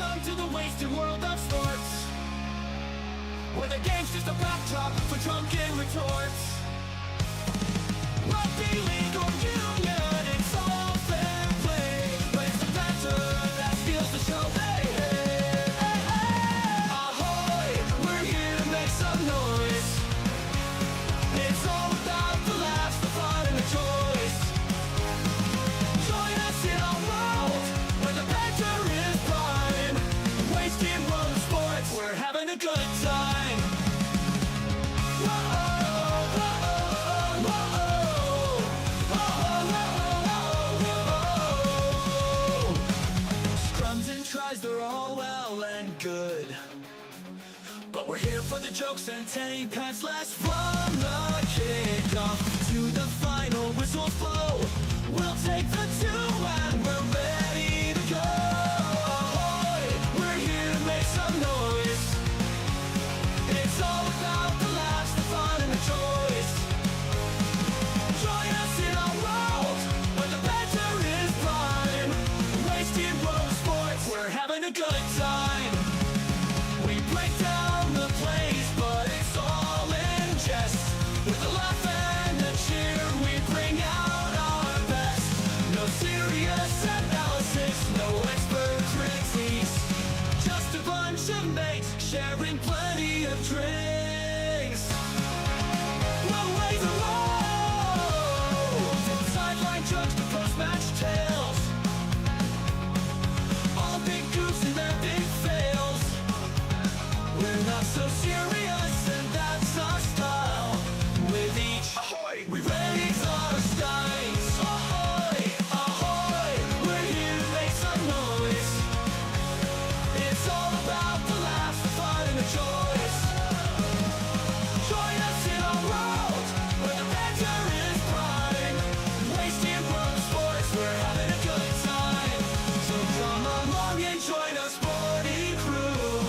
Welcome to the wasted world of sports, where the game's just a backdrop for drunken retorts. Rugby league or union, it's all fair play, but it's the banter that steals the show. Hey, hey, hey, hey. Ahoy, we're here to make some noise. It's all about the laughs, the fun, and the joys. Join us in our world, where the banter is prime. Wasted world of sports, we're having a good time. Scrums and tries, they're all well and good, but we're here for the jokes and 10 pants less from the kickoff to the final whistles blow. We'll take the 2 and we're ready to go. Ahoy, we're here to make some noise. It's all about the laughs, the fun, and the joys. Join us in our world, where the banter is prime. Wasted world of sports, we're having a good time. We break down the plays, but it's all in jest. With a laugh and a cheer, we bring out our best. No serious analysis, no expert critiques, just a bunch of mates sharing plenty of drinks. We'll raise a road, from sideline jokes to post-match tales, all big goofs and their big fails. We're not so serious, and that's our style. With each ahoy, we raise our steins. Ahoy, ahoy, we're here to make some noise. It's all about the laughs, the fun, and the joys. Join us in our world, where the banter is prime. Wasted world of sports, we're having a good time. So come along and join our sporty crew,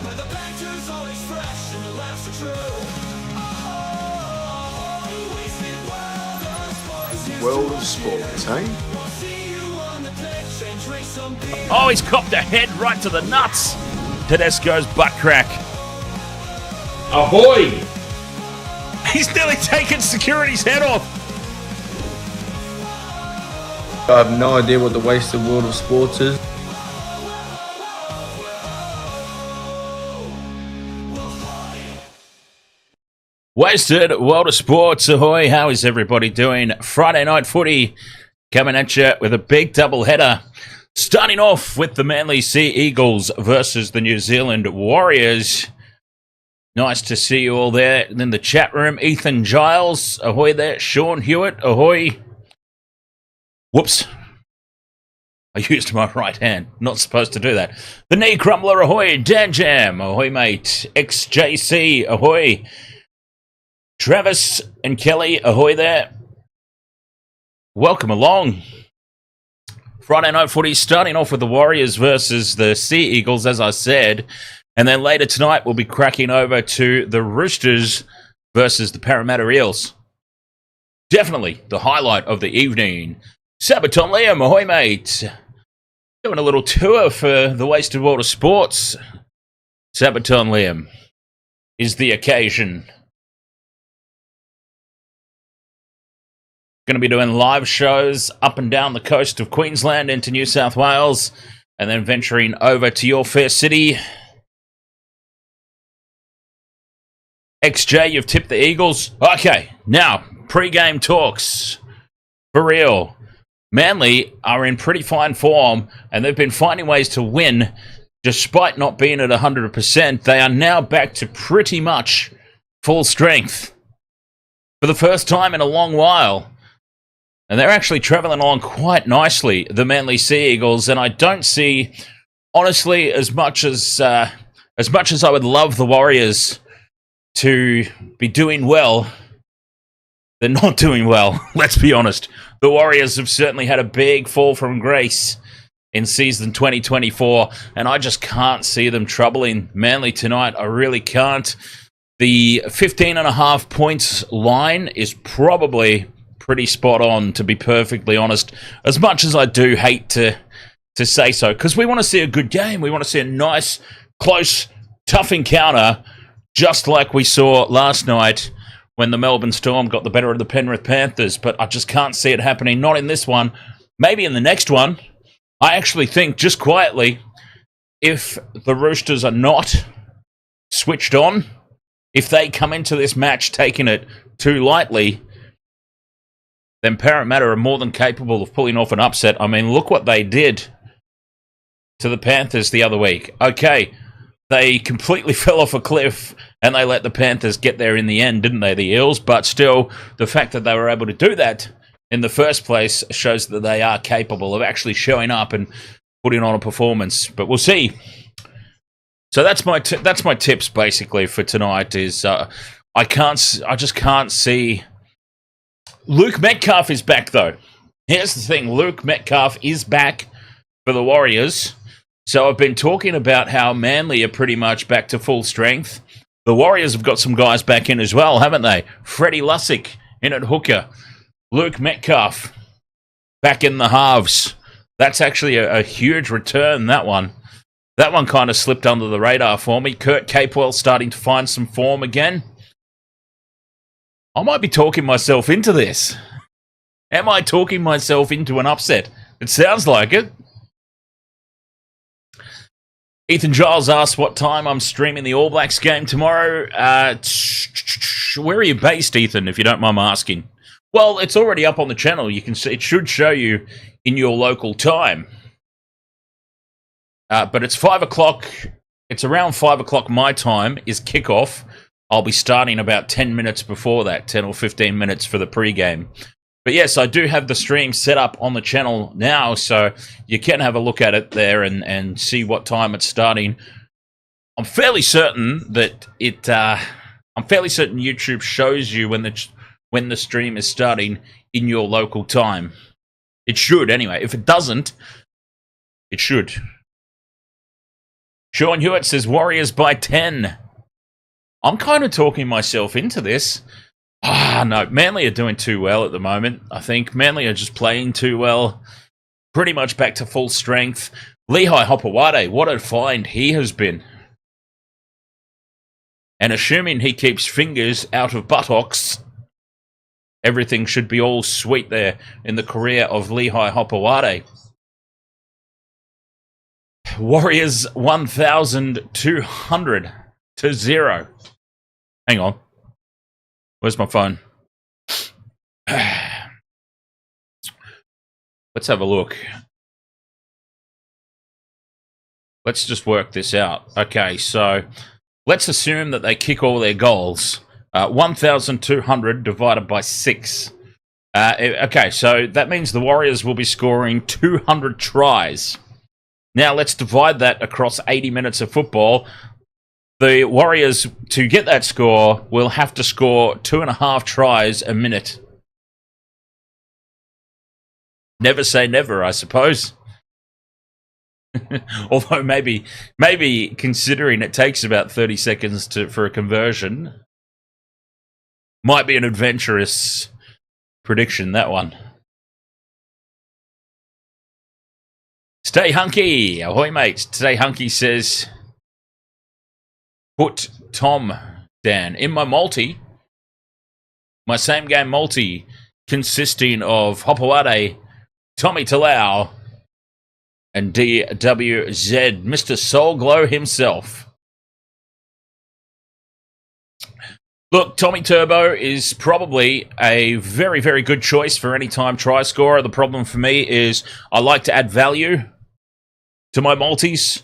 where the banter's always fresh and the laughs are true. Ahoy, wasted world of sports. Here's World to of us sports, here. eh? We'll see you on the pitch and drink some beer. Oh, he's copped a head right to the nuts. Tedesco's butt crack. Ahoy! He's nearly taken security's head off. I have no idea what the wasted world of sports is. Wasted World of Sports, ahoy. How is everybody doing? Friday night footy coming at you with a big double header. Starting off with the Manly Sea Eagles versus the New Zealand Warriors. Nice to see you all there. And in the chat room, Ethan Giles, ahoy there. Sean Hewitt, ahoy. Whoops. I used my right hand. Not supposed to do that. The Knee Crumbler, ahoy. Dan Jam, ahoy mate. XJC, ahoy. Travis and Kelly, ahoy there. Welcome along. Friday night footy starting off with the Warriors versus the Sea Eagles, as I said. And then later tonight, we'll be cracking over to the Roosters versus the Parramatta Eels. Definitely the highlight of the evening. Sabaton Liam, ahoy mate. Doing a little tour for the Wasted World of Sports. Sabaton Liam is the occasion. Going to be doing live shows up and down the coast of Queensland into New South Wales, and then venturing over to your fair city. XJ, you've tipped the Eagles. Okay, now, pre-game talks. For real. Manly are in pretty fine form, and they've been finding ways to win, despite not being at 100%. They are now back to pretty much full strength. For the first time in a long while. And they're actually travelling along quite nicely, the Manly Sea Eagles. And I don't see, honestly, as much as I would love the Warriors to be doing well, they're not doing well. Let's be honest. The Warriors have certainly had a big fall from grace in season 2024, and I just can't see them troubling Manly tonight. I really can't. The 15.5 points line is probably pretty spot on, to be perfectly honest. As much as I do hate to to say so, because we want to see a good game. We want to see a nice, close, tough encounter, just like we saw last night when the Melbourne Storm got the better of the Penrith Panthers. But I just can't see it happening. Not in this one. Maybe in the next one. I actually think, just quietly, if the Roosters are not switched on, if they come into this match taking it too lightly, then Parramatta are more than capable of pulling off an upset. I mean, look what they did to the Panthers the other week. Okay, they completely fell off a cliff and they let the Panthers get there in the end, didn't they, the Eels? But still, the fact that they were able to do that in the first place shows that they are capable of actually showing up and putting on a performance. But we'll see. So that's my tips basically for tonight. Is I just can't see. Luke Metcalf is back though. Here's the thing: Luke Metcalf is back for the Warriors. So I've been talking about how Manly are pretty much back to full strength. The Warriors have got some guys back in as well, haven't they? Freddie Lussick in at hooker. Luke Metcalf back in the halves. That's actually a huge return, that one. That one kind of slipped under the radar for me. Kurt Capewell starting to find some form again. I might be talking myself into this. Am I talking myself into an upset? It sounds like it. Ethan Giles asked what time I'm streaming the All Blacks game tomorrow. Where are you based, Ethan, if you don't mind asking? Well, it's already up on the channel. You can see, it should show you in your local time. But it's 5 o'clock. It's around 5 o'clock my time is kickoff. I'll be starting about 10 minutes before that, 10 or 15 minutes for the pregame. But yes, I do have the stream set up on the channel now, so you can have a look at it there and see what time it's starting. I'm fairly certain that YouTube shows you when the stream is starting in your local time. It should anyway. If it doesn't, it should. Sean Hewitt says Warriors by 10. I'm kind of talking myself into this. No, Manly are doing too well at the moment. I think Manly are just playing too well. Pretty much back to full strength. Lehigh Hopewade, what a find he has been. And assuming he keeps fingers out of buttocks, everything should be all sweet there in the career of Lehigh Hopewade. Warriors 1,200 to 0. Hang on. Where's my phone? Let's have a look. Let's just work this out. Okay, so let's assume that they kick all their goals. 1,200 divided by 6. Okay, so that means the Warriors will be scoring 200 tries. Now let's divide that across 80 minutes of football. The Warriors, to get that score, will have to score 2.5 tries a minute. Never say never, I suppose. Although maybe considering it takes about 30 seconds for a conversion, might be an adventurous prediction, that one. Stay hunky. Ahoy, mates. Stay hunky says, put Tom Dan in my multi. My same game multi consisting of Hopewade, Tommy Talau, and DWZ, Mr. Soul Glow himself. Look, Tommy Turbo is probably a very, very good choice for any time try scorer. The problem for me is I like to add value to my multis,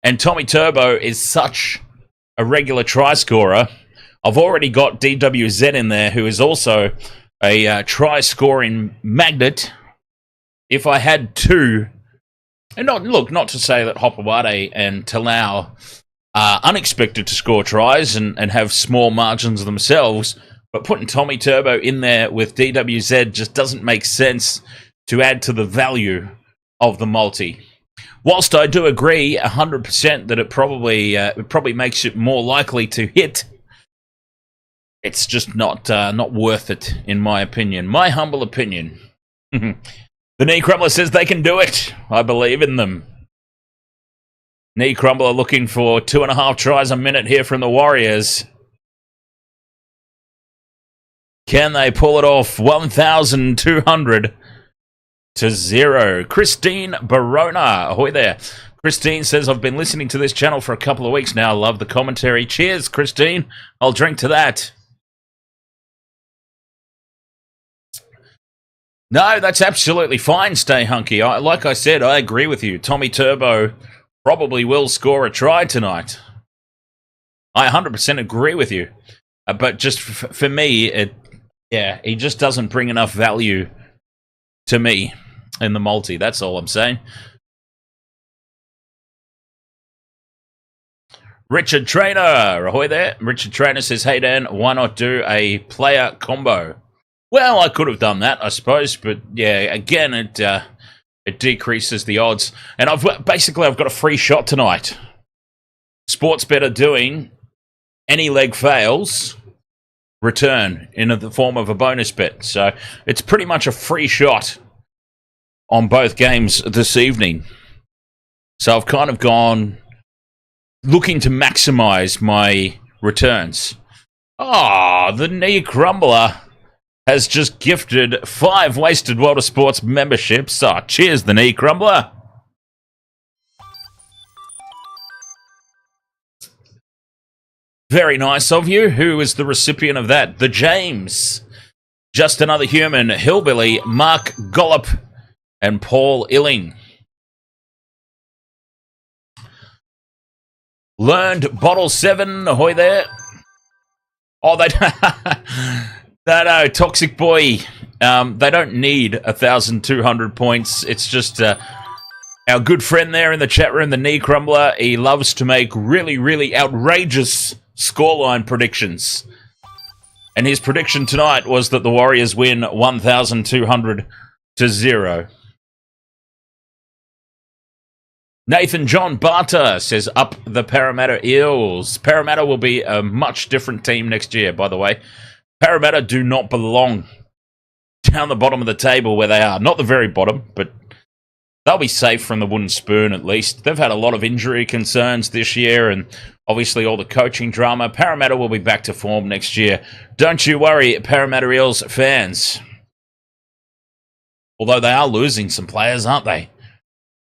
and Tommy Turbo is such a regular try scorer. I've already got DWZ in there, who is also a try scoring magnet. If I had two, and not to say that Hopewade and Talau are unexpected to score tries and have small margins themselves, but putting Tommy Turbo in there with DWZ just doesn't make sense to add to the value of the multi. Whilst I do agree 100% that it probably makes it more likely to hit, it's just not worth it, in my opinion. My humble opinion. The The Knee Crumbler says they can do it. I believe in them. Knee Crumbler looking for 2.5 tries a minute here from the Warriors. Can they pull it off? 1,200 to 0. Christine Barona. Ahoy there. Christine says, I've been listening to this channel for a couple of weeks now. Love the commentary. Cheers, Christine. I'll drink to that. No, that's absolutely fine, Stay Hunky. Like I said, I agree with you. Tommy Turbo probably will score a try tonight. I 100% agree with you. But just for me, he just doesn't bring enough value to me in the multi. That's all I'm saying. Richard Trainer, ahoy there. Richard Trainer says, hey Dan, why not do a player combo? Well, I could have done that, I suppose, but yeah, again, it decreases the odds. And I've got a free shot tonight. Sportsbet are doing any leg fails, return in the form of a bonus bet. So it's pretty much a free shot on both games this evening. So I've kind of gone looking to maximize my returns. The Knee Crumbler has just gifted 5 Wasted World of Sports memberships. Cheers, the Knee Crumbler. Very nice of you. Who is the recipient of that? The James. Just Another Human, Hillbilly, Mark Gollop, and Paul Illing. Learned Bottle 7, ahoy there. No, Toxic Boy. They don't need 1,200 points. It's just our good friend there in the chat room, the Knee Crumbler. He loves to make really, really outrageous scoreline predictions. And his prediction tonight was that the Warriors win 1,200 to 0. Nathan John Barter says, up the Parramatta Eels. Parramatta will be a much different team next year, by the way. Parramatta do not belong down the bottom of the table where they are. Not the very bottom, but they'll be safe from the wooden spoon at least. They've had a lot of injury concerns this year and obviously all the coaching drama. Parramatta will be back to form next year. Don't you worry, Parramatta Eels fans. Although they are losing some players, aren't they?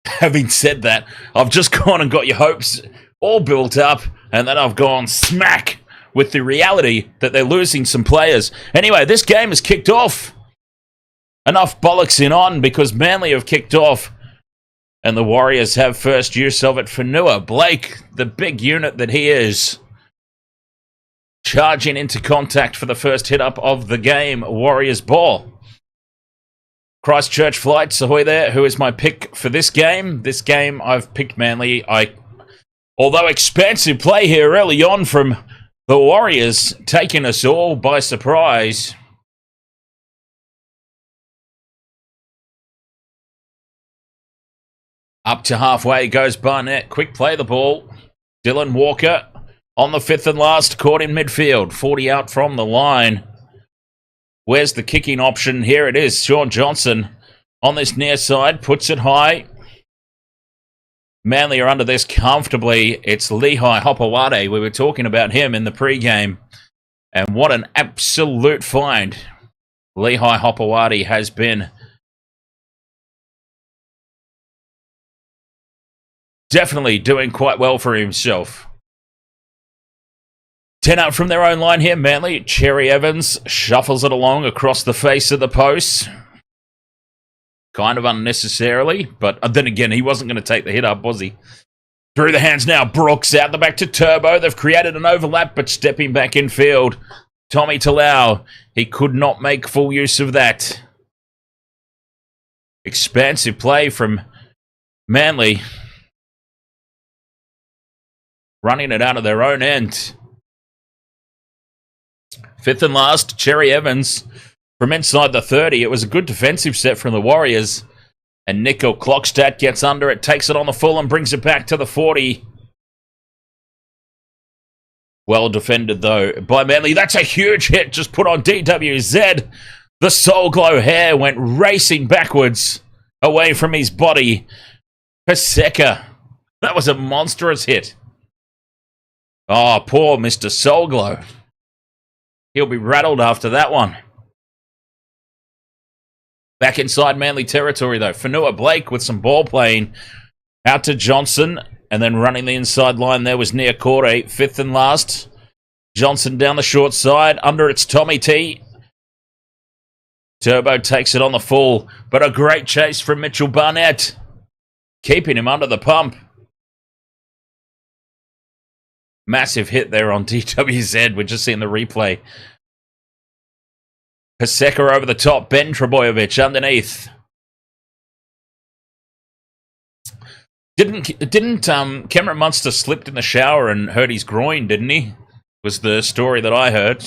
Having said that, I've just gone and got your hopes all built up, and then I've gone smack with the reality that they're losing some players. Anyway, this game has kicked off. Enough bollocks on because Manly have kicked off, and the Warriors have first use of it for Nua. Blake, the big unit that he is, charging into contact for the first hit-up of the game. Warriors ball. Christchurch Flights, ahoy there. Who is my pick for this game? This game, I've picked Manly. Although expansive play here early on from the Warriors, taking us all by surprise. Up to halfway goes Barnett. Quick play the ball. Dylan Walker on the 5th and last, caught in midfield. 40 out from the line. Where's the kicking option? Here it is. Sean Johnson on this near side. Puts it high. Manly are under this comfortably. It's Lehigh Hopewade. We were talking about him in the pregame. And what an absolute find Lehigh Hopewade has been. Definitely doing quite well for himself. 10 out from their own line here, Manly. Cherry Evans shuffles it along across the face of the post. Kind of unnecessarily, but then again, he wasn't going to take the hit up, was he? Through the hands now, Brooks out the back to Turbo. They've created an overlap, but stepping back in field. Tommy Talau, he could not make full use of that. Expansive play from Manly. Running it out of their own end. 5th and last, Cherry Evans from inside the 30. It was a good defensive set from the Warriors. And Nickel Clockstat gets under it, takes it on the full and brings it back to the 40. Well defended, though, by Manly. That's a huge hit just put on DWZ. The Soul Glow hair went racing backwards away from his body. Paseka. That was a monstrous hit. Oh, poor Mr. Soulglow. He'll be rattled after that one. Back inside Manly territory, though. Fanua Blake with some ball playing. Out to Johnson. And then running the inside line there was Niokore, fifth and last. Johnson down the short side. Under it's Tommy T. Turbo takes it on the full. But a great chase from Mitchell Barnett. Keeping him under the pump. Massive hit there on DWZ. We're just seeing the replay. Paseka over the top. Ben Trebojevic underneath. Didn't Cameron Munster slipped in the shower and hurt his groin, didn't he? Was the story that I heard.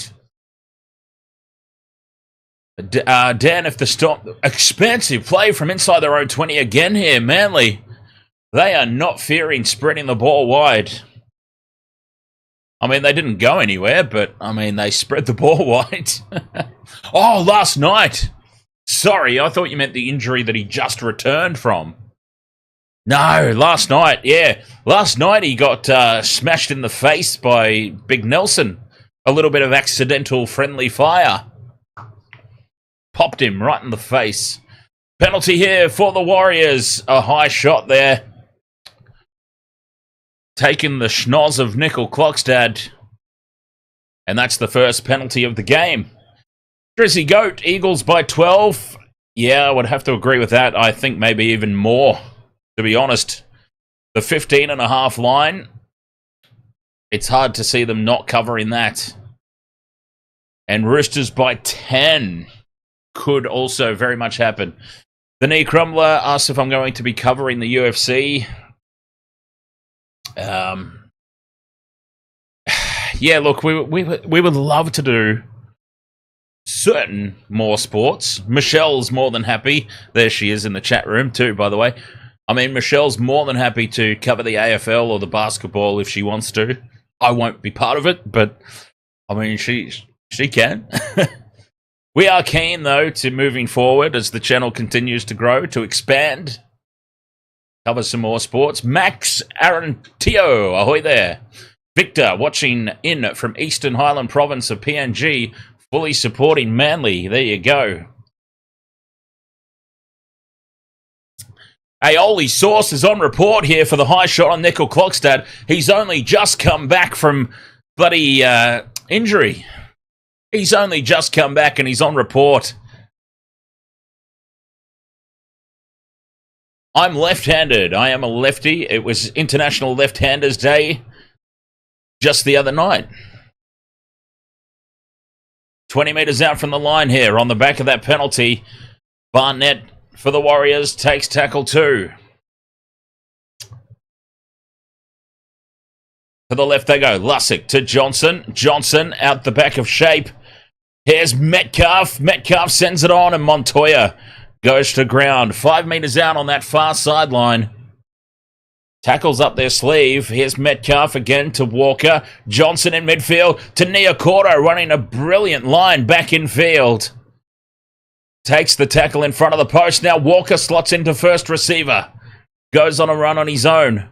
Dan, if the Storm... Expansive play from inside their own 20 again here, Manly. They are not fearing spreading the ball wide. I mean, they didn't go anywhere, but, I mean, they spread the ball wide. Oh, last night. Sorry, I thought you meant the injury that he just returned from. No, last night, yeah. Last night he got smashed in the face by Big Nelson. A little bit of accidental friendly fire. Popped him right in the face. Penalty here for the Warriors. A high shot there. Taking the schnoz of Nickel Klokstad. And that's the first penalty of the game. Drizzy Goat, Eagles by 12. Yeah, I would have to agree with that. I think maybe even more, to be honest. The 15.5 line, it's hard to see them not covering that. And Roosters by 10 could also very much happen. The Knee Crumbler asks if I'm going to be covering the UFC. Yeah, look, we would love to do certain more sports. Michelle's more than happy. There she is in the chat room too, by the way. I mean, Michelle's more than happy to cover the AFL or the basketball if she wants to. I won't be part of it, but I mean, she can. We are keen, though, to moving forward as the channel continues to grow, to expand, cover some more sports. Max Arantio, ahoy there. Victor, watching in from Eastern Highland Province of PNG, fully supporting Manly. There you go. Aioli Sauce is on report here for the high shot on Nickel Klokstad. He's only just come back from bloody injury. He's only just come back and he's on report. I'm left-handed. I am a lefty. It was International Left-Handers Day just the other night. 20 metres out from the line here on the back of that penalty. Barnett for the Warriors takes tackle 2. To the left they go. Lussick to Johnson. Johnson out the back of shape. Here's Metcalf. Metcalf sends it on and Montoya goes to ground. 5 metres out on that far sideline. Tackles up their sleeve. Here's Metcalf again to Walker. Johnson in midfield to Niokore, running a brilliant line back in field. Takes the tackle in front of the post. Now Walker slots into first receiver. Goes on a run on his own.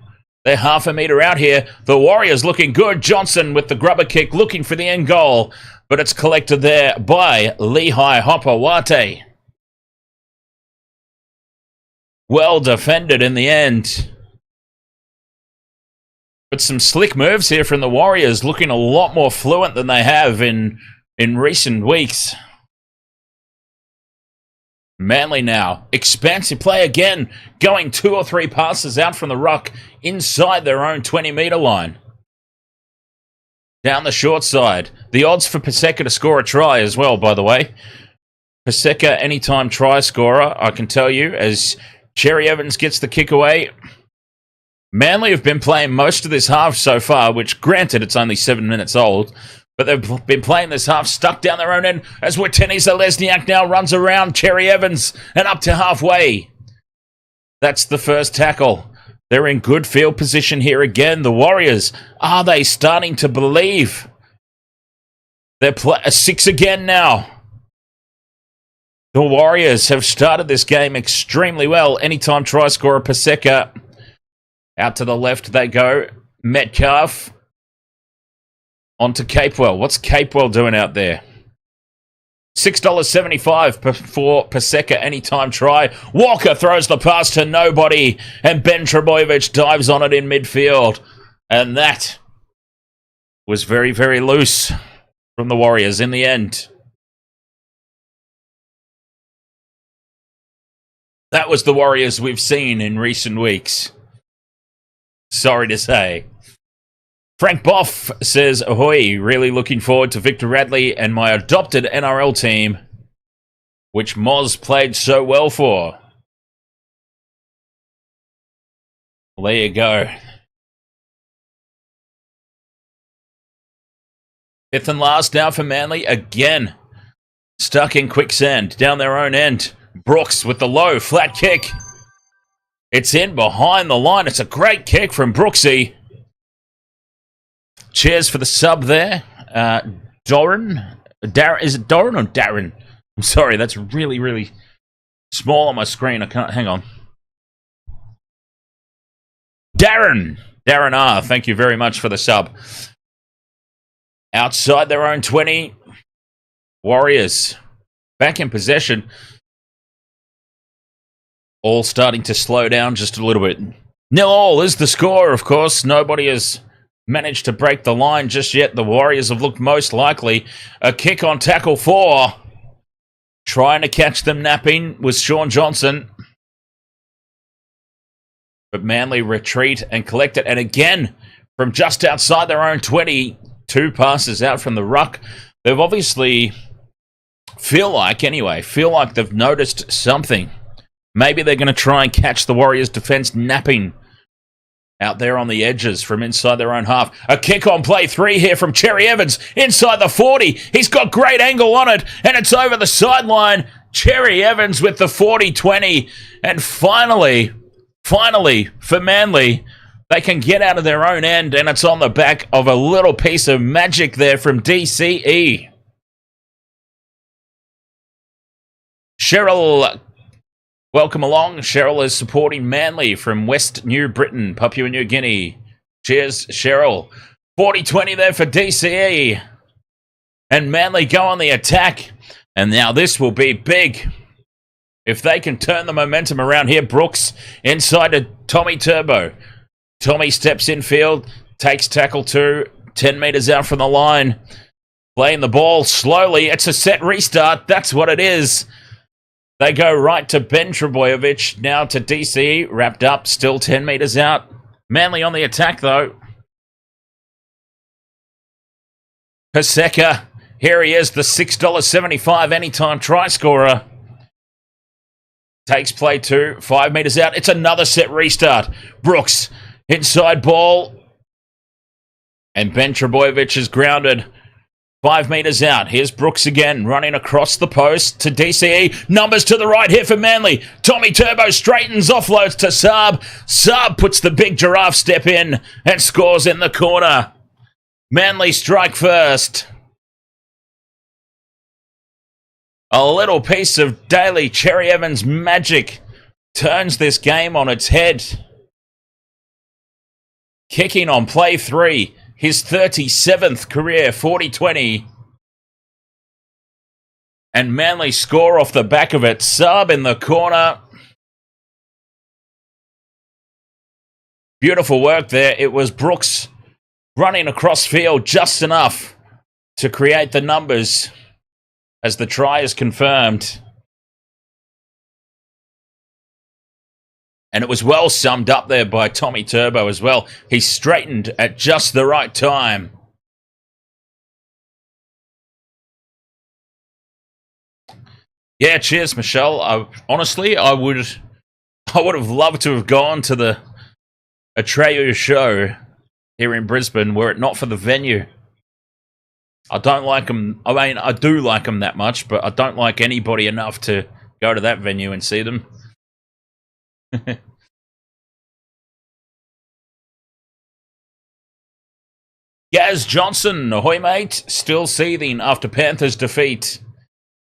They're half a metre out here. The Warriors looking good. Johnson with the grubber kick looking for the end goal. But it's collected there by Lehigh Hopawate. Well defended in the end. But some slick moves here from the Warriors, looking a lot more fluent than they have in recent weeks. Manly now. Expansive play again. Going 2 or 3 passes out from the ruck inside their own 20-metre line. Down the short side. The odds for Paseka to score a try as well, by the way. Paseka, anytime try scorer, I can tell you, as Cherry Evans gets the kick away. Manly have been playing most of this half so far, which, granted, it's only 7 minutes old, but they've been playing this half stuck down their own end as Watene Zalesniak now runs around Cherry Evans and up to halfway. That's the first tackle. They're in good field position here again. The Warriors, are they starting to believe? They're 6 again now. The Warriors have started this game extremely well. Anytime try scorer Paseka. Out to the left they go. Metcalf. On to Capewell. What's Capewell doing out there? $6.75 for Paseka anytime try. Walker throws the pass to nobody. And Ben Trebojevic dives on it in midfield. And that was very, very loose from the Warriors in the end. That was the Warriors we've seen in recent weeks. Sorry to say. Frank Boff says, Ahoy, really looking forward to Victor Radley and my adopted NRL team, which Moz played so well for. Well, there you go. Fifth and last now for Manly. Again, stuck in quicksand down their own end. Brooks with the low, flat kick. It's in behind the line. It's a great kick from Brooksy. Cheers for the sub there. Darren? Is it Darren or Darren? I'm sorry, that's really, really small on my screen. I can't, hang on. Darren R, thank you very much for the sub. Outside their own 20. Warriors back in possession. All starting to slow down just a little bit. 0-0 is the score, of course. Nobody has managed to break the line just yet. The Warriors have looked most likely. A kick on tackle 4. Trying to catch them napping was Sean Johnson. But Manly retreat and collect it. And again, from just outside their own 20, 2 passes out from the ruck. They've obviously, feel like they've noticed something. Maybe they're going to try and catch the Warriors' defense napping out there on the edges from inside their own half. A kick on play 3 here from Cherry Evans inside the 40. He's got great angle on it, and it's over the sideline. Cherry Evans with the 40-20. And finally, for Manly, they can get out of their own end, and it's on the back of a little piece of magic there from DCE. Cheryl, welcome along. Cheryl is supporting Manly from West New Britain, Papua New Guinea. Cheers, Cheryl. 40-20 there for DCE. And Manly go on the attack. And now this will be big. If they can turn the momentum around here, Brooks inside to Tommy Turbo. Tommy steps in field, takes tackle 2, 10 metres out from the line. Playing the ball slowly. It's a set restart. That's what it is. They go right to Ben Trebojevic, now to DCE, wrapped up, still 10 metres out. Manly on the attack, though. Paseka, here he is, the $6.75 anytime try scorer. Takes play 2, 5 metres out. It's another set restart. Brooks, inside ball. And Ben Trebojevic is grounded. 5 metres out. Here's Brooks again, running across the post to DCE. Numbers to the right here for Manly. Tommy Turbo straightens, offloads to Saab. Saab puts the big giraffe step in and scores in the corner. Manly strike first. A little piece of daily Cherry Evans magic turns this game on its head. Kicking on play 3. His 37th career, 40-20. And Manly score off the back of it. Sub in the corner. Beautiful work there. It was Brooks running across field just enough to create the numbers as the try is confirmed. And it was well summed up there by Tommy Turbo as well. He straightened at just the right time. Yeah, cheers, Michelle. Honestly, I would have loved to have gone to the Atreyu show here in Brisbane were it not for the venue. I don't like them. I mean, I do like them that much, but I don't like anybody enough to go to that venue and see them. Gaz Johnson, ahoy mate, still seething after Panthers defeat.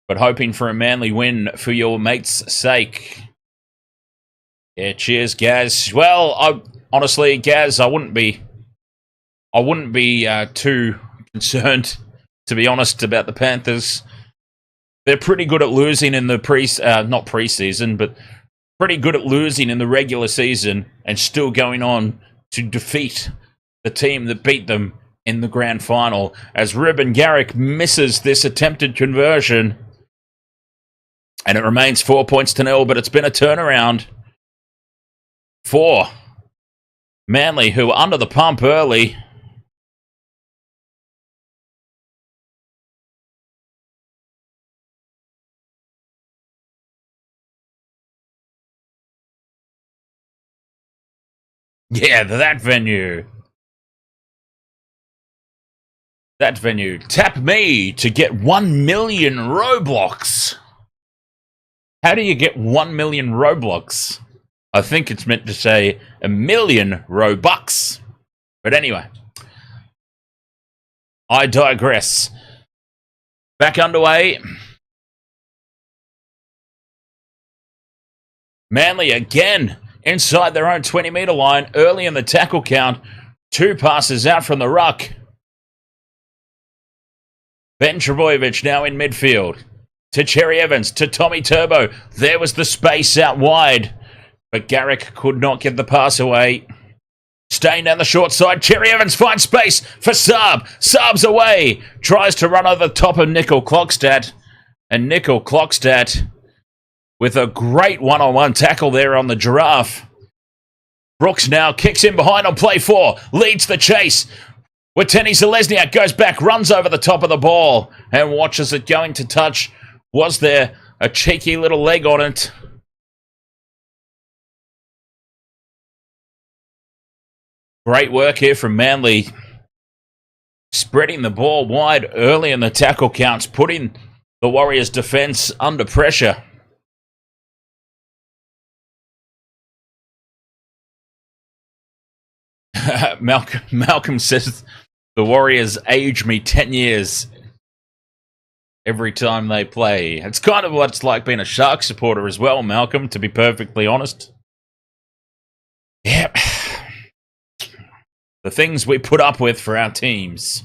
but hoping for a Manly win for your mate's sake. Yeah, cheers, Gaz. Well, honestly, Gaz, I wouldn't be too concerned, to be honest, about the Panthers. They're pretty good at losing in the not preseason, but pretty good at losing in the regular season and still going on to defeat the team that beat them in the grand final. As Ruben Garrick misses this attempted conversion, and it remains 4-0, but it's been a turnaround for Manly, who were under the pump early. Yeah, that venue. That venue. Tap me to get 1 million Roblox. How do you get 1 million Roblox? I think it's meant to say 1 million Robux. But anyway, I digress. Back underway. Manly again inside their own 20-metre line early in the tackle count. 2 passes out from the ruck. Ben Trebojevic now in midfield. To Cherry Evans, to Tommy Turbo. There was the space out wide. But Garrick could not get the pass away. Staying down the short side, Cherry Evans finds space for Saab. Saab's away. Tries to run over the top of Nickel Clockstadt. And Nickel Clockstadt with a great one-on-one tackle there on the Giraffe. Brooks now kicks in behind on play 4. Leads the chase. Wateni Zelezniak goes back, runs over the top of the ball, and watches it going to touch. Was there a cheeky little leg on it? Great work here from Manly. Spreading the ball wide early in the tackle counts, putting the Warriors' defence under pressure. Malcolm says the Warriors age me 10 years every time they play. It's kind of what it's like being a Sharks supporter as well, Malcolm, to be perfectly honest. Yep. The things we put up with for our teams.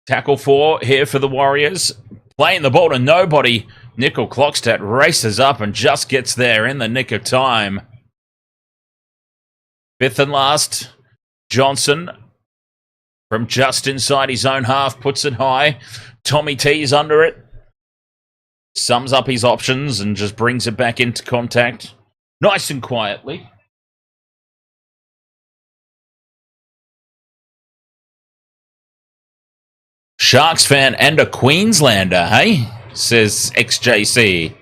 Tackle 4 here for the Warriors. Playing the ball to nobody. Nickel Clockstadt races up and just gets there in the nick of time. 5th and last. Johnson from just inside his own half puts it high. Tommy T's under it. Sums up his options and just brings it back into contact. Nice and quietly. Sharks fan and a Queenslander, hey? Says XJC.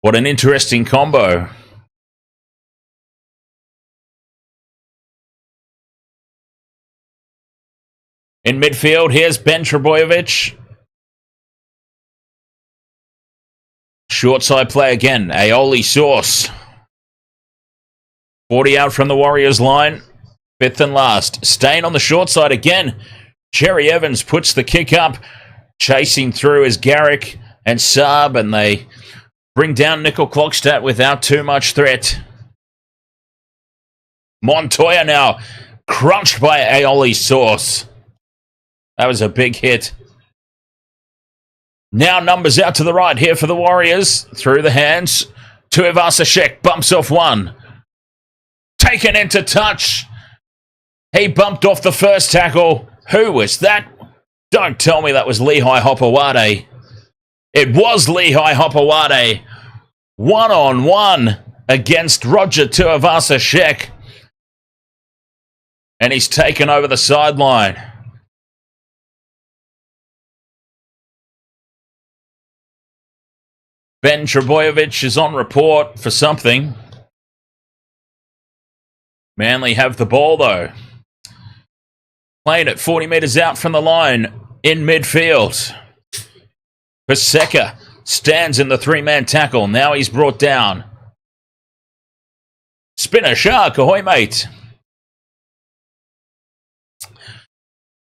What an interesting combo. In midfield, here's Ben Trebojevic. Short side play again. Aioli Sauce. 40 out from the Warriors line. 5th and last. Staying on the short side again. Cherry Evans puts the kick up. Chasing through is Garrick and Saab, and they bring down Nickel Clockstadt without too much threat. Montoya now crunched by Aioli Sauce. That was a big hit. Now numbers out to the right here for the Warriors. Through the hands. Tuivasa-Sheck bumps off one. Taken into touch. He bumped off the first tackle. Who was that? Don't tell me that was Lehigh Hopewade. It was Lehigh Hopewade. 1-on-1 against Roger Tuivasa-Sheck. And he's taken over the sideline. Ben Trebojevic is on report for something. Manly have the ball, though. Playing it 40 metres out from the line in midfield. Paseka stands in the 3-man tackle. Now he's brought down. Spinner Shark, ahoy mate.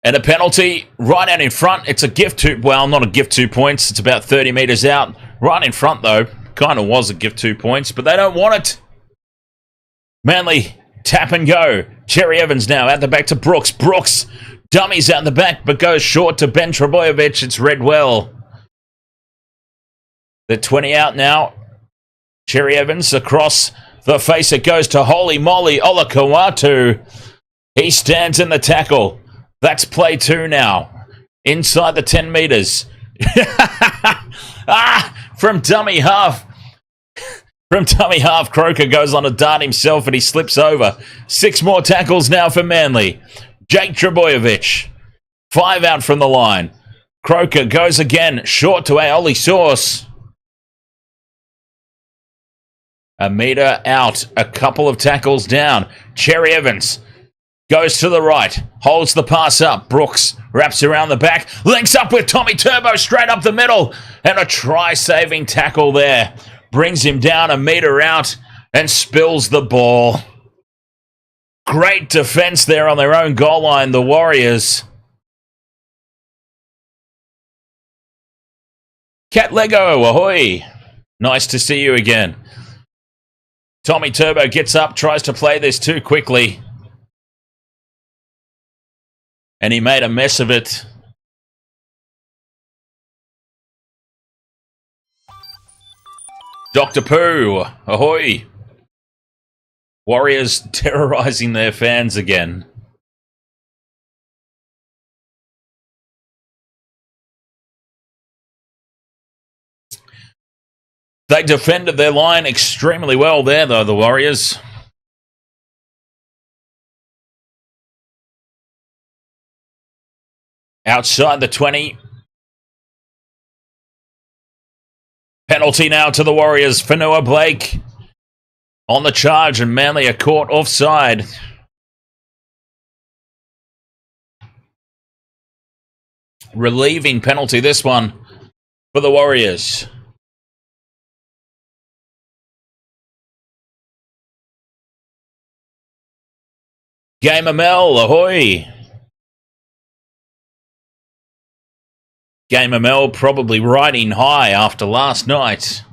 And a penalty right out in front. It's a gift 2, well, not a gift 2 points. It's about 30 metres out. Right in front, though. Kind of was a gift 2 points, but they don't want it. Manly, tap and go. Cherry Evans now out the back to Brooks. Brooks dummies out in the back, but goes short to Ben Trebojevic. It's read well. The 20 out now. Cherry Evans across the face. It goes to Holy Moly Olakawatu. He stands in the tackle. That's play 2 now. Inside the 10 metres. From dummy half. From dummy half, Croker goes on a dart himself and he slips over. 6 more tackles now for Manly. Jake Trebojevic. 5 out from the line. Croker goes again. Short to Aoli Sauce. A metre out. A couple of tackles down. Cherry Evans goes to the right. Holds the pass up. Brooks wraps around the back. Links up with Tommy Turbo straight up the middle. And a try-saving tackle there. Brings him down a metre out and spills the ball. Great defence there on their own goal line, the Warriors. Cat Lego, ahoy. Nice to see you again. Tommy Turbo gets up, tries to play this too quickly. And he made a mess of it. Dr. Pooh, ahoy. Warriors terrorising their fans again. They defended their line extremely well there, though, the Warriors. Outside the 20. Penalty now to the Warriors. Fanua Blake on the charge, and Manly are caught offside. Relieving penalty, this one, for the Warriors. Gamer Mel, ahoy. Gamer Mel probably riding high after last night.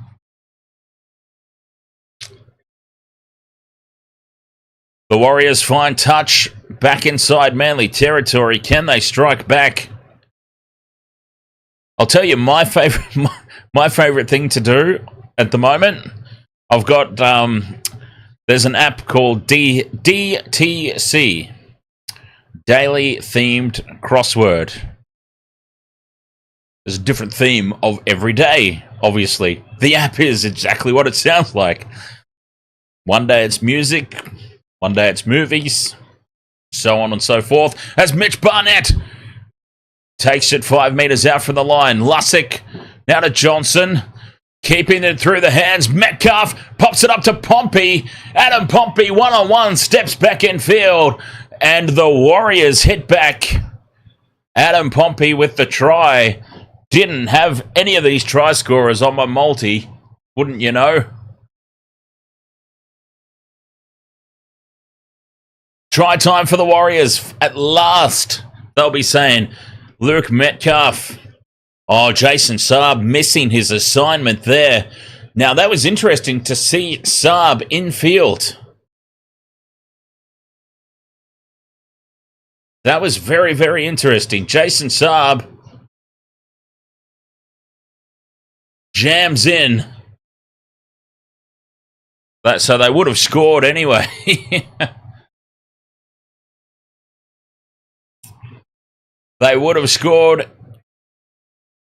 The Warriors find touch back inside Manly territory. Can they strike back? I'll tell you my favorite thing to do at the moment. I've got there's an app called DTC, Daily Themed Crossword. There's a different theme of every day, obviously. The app is exactly what it sounds like. One day it's music, one day it's movies, so on and so forth. As Mitch Barnett takes it 5 metres out from the line. Lussick now to Johnson. Keeping it through the hands. Metcalf pops it up to Pompey. Adam Pompey one-on-one steps back in field. And the Warriors hit back. Adam Pompey with the try. Didn't have any of these try scorers on my multi, wouldn't you know? Try time for the Warriors. At last, they'll be saying, Luke Metcalf. Oh, Jason Saab missing his assignment there. Now, that was interesting to see Saab in field. That was very, very interesting. Jason Saab jams in. So they would have scored anyway. They would have scored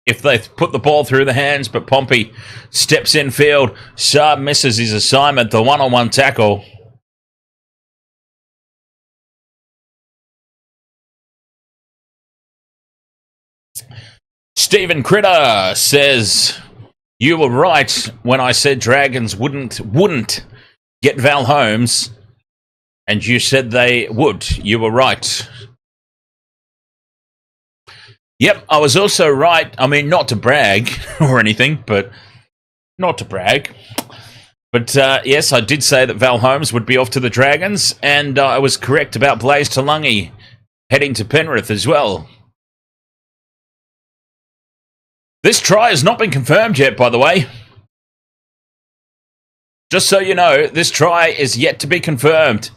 if they put the ball through the hands, but Pompey steps in field. Saab misses his assignment, the one-on-one tackle. Stephen Critter says, you were right when I said Dragons wouldn't get Val Holmes, and you said they would. You were right. Yep, I was also right. I mean, not to brag or anything, but not to brag. But yes, I did say that Val Holmes would be off to the Dragons, and I was correct about Blaze Talungi heading to Penrith as well. This try has not been confirmed yet, by the way. Just so you know, this try is yet to be confirmed.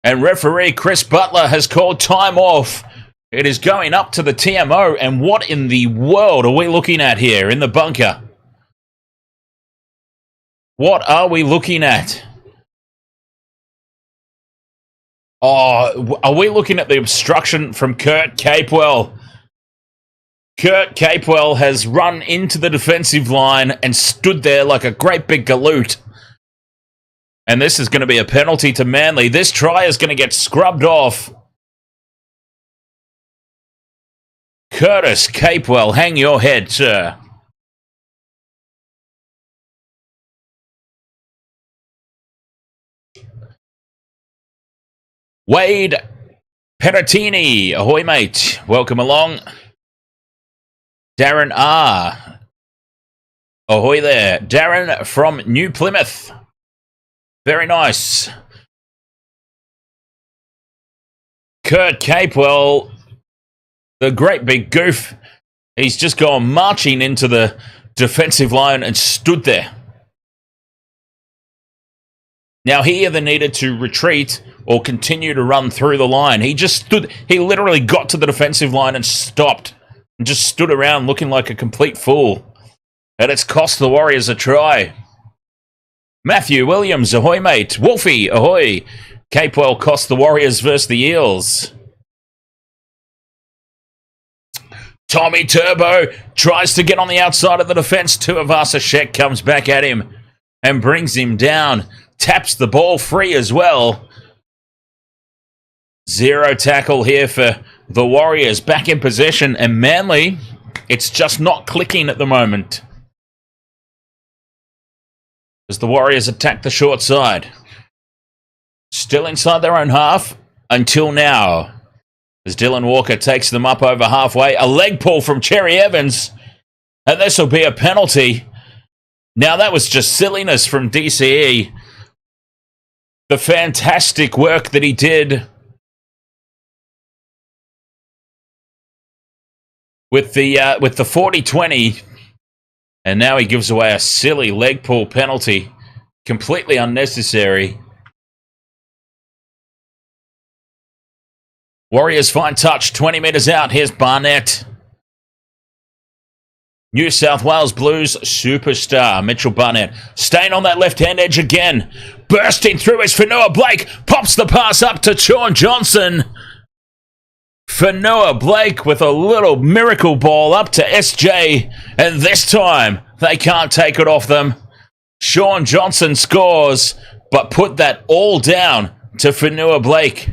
And referee Chris Butler has called time off. It is going up to the TMO, and what in the world are we looking at here in the bunker? What are we looking at? Oh, are we looking at the obstruction from Kurt Capewell? Kurt Capewell has run into the defensive line and stood there like a great big galoot. And this is going to be a penalty to Manly. This try is going to get scrubbed off. Curtis Capewell, hang your head, sir. Wade Pettini, ahoy mate, welcome along. Darren R, ahoy there. Darren from New Plymouth, very nice. Kurt Capewell, the great big goof, he's just gone marching into the defensive line and stood there. Now, he either needed to retreat or continue to run through the line. He just stood, he literally got to the defensive line and stopped and just stood around looking like a complete fool. And it's cost the Warriors a try. Matthew Williams, ahoy mate. Wolfie, ahoy. Capewell cost the Warriors versus the Eels. Tommy Turbo tries to get on the outside of the defense. Tuivasa-Sheck comes back at him and brings him down. Taps the ball free as well. Zero tackle here for the Warriors. Back in possession, and Manly, it's just not clicking at the moment as the Warriors attack the short side. Still inside their own half until now, as Dylan Walker takes them up over halfway. A leg pull from Cherry Evans, and this will be a penalty. Now, that was just silliness from DCE. The fantastic work that he did with the 40-20, and now he gives away a silly leg pull penalty, completely unnecessary. Warriors fine touch, 20 metres out. Here's Barnett. New South Wales Blues superstar Mitchell Barnett staying on that left-hand edge again. Bursting through is Fanua Blake. Pops the pass up to Sean Johnson. Fanua Blake with a little miracle ball up to SJ. And this time, they can't take it off them. Sean Johnson scores, but put that all down to Fanua Blake.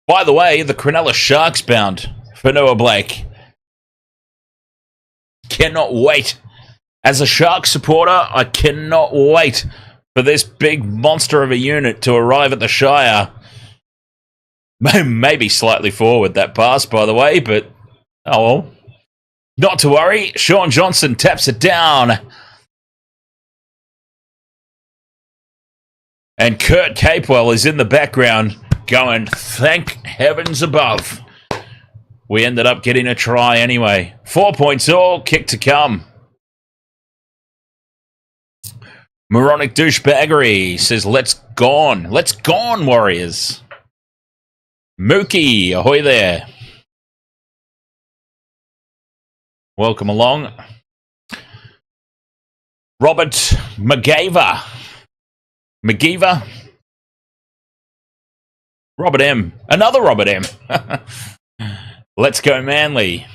By the way, the Cronulla Sharks bound Fanua Blake. Cannot wait. As a Sharks supporter, I cannot wait for this big monster of a unit to arrive at the Shire. Maybe slightly forward, that pass, by the way, but oh well. Not to worry. Sean Johnson taps it down. And Kurt Capewell is in the background going, thank heavens above. We ended up getting a try anyway. 4 points all, kick to come. Moronic douchebaggery says, let's gone. Let's gone, Warriors. Mookie, ahoy there. Welcome along. Robert McGaver. McGeever. Robert M. Another Robert M. Let's go Manly.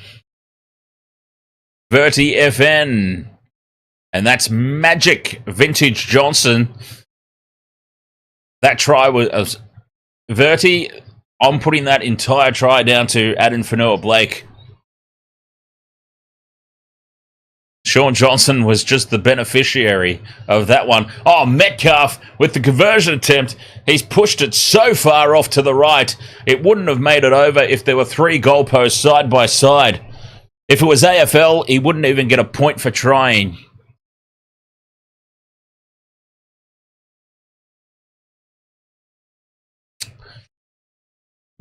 Verti FN. And that's Magic Vintage Johnson. That try was Verti. I'm putting that entire try down to Adam Fanua Blake. Sean Johnson was just the beneficiary of that one. Oh, Metcalf with the conversion attempt. He's pushed it so far off to the right. It wouldn't have made it over if there were 3 goalposts side by side. If it was AFL, he wouldn't even get a point for trying.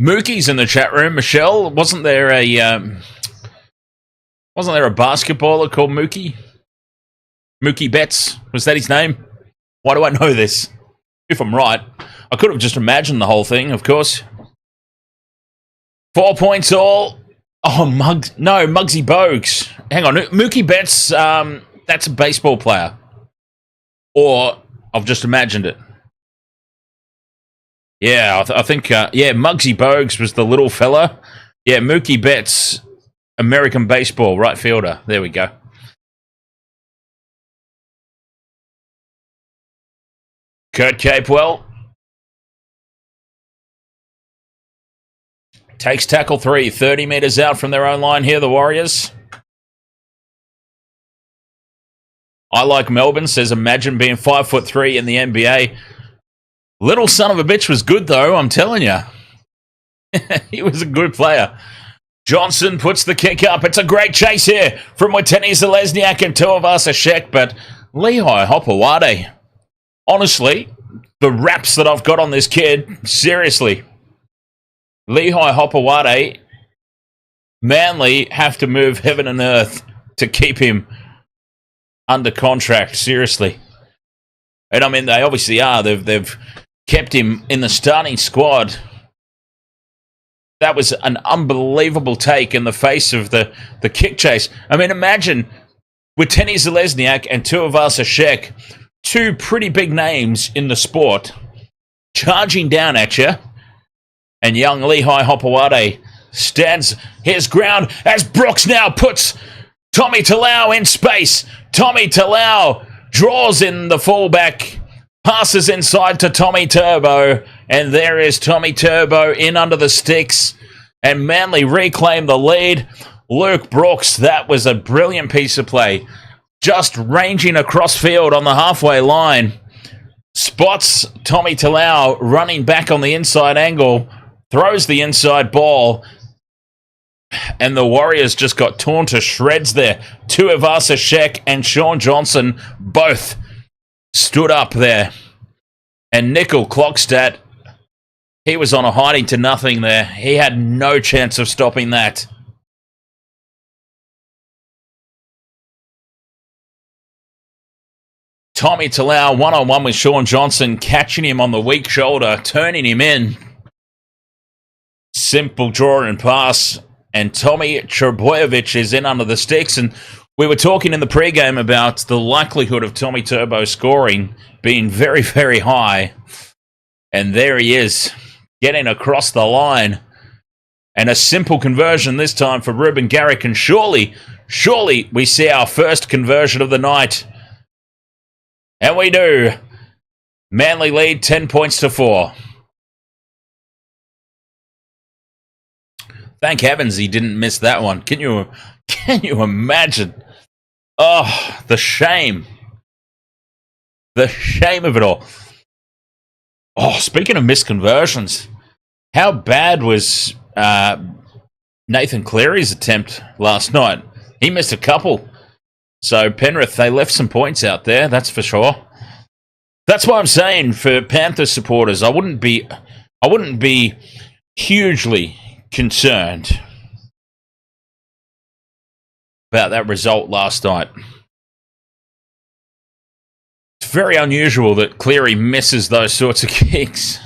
Mookie's in the chat room. Michelle, wasn't there a basketballer called Mookie? Mookie Betts, was that his name? Why do I know this? If I'm right, I could have just imagined the whole thing, of course. 4 points all. Oh, Muggsy Bogues. Hang on, Mookie Betts, that's a baseball player. Or I've just imagined it. Yeah, I think, Muggsy Bogues was the little fella. Yeah, Mookie Betts, American baseball, right fielder. There we go. Kurt Capewell takes tackle 3, 30 metres out from their own line here, the Warriors. I like Melbourne, says imagine being 5'3" in the NBA. Little son of a bitch was good, though, I'm telling you. He was a good player. Johnson puts the kick up. It's a great chase here from Watene Zelezniak and Tuivasa-Sheck, but Lehigh Hopewade. Honestly, the raps that I've got on this kid, seriously. Lehigh Hopewade, Manly have to move heaven and earth to keep him under contract, seriously. And I mean, they obviously are. They've kept him in the starting squad. That was an unbelievable take in the face of the kick chase. I mean, imagine Watene Zelezniak and Tuivasa-Sheck, two pretty big names in the sport, charging down at you, and young Lehigh Hopewade stands his ground as Brooks now puts Tommy Talau in space. Tommy Talau draws in the fullback, passes inside to Tommy Turbo, and there is Tommy Turbo in under the sticks, and Manly reclaim the lead. Luke Brooks, that was a brilliant piece of play. Just ranging across field on the halfway line, spots Tommy Talau running back on the inside angle, throws the inside ball, and the Warriors just got torn to shreds there. Tuivasa-Sheck and Sean Johnson both stood up there. And Nickel Clockstat, he was on a hiding to nothing there. He had no chance of stopping that. Tommy Talau one-on-one with Sean Johnson, catching him on the weak shoulder, turning him in. Simple draw and pass. And Tommy Trbojevic is in under the sticks. And we were talking in the pregame about the likelihood of Tommy Turbo scoring being very, very high. And there he is, getting across the line. And a simple conversion this time for Ruben Garrick. And surely we see our first conversion of the night. And we do. Manly lead 10 points to 4. Thank heavens he didn't miss that one. Can you imagine? Oh, the shame. The shame of it all. Oh, speaking of missed conversions, how bad was Nathan Cleary's attempt last night? He missed a couple. So Penrith, they left some points out there, that's for sure. That's why I'm saying for Panthers supporters, I wouldn't be hugely concerned about that result last night. It's very unusual that Cleary misses those sorts of kicks.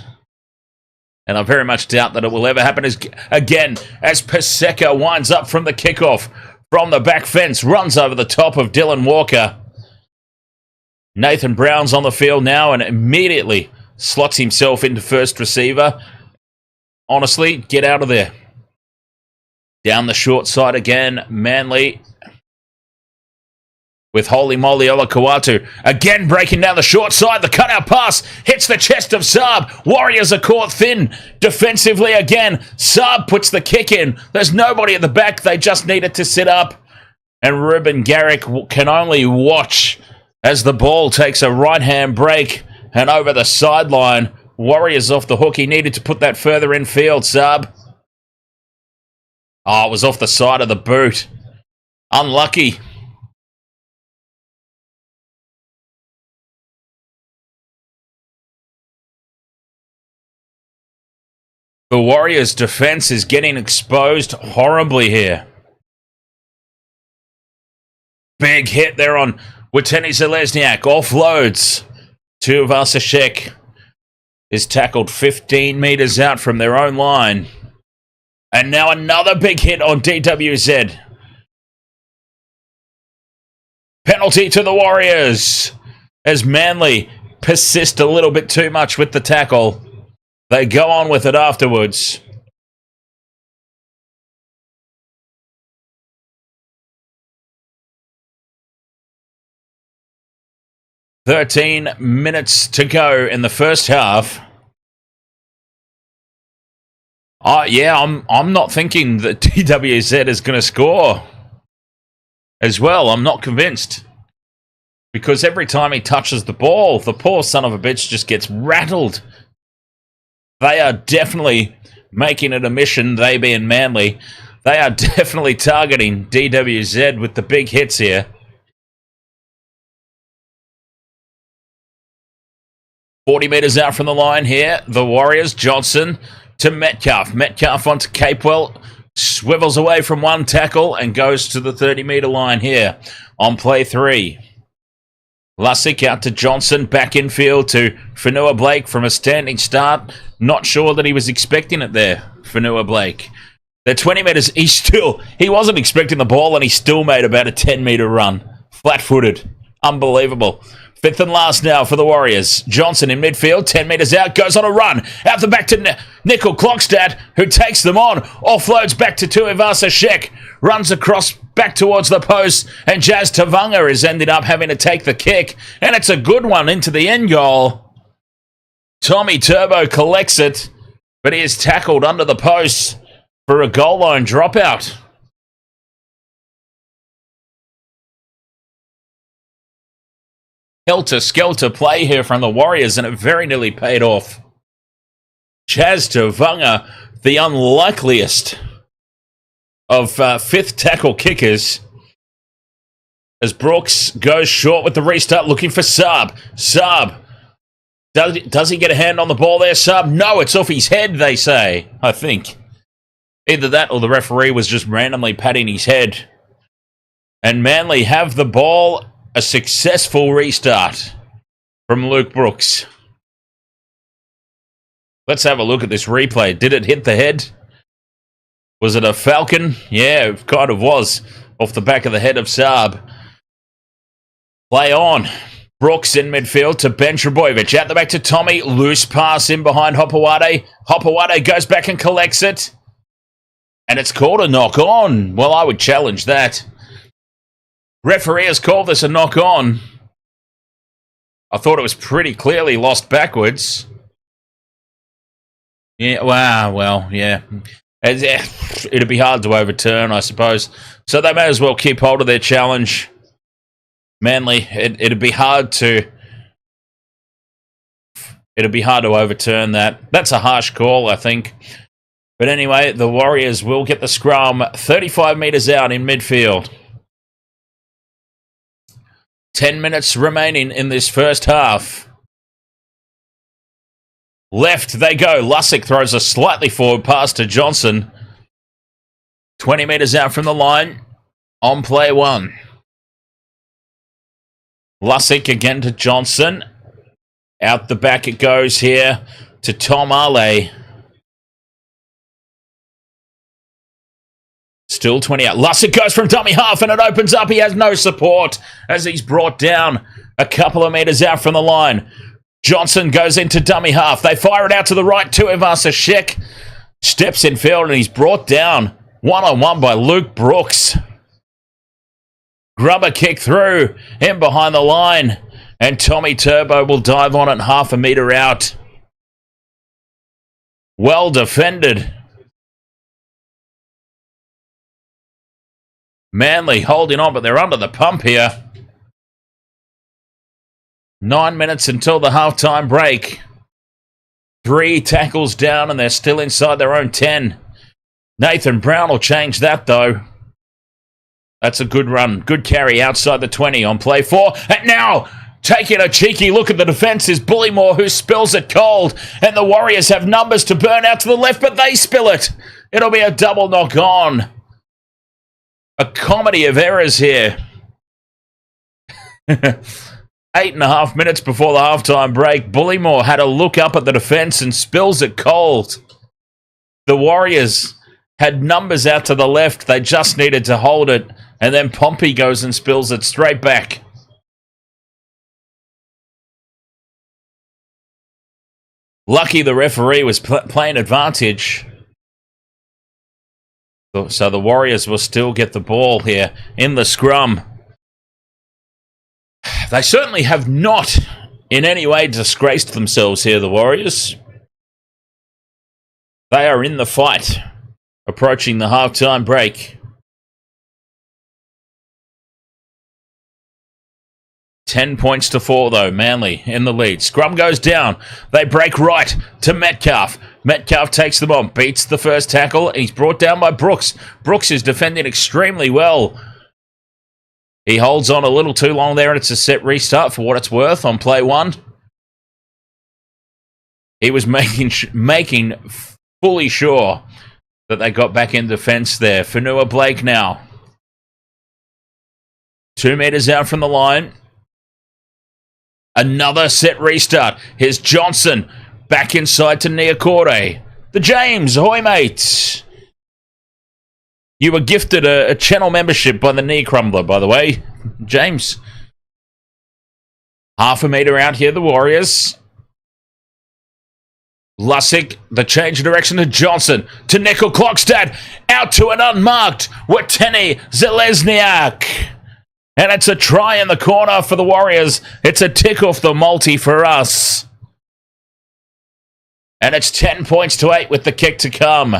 And I very much doubt that it will ever happen again as Paseka winds up from the kickoff from the back fence, runs over the top of Dylan Walker. Nathan Brown's on the field now and immediately slots himself into first receiver. Honestly, get out of there. Down the short side again, Manly with Holy Moly Olakau'atu. Again breaking down the short side. The cutout pass hits the chest of Saab. Warriors are caught thin defensively again. Saab puts the kick in. There's nobody at the back. They just needed to sit up. And Ruben Garrick can only watch as the ball takes a right-hand break and over the sideline. Warriors off the hook. He needed to put that further in field, Saab. Oh, it was off the side of the boot. Unlucky. The Warriors' defense is getting exposed horribly here. Big hit there on Witeni Zelezniak. Offloads. Tuivasa-Sheck is tackled 15 metres out from their own line. And now another big hit on DWZ. Penalty to the Warriors as Manly persist a little bit too much with the tackle. They go on with it afterwards. $13 to go in the first half. I'm not thinking that DWZ is going to score as well. I'm not convinced. Because every time he touches the ball, the poor son of a bitch just gets rattled. They are definitely making it a mission, they being Manly. They are definitely targeting DWZ with the big hits here. $40 meters out from the line here. The Warriors, Johnson to Metcalf. Metcalf onto Capewell. Swivels away from one tackle and goes to the 30-meter line here on play 3. Lussick out to Johnson, back infield to Fanua Blake from a standing start. Not sure that he was expecting it there, Fanua Blake. They're 20 metres, he wasn't expecting the ball and he still made about a 10-metre run. Flat-footed. Unbelievable. Fifth and last now for the Warriors. Johnson in midfield, 10 metres out, goes on a run. Out the back to Nickel Klokstad, who takes them on. Offloads back to Tuivasa-Sheck. Runs across back towards the post, and Jazz Tavanga has ended up having to take the kick. And it's a good one into the end goal. Tommy Turbo collects it, but he is tackled under the post for a goal line dropout. Helter-skelter play here from the Warriors, and it very nearly paid off. Chaz Tavanga, the unlikeliest of fifth tackle kickers, as Brooks goes short with the restart, looking for Saab. Saab, does he get a hand on the ball there, Saab? No, it's off his head, they say, I think. Either that or the referee was just randomly patting his head. And Manly have the ball. A successful restart from Luke Brooks. Let's have a look at this replay. Did it hit the head? Was it a falcon? Yeah, it kind of was. Off the back of the head of Saab. Play on. Brooks in midfield to Ben Trebojevic. Out the back to Tommy. Loose pass in behind Hopewade. Hopewade goes back and collects it. And it's called a knock on. Well, I would challenge that. Referee has called this a knock on. I thought it was pretty clearly lost backwards. Yeah, wow, well, yeah. It'd be hard to overturn, I suppose. So they may as well keep hold of their challenge. Manly, it'd be hard to overturn that. That's a harsh call, I think. But anyway, the Warriors will get the scrum 35 metres out in midfield. 10 minutes remaining in this first half. Left they go. Lussick throws a slightly forward pass to Johnson. 20 metres out from the line on play 1. Lussick again to Johnson. Out the back it goes here to Tom Arley. Still 20 out. Lussick goes from dummy half and it opens up. He has no support as he's brought down a couple of metres out from the line. Johnson goes into dummy half. They fire it out to the right. Tuivasa-Sheck steps in field and he's brought down one-on-one by Luke Brooks. Grubber kick through in behind the line and Tommy Turbo will dive on it half a metre out. Well defended. Manly holding on, but they're under the pump here. 9 minutes until the halftime break. 3 tackles down and they're still inside their own 10. Nathan Brown will change that though. That's a good run. Good carry outside the 20 on play 4. And now taking a cheeky look at the defence is Bullymore, who spills it cold. And the Warriors have numbers to burn out to the left, but they spill it. It'll be a double knock on. A comedy of errors here. 8.5 minutes before the halftime break, Bullymore had a look up at the defence and spills it cold. The Warriors had numbers out to the left. They just needed to hold it. And then Pompey goes and spills it straight back. Lucky the referee was playing advantage. So the Warriors will still get the ball here in the scrum. They certainly have not in any way disgraced themselves here, the Warriors. They are in the fight, approaching the halftime break. 10 points to 4, though. Manly in the lead. Scrum goes down. They break right to Metcalf. Metcalf takes them on, beats the first tackle, and he's brought down by Brooks. Brooks is defending extremely well. He holds on a little too long there, and it's a set restart for what it's worth on play 1. He was making fully sure that they got back in defence there. Fanua Blake now. 2 metres out from the line. Another set restart. Here's Johnson back inside to Niokore. The James, ahoy mates. You were gifted a channel membership by the Knee Crumbler, by the way. James. Half a metre out here, the Warriors. Lussick, the change of direction to Johnson. To Nickel Klokstad. Out to an unmarked Watene Zelezniak. And it's a try in the corner for the Warriors. It's a tick off the multi for us. And it's 10 points to 8 with the kick to come.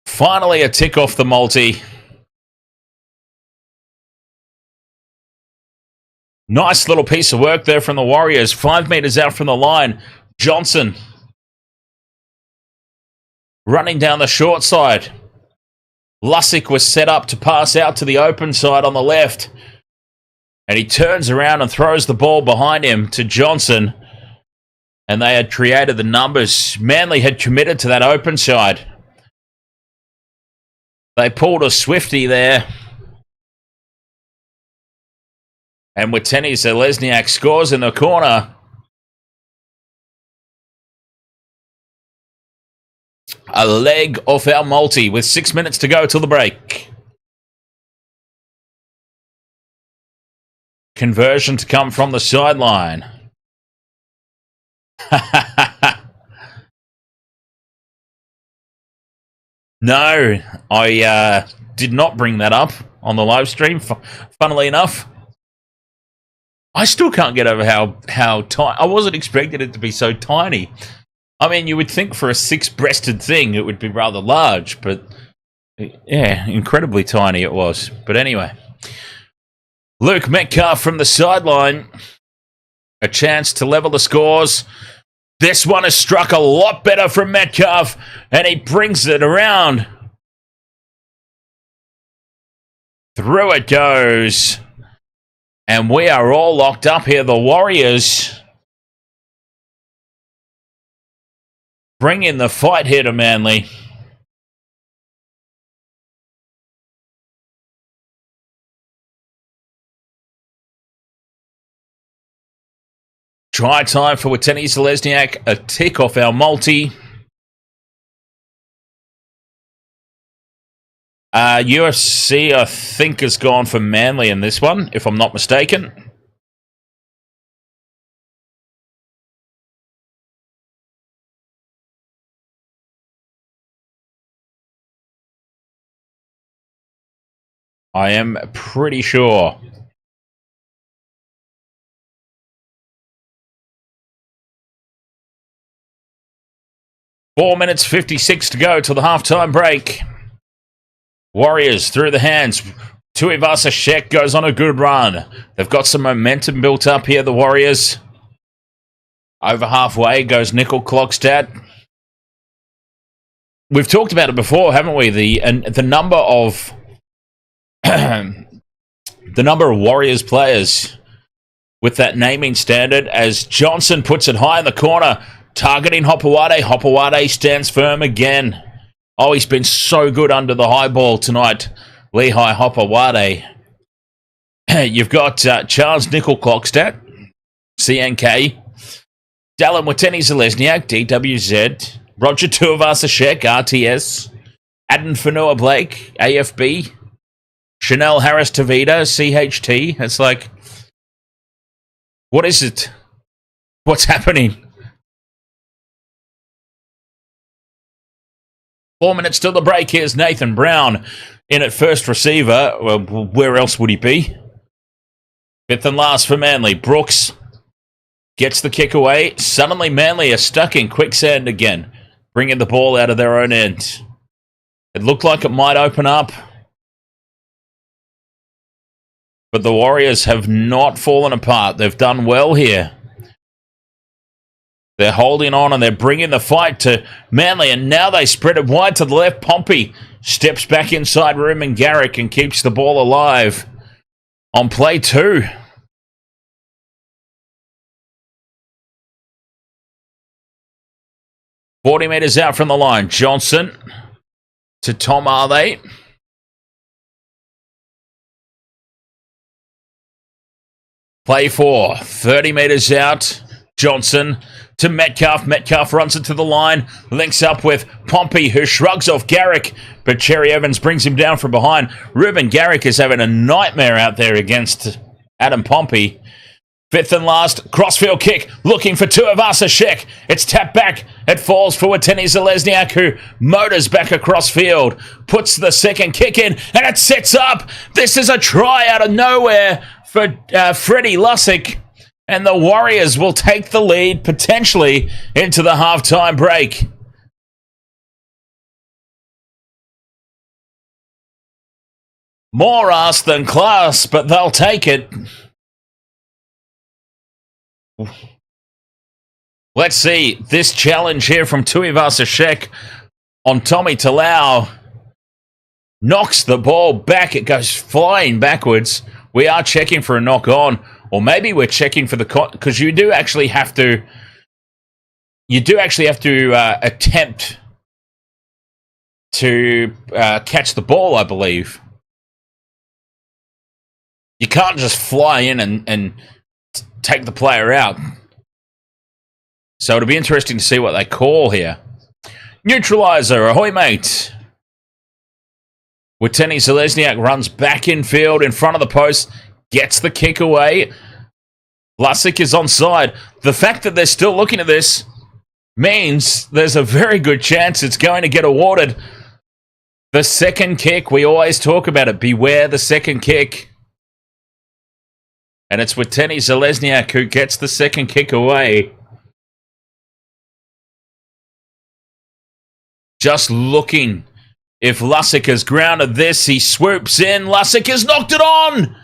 Finally a tick off the multi. Nice little piece of work there from the Warriors. 5 metres out from the line. Johnson running down the short side. Lussick was set up to pass out to the open side on the left. And he turns around and throws the ball behind him to Johnson. And they had created the numbers. Manly had committed to that open side. They pulled a Swifty there. And Watene Zelezniak scores in the corner. A leg off our multi with 6 minutes to go till the break. Conversion to come from the sideline. No, I did not bring that up on the live stream, funnily enough. I still can't get over how tiny. I wasn't expecting it to be so tiny. I mean, you would think for a 6-breasted thing it would be rather large, but yeah, incredibly tiny it was. But anyway, Luke Metcalf from the sideline. A chance to level the scores. This one is struck a lot better from Metcalf, and he brings it around. Through it goes. And we are all locked up here. The Warriors bring in the fight here to Manly. Try time for Watene Zelezniak. A tick off our multi. UFC, I think, has gone for Manly in this one, if I'm not mistaken. I am pretty sure. Four minutes 56 to go till the halftime break. Warriors through the hands. Tuivasa Shek goes on a good run. They've got some momentum built up here, the Warriors. Over halfway goes Nickel Klokstad. we've talked about it before, haven't we? The number of the number of Warriors players with that naming standard, as Johnson puts it high in the corner, targeting Hopewade. Hopewade stands firm again. Oh, he's been so good under the high ball tonight, Lehigh Hopewade. You've got Charles Nickel-Clockstadt, CNK, Dallin Watene-Zelezniak, DWZ, Roger Tuivasa-Sheck, RTS, Aden Fanua-Blake, AFB, Chanel Harris-Tavita, CHT. It's like, what is it? What's happening? 4 minutes till the break. Here's Nathan Brown in at first receiver. Well, where else would he be? Fifth and last for Manly. Brooks gets the kick away. Suddenly Manly are stuck in quicksand again, bringing the ball out of their own end. It looked like it might open up, but the Warriors have not fallen apart. They've done well here. They're holding on and they're bringing the fight to Manly, and now they spread it wide to the left. Pompey steps back inside Ruben Garrick and keeps the ball alive on play 2. "40 metres out from the line. Johnson to Tom Arley. Play 4. 30 metres out. Johnson to Metcalf. Metcalf runs it to the line. Links up with Pompey, who shrugs off Garrick, but Cherry Evans brings him down from behind. Ruben Garrick is having a nightmare out there against Adam Pompey. Fifth and last, crossfield kick, looking for Tuivasa-Sheck. It's tapped back. It falls for Watene-Zelezniak, who motors back across field, puts the second kick in, and it sets up. This is a try out of nowhere for Freddie Lussick, and the Warriors will take the lead potentially into the halftime break. More ass than class, but they'll take it. Let's see this challenge here from Tuivasa-Sheck on Tommy Talau. Knocks the ball back. It goes flying backwards. We are checking for a knock on, or maybe we're checking for the because you do actually have to attempt to catch the ball, I believe. You can't just fly in and take the player out. So it'll be interesting to see what they call here. Neutralizer, ahoy mate. Watene-Zelezniak runs back in field in front of the post, gets the kick away. Lussick is onside. The fact that they're still looking at this means there's a very good chance it's going to get awarded. The second kick, we always talk about it. Beware the second kick. And it's Watene-Zelezniak who gets the second kick away. Just looking. If Lussick has grounded this, he swoops in. Lussick has knocked it on.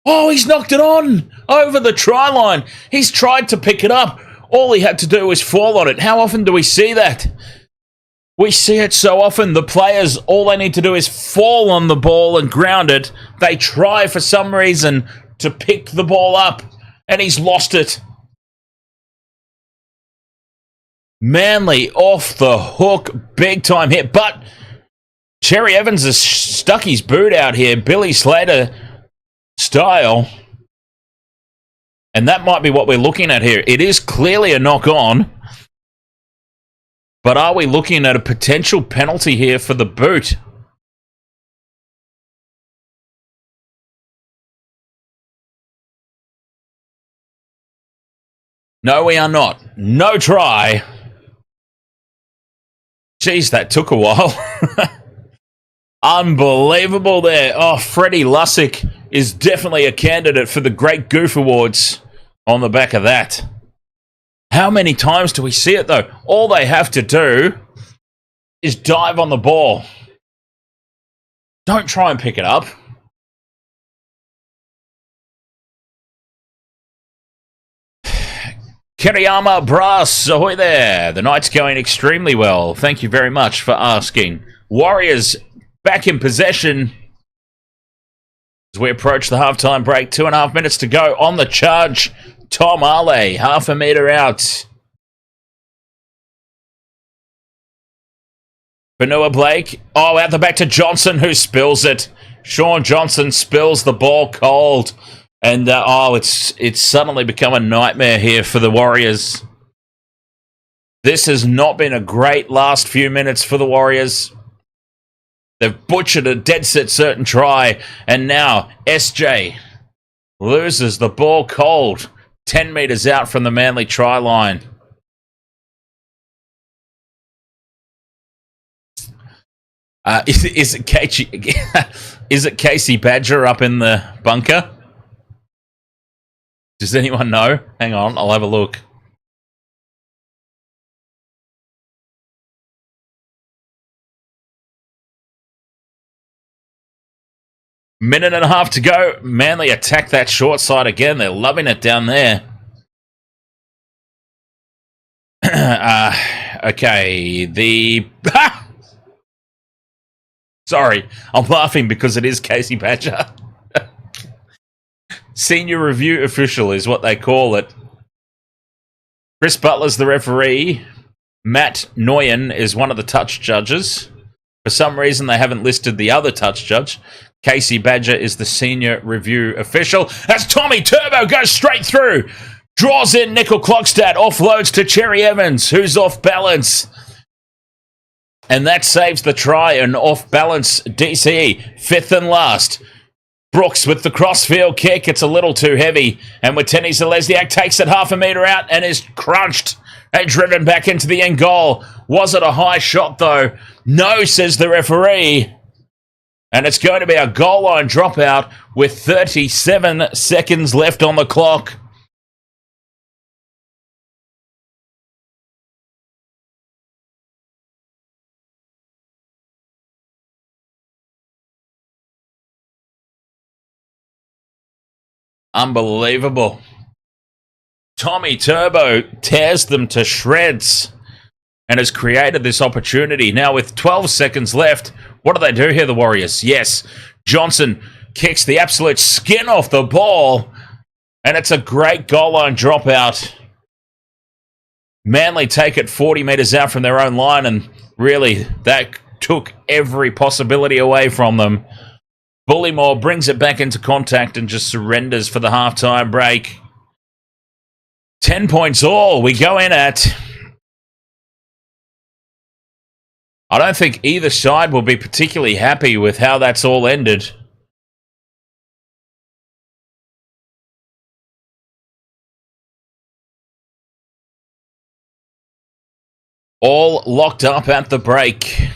Oh, he's knocked it on over the try line. He's tried to pick it up. All he had to do was fall on it. How often do we see that? We see it so often. The players, all they need to do is fall on the ball and ground it. They try for some reason to pick the ball up, and he's lost it. Manly off the hook, big time hit, but Cherry Evans has stuck his boot out here, Billy Slater style, and that might be what we're looking at here. It is clearly a knock on, but are we looking at a potential penalty here for the boot? No, we are not. No try. Jeez, that took a while. Unbelievable there. Oh, Freddie Lussick is definitely a candidate for the Great Goof Awards on the back of that. How many times do we see it, though? All they have to do is dive on the ball. Don't try and pick it up. Kiriyama Brass, ahoy there. The night's going extremely well. Thank you very much for asking. Warriors back in possession as we approach the halftime break. 2.5 minutes to go on the charge. Tom Arley, half a metre out. Benua Blake. Oh, out the back to Johnson, who spills it. Sean Johnson spills the ball cold. And, it's suddenly become a nightmare here for the Warriors. This has not been a great last few minutes for the Warriors. They've butchered a dead set certain try. And now, SJ loses the ball cold. 10 metres out from the Manly try line. Is it Casey Badger up in the bunker? Does anyone know? Hang on, I'll have a look. Minute and a half to go. Manly attack that short side again. They're loving it down there. Okay, Sorry, I'm laughing because it is Casey Badger. Senior review official is what they call it. Chris Butler's the referee. Matt Noyen is one of the touch judges. For some reason, they haven't listed the other touch judge. Casey Badger is the senior review official. As Tommy Turbo goes straight through. Draws in Nickel Clockstad. Offloads to Cherry Evans, who's off balance. And that saves the try. An off-balance DCE. Fifth and last. Brooks with the crossfield kick. It's a little too heavy. And Watene Zalesniak takes it half a metre out and is crunched and driven back into the end goal. Was it a high shot, though? No, says the referee. And it's going to be a goal line dropout with 37 seconds left on the clock. Unbelievable. Tommy Turbo tears them to shreds and has created this opportunity. Now with 12 seconds left, what do they do here, the Warriors? Yes, Johnson kicks the absolute skin off the ball, and it's a great goal line dropout. Manly take it 40 metres out from their own line, and really, that took every possibility away from them. Bullymore brings it back into contact and just surrenders for the halftime break. 10 points all we go in at. I don't think either side will be particularly happy with how that's all ended. All locked up at the break.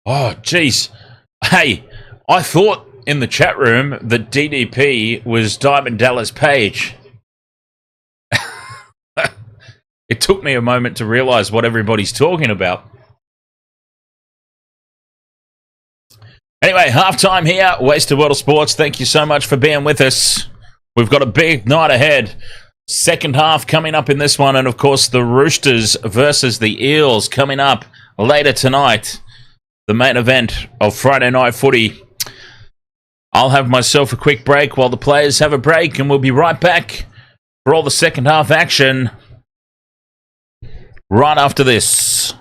Oh, jeez. Hey, I thought in the chat room that DDP was Diamond Dallas Page. It took me a moment to realise what everybody's talking about. Anyway, halftime here. Wasted World of Sports. Thank you so much for being with us. We've got a big night ahead. Second half coming up in this one. And, of course, the Roosters versus the Eels coming up later tonight. The main event of Friday Night Footy. I'll have myself a quick break while the players have a break. And we'll be right back for all the second half action right after this.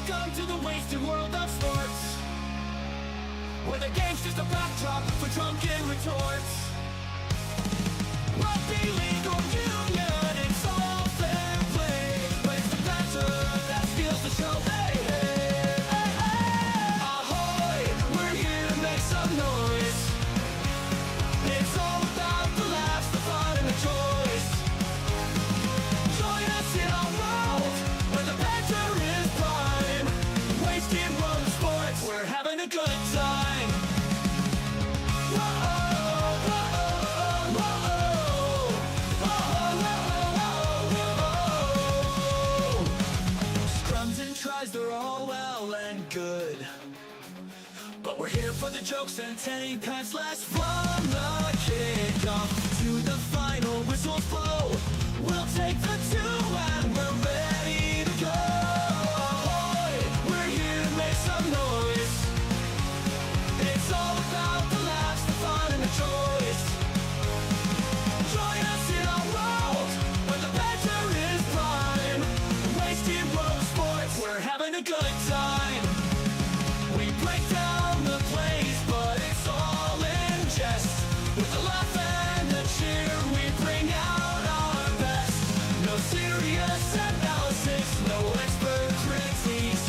Welcome to the wasted world of sports, where the game's just a backdrop for drunken retorts. Rugby league or union, it's all fair play, but it's the banter that steals the show. Hey, hey, hey, hey. Ahoy, we're here to make some noise. It's all about the laughs, the fun, and the choice. Join us in our world, where the banter is prime. Wasted world of sports, we're having a good time. Scrums and tries, they're all well and good, but we're here for the jokes and take pants last from the kickoff to the final whistles blow. We'll take the two and we're ready to go. Ahoy, we're here to make some noise. It's all about the laughs, the fun, and the choice. Join us in our world, where the banter is prime. Wasted world of sports, we're having a good time. We break down the plays, but it's all in jest. With the laugh and the cheer, we bring out our best. No serious analysis, no expert critiques,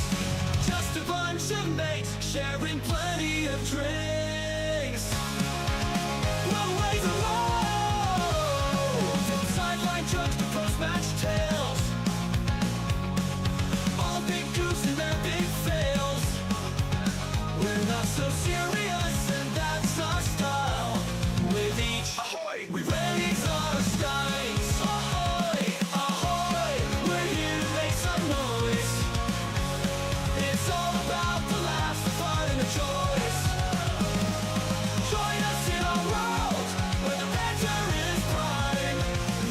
just a bunch of mates sharing plenty of drinks. We'll raise a load, from sideline jokes to post-match tales, all big goofs and their big fails. We're not so serious, and that's our style. With each ahoy, we raise our skies. Ahoy, ahoy, we're here to make some noise. It's all about the laughs, the fun, and the choice. Join us in our world, where the banter is prime.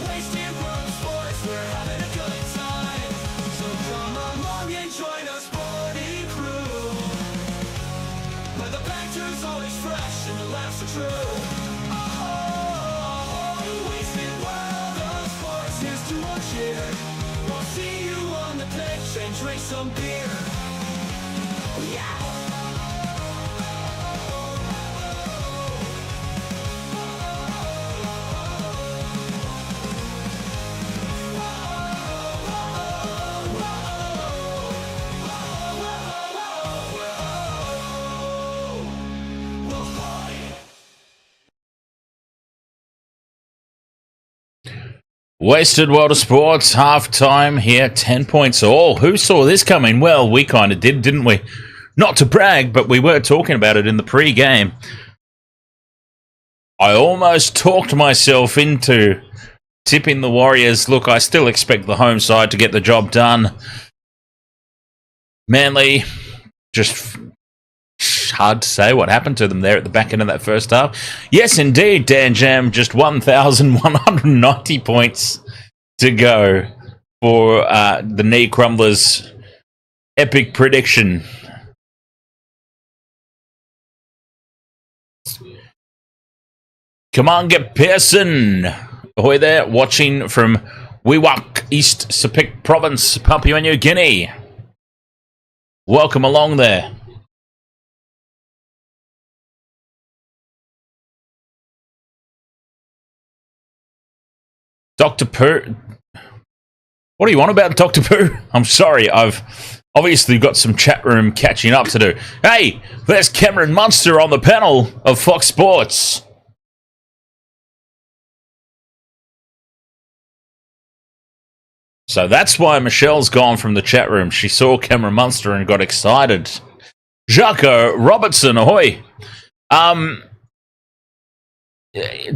Wasted world of sports, we're having a good time. So come along and join our sporty crew, where the banter's always fresh and the laughs are true. Oh, wasted world of sports, here's to our cheer. We'll see you on the pitch and drink some beer. Yeah! Wasted World of Sports, half-time here, 10 points all. Who saw this coming? Well, we kind of did, didn't we? Not to brag, but we were talking about it in the pre-game. I almost talked myself into tipping the Warriors. Look, I still expect the home side to get the job done. Manly, just hard to say what happened to them there at the back end of that first half. Yes, indeed, Dan Jam, just 1,190 points to go for the knee crumblers' epic prediction. Come on, get Pearson. Ahoy there, watching from Wewak, East Sepik Province, Papua New Guinea. Welcome along there. Dr. Pooh. What do you want about Dr. Pooh? I'm sorry, I've obviously got some chat room catching up to do. Hey, there's Cameron Munster on the panel of Fox Sports. So that's why Michelle's gone from the chat room. She saw Cameron Munster and got excited. Jaco Robertson, ahoy.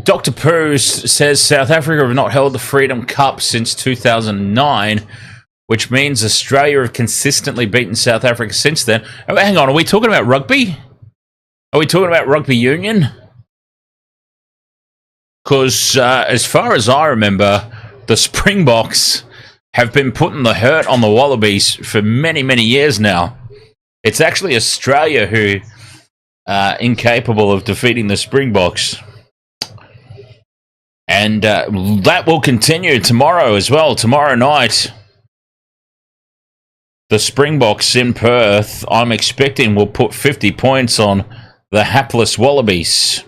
Dr. Pooh says South Africa have not held the Freedom Cup since 2009, which means Australia have consistently beaten South Africa since then. Oh, hang on, are we talking about rugby? Are we talking about rugby union? Because as far as I remember, the Springboks have been putting the hurt on the Wallabies for many, many years now. It's actually Australia who are incapable of defeating the Springboks. And that will continue tomorrow as well, tomorrow night. the Springboks in Perth, I'm expecting will put 50 points on the hapless Wallabies.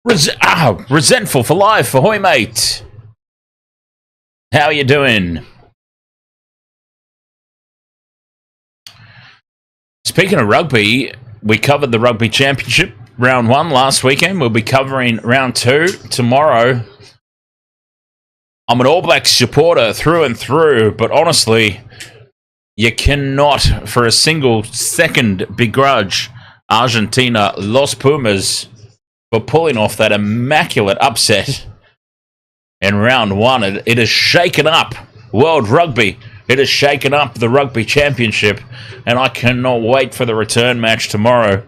Resentful for life. Ahoy, mate. How are you doing? Speaking of rugby, we covered the Rugby Championship round 1 last weekend. We'll be covering round 2 tomorrow. I'm an All Blacks supporter through and through, but honestly, you cannot for a single second begrudge Argentina Los Pumas for pulling off that immaculate upset in round 1. It has shaken up world rugby. It has shaken up the Rugby Championship, and I cannot wait for the return match tomorrow.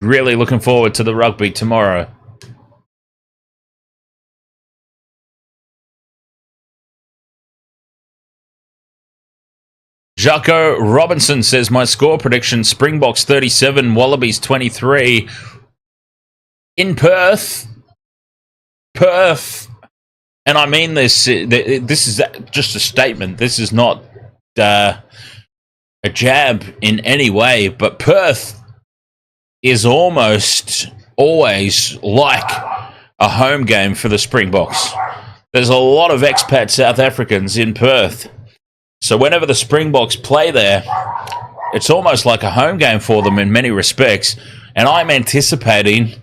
Really looking forward to the rugby tomorrow. Jaco Robinson says, my score prediction, Springboks 37, Wallabies 23. In Perth, and I mean this, this is just a statement. This is not a jab in any way, but Perth is almost always like a home game for the Springboks. There's a lot of expat South Africans in Perth. So whenever the Springboks play there, it's almost like a home game for them in many respects. And I'm anticipating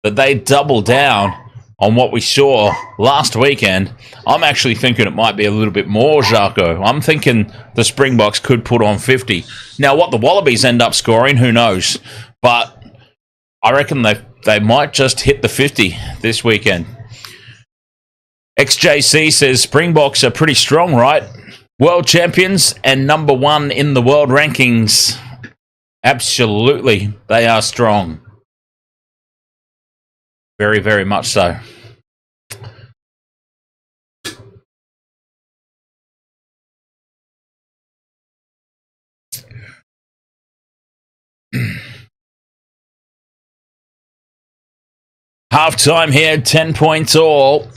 that they double down on what we saw last weekend. I'm actually thinking it might be a little bit more, Jaco. I'm thinking the Springboks could put on 50. Now, what the Wallabies end up scoring, who knows? But I reckon they might just hit the 50 this weekend. XJC says, Springboks are pretty strong, right? World champions and number 1 in the world rankings. Absolutely, they are strong. Very, very much so. Half-time here, 10 points all.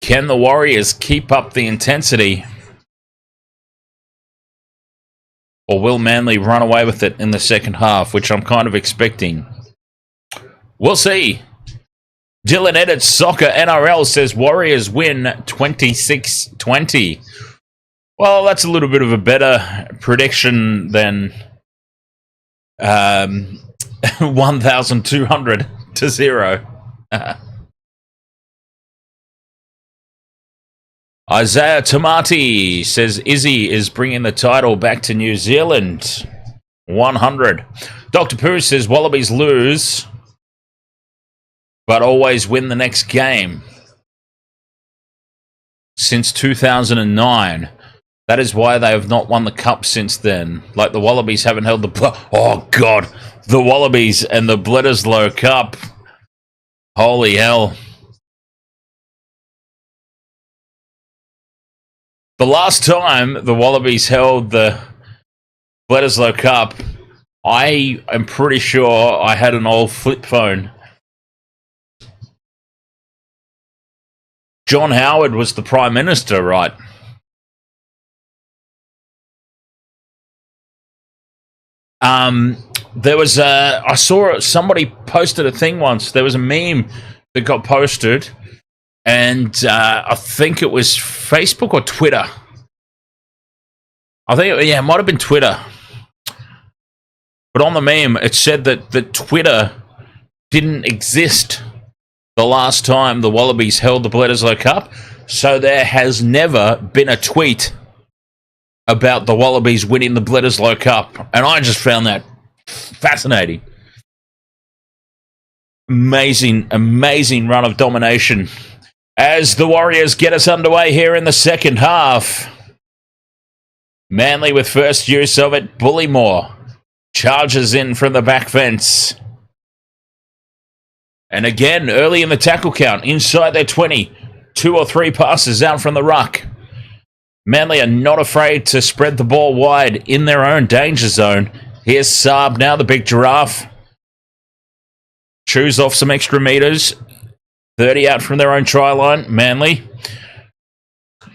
Can the Warriors keep up the intensity? Or will Manly run away with it in the second half, which I'm kind of expecting? We'll see. Dylan Edits Soccer NRL says Warriors win 26-20. Well, that's a little bit of a better prediction than 1,200 to 0. Isaiah Tomati says Izzy is bringing the title back to New Zealand. 100. Dr. Pooh says Wallabies lose, but always win the next game. Since 2009. That is why they have not won the cup since then. Like the Wallabies haven't held the... Oh, God. The Wallabies and the Bledisloe Cup. Holy hell. The last time the Wallabies held the Bledisloe Cup, I am pretty sure I had an old flip phone. John Howard was the Prime Minister, right? There was I saw somebody posted a thing once. There was a meme that got posted, and I think it was Facebook or Twitter. I think, it might have been Twitter. But on the meme, it said that Twitter didn't exist the last time the Wallabies held the Bledisloe Cup, so there has never been a tweet about the Wallabies winning the Bledisloe Cup, and I just found that fascinating. Amazing run of domination as the Warriors get us underway here in the second half. Manly with first use of it. Bullymore charges in from the back fence. And again, early in the tackle count, inside their 20, 2 or 3 passes out from the ruck. Manly are not afraid to spread the ball wide in their own danger zone. Here's Saab now, the big giraffe. Chews off some extra meters. 30 out from their own try line, Manly.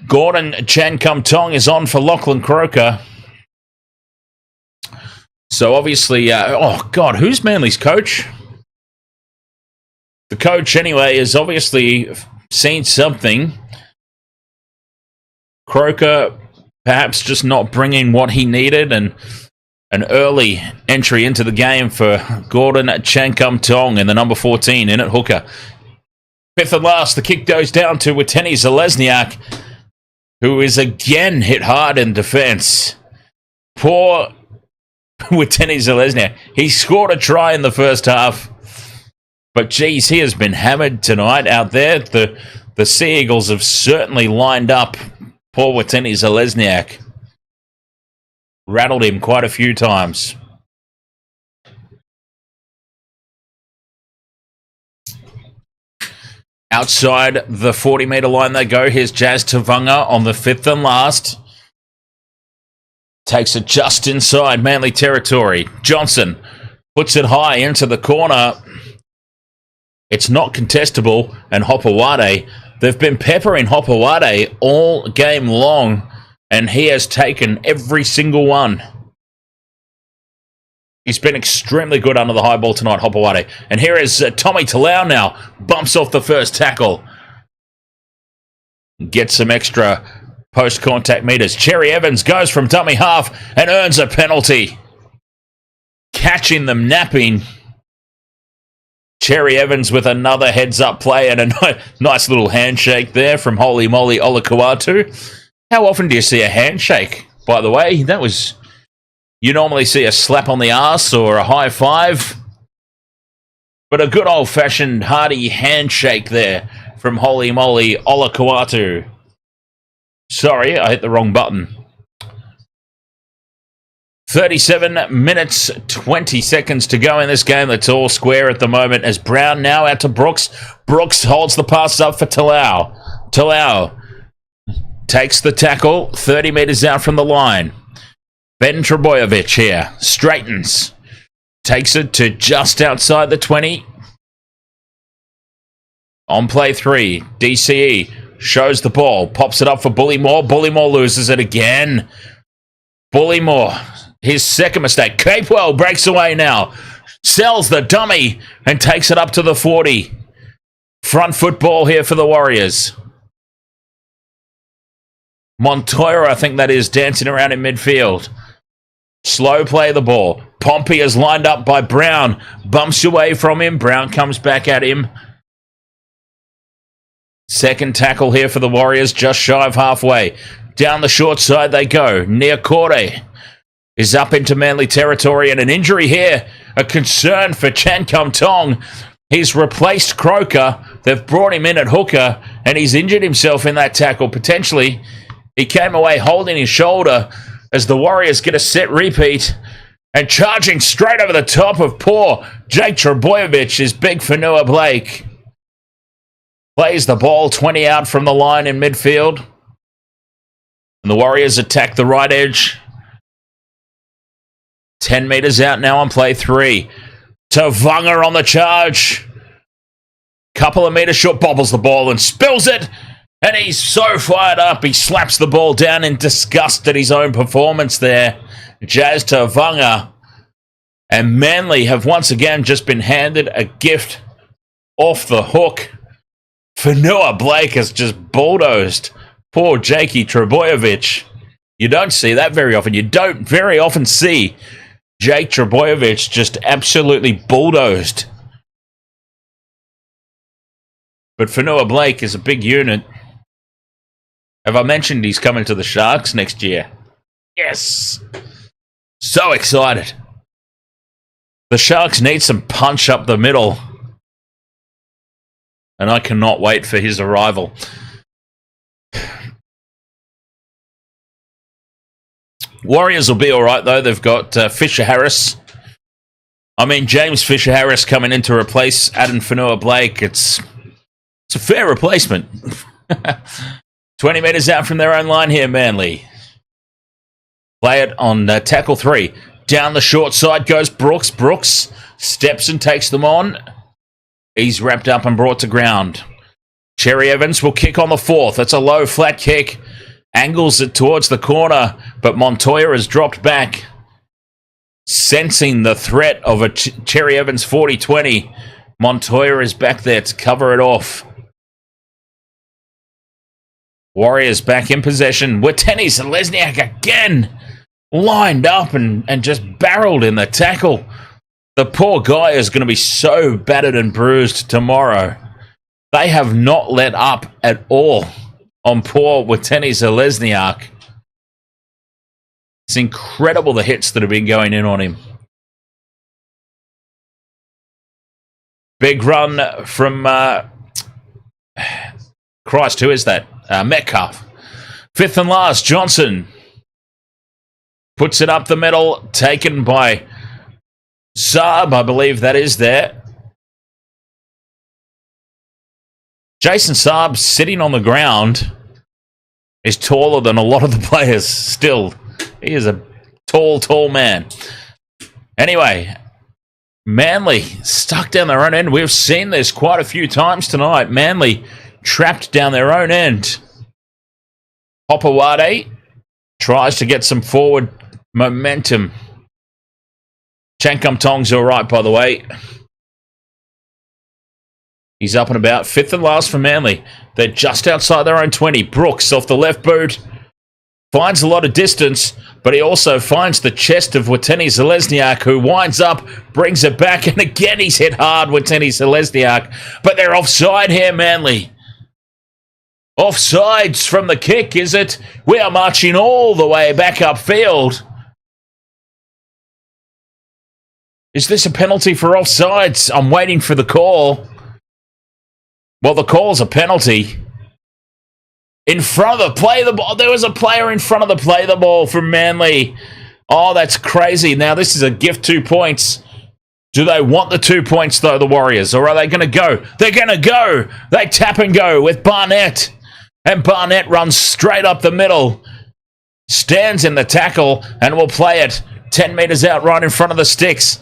Gordon Chan Kum Tong is on for Lachlan Croker. So obviously, oh God, who's Manly's coach? The coach, anyway, has obviously seen something. Croker perhaps just not bringing what he needed, and an early entry into the game for Gordon Chan Kum Tong and the number 14 in at hooker. Fifth and last, the kick goes down to Watene Zelezniak, who is again hit hard in defense. Poor Watene Zelezniak. He scored a try in the first half, but geez, he has been hammered tonight out there. The Sea Eagles have certainly lined up poor Watene Zelezniak. Rattled him quite a few times. Outside the 40-metre line they go. Here's Jazz Tavunga on the fifth and last. Takes it just inside Manly territory. Johnson puts it high into the corner. It's not contestable. And Hopewade, they've been peppering Hopewade all game long, and he has taken every single one. He's been extremely good under the high ball tonight, Hopewade. And here is Tommy Talau now. Bumps off the first tackle. Gets some extra post-contact meters. Cherry Evans goes from dummy half and earns a penalty. Catching them napping. Cherry Evans with another heads-up play and a nice little handshake there from Holy Moly Olakuatu. How often do you see a handshake, by the way? That was... You normally see a slap on the ass or a high five. But a good old-fashioned hearty handshake there from Holy Moly Olakuatu. Sorry, I hit the wrong button. 37 minutes, 20 seconds to go in this game. It's all square at the moment as Brown now out to Brooks. Brooks holds the pass up for Talau. Talau takes the tackle 30 metres out from the line. Ben Trebojevic here. Straightens. Takes it to just outside the 20. On play 3, DCE shows the ball. Pops it up for Bullymore. Bullymore loses it again. Bullymore, his second mistake. Capewell breaks away now. Sells the dummy and takes it up to the 40. Front football here for the Warriors. Montoya, I think that is, dancing around in midfield. Slow play the ball. Pompey is lined up by Brown. Bumps away from him. Brown comes back at him. Second tackle here for the Warriors, just shy of halfway. Down the short side they go. Niokore is up into Manly territory, and an injury here. A concern for Chan Kum Tong. He's replaced Croker. They've brought him in at hooker, and he's injured himself in that tackle, potentially. He came away holding his shoulder as the Warriors get a set repeat, and charging straight over the top of poor Jake Trebojevic is big Fanua Blake. Plays the ball 20 out from the line in midfield. And the Warriors attack the right edge. 10 metres out now on play 3. Tavunga on the charge. Couple of metres short, bobbles the ball and spills it. And he's so fired up, he slaps the ball down in disgust at his own performance there. Jazz Tavunga and Manly have once again just been handed a gift off the hook. Fanua Blake has just bulldozed poor Jakey Trebojevic. You don't see that very often. You don't very often see Jake Trebojevic just absolutely bulldozed. But Fanua Blake is a big unit. Have I mentioned he's coming to the Sharks next year? Yes! So excited. The Sharks need some punch up the middle. And I cannot wait for his arrival. Warriors will be alright though. They've got Fisher-Harris. I mean, James Fisher-Harris coming in to replace Adam Fanua Blake. It's a fair replacement. 20 metres out from their own line here, Manly. Play it on tackle 3. Down the short side goes Brooks. Brooks steps and takes them on. He's wrapped up and brought to ground. Cherry Evans will kick on the fourth. It's a low, flat kick. Angles it towards the corner, but Montoya has dropped back. Sensing the threat of a Cherry Evans 40-20. Montoya is back there to cover it off. Warriors back in possession. Watene Zelezniak again lined up and just barreled in the tackle. The poor guy is going to be so battered and bruised tomorrow. They have not let up at all on poor Watene Zelezniak. It's incredible the hits that have been going in on him. Big run from Christ, who is that? Metcalf. Fifth and last, Johnson puts it up the middle, taken by Saab, I believe that is there. Jason Saab, sitting on the ground, is taller than a lot of the players still. He is a tall man. Anyway, Manly stuck down their own end. We've seen this quite a few times tonight. Manly trapped down their own end. Hopewade tries to get some forward momentum. Chankum Tong's all right, by the way. He's up and about. Fifth and last for Manly. They're just outside their own 20. Brooks off the left boot. Finds a lot of distance, but he also finds the chest of Watene Zelezniak, who winds up, brings it back, and again he's hit hard, Watene Zelezniak. But they're offside here, Manly. Offsides from the kick, is it? We are marching all the way back upfield. Is this a penalty for offsides? I'm waiting for the call. Well, the call's a penalty. In front of the play the ball. There was a player in front of the play the ball from Manly. Oh, that's crazy. Now, this is a gift 2 points. Do they want the 2 points, though, the Warriors? Or are they going to go? They're going to go. They tap and go with Barnett. And Barnett runs straight up the middle. Stands in the tackle and will play it 10 metres out right in front of the sticks.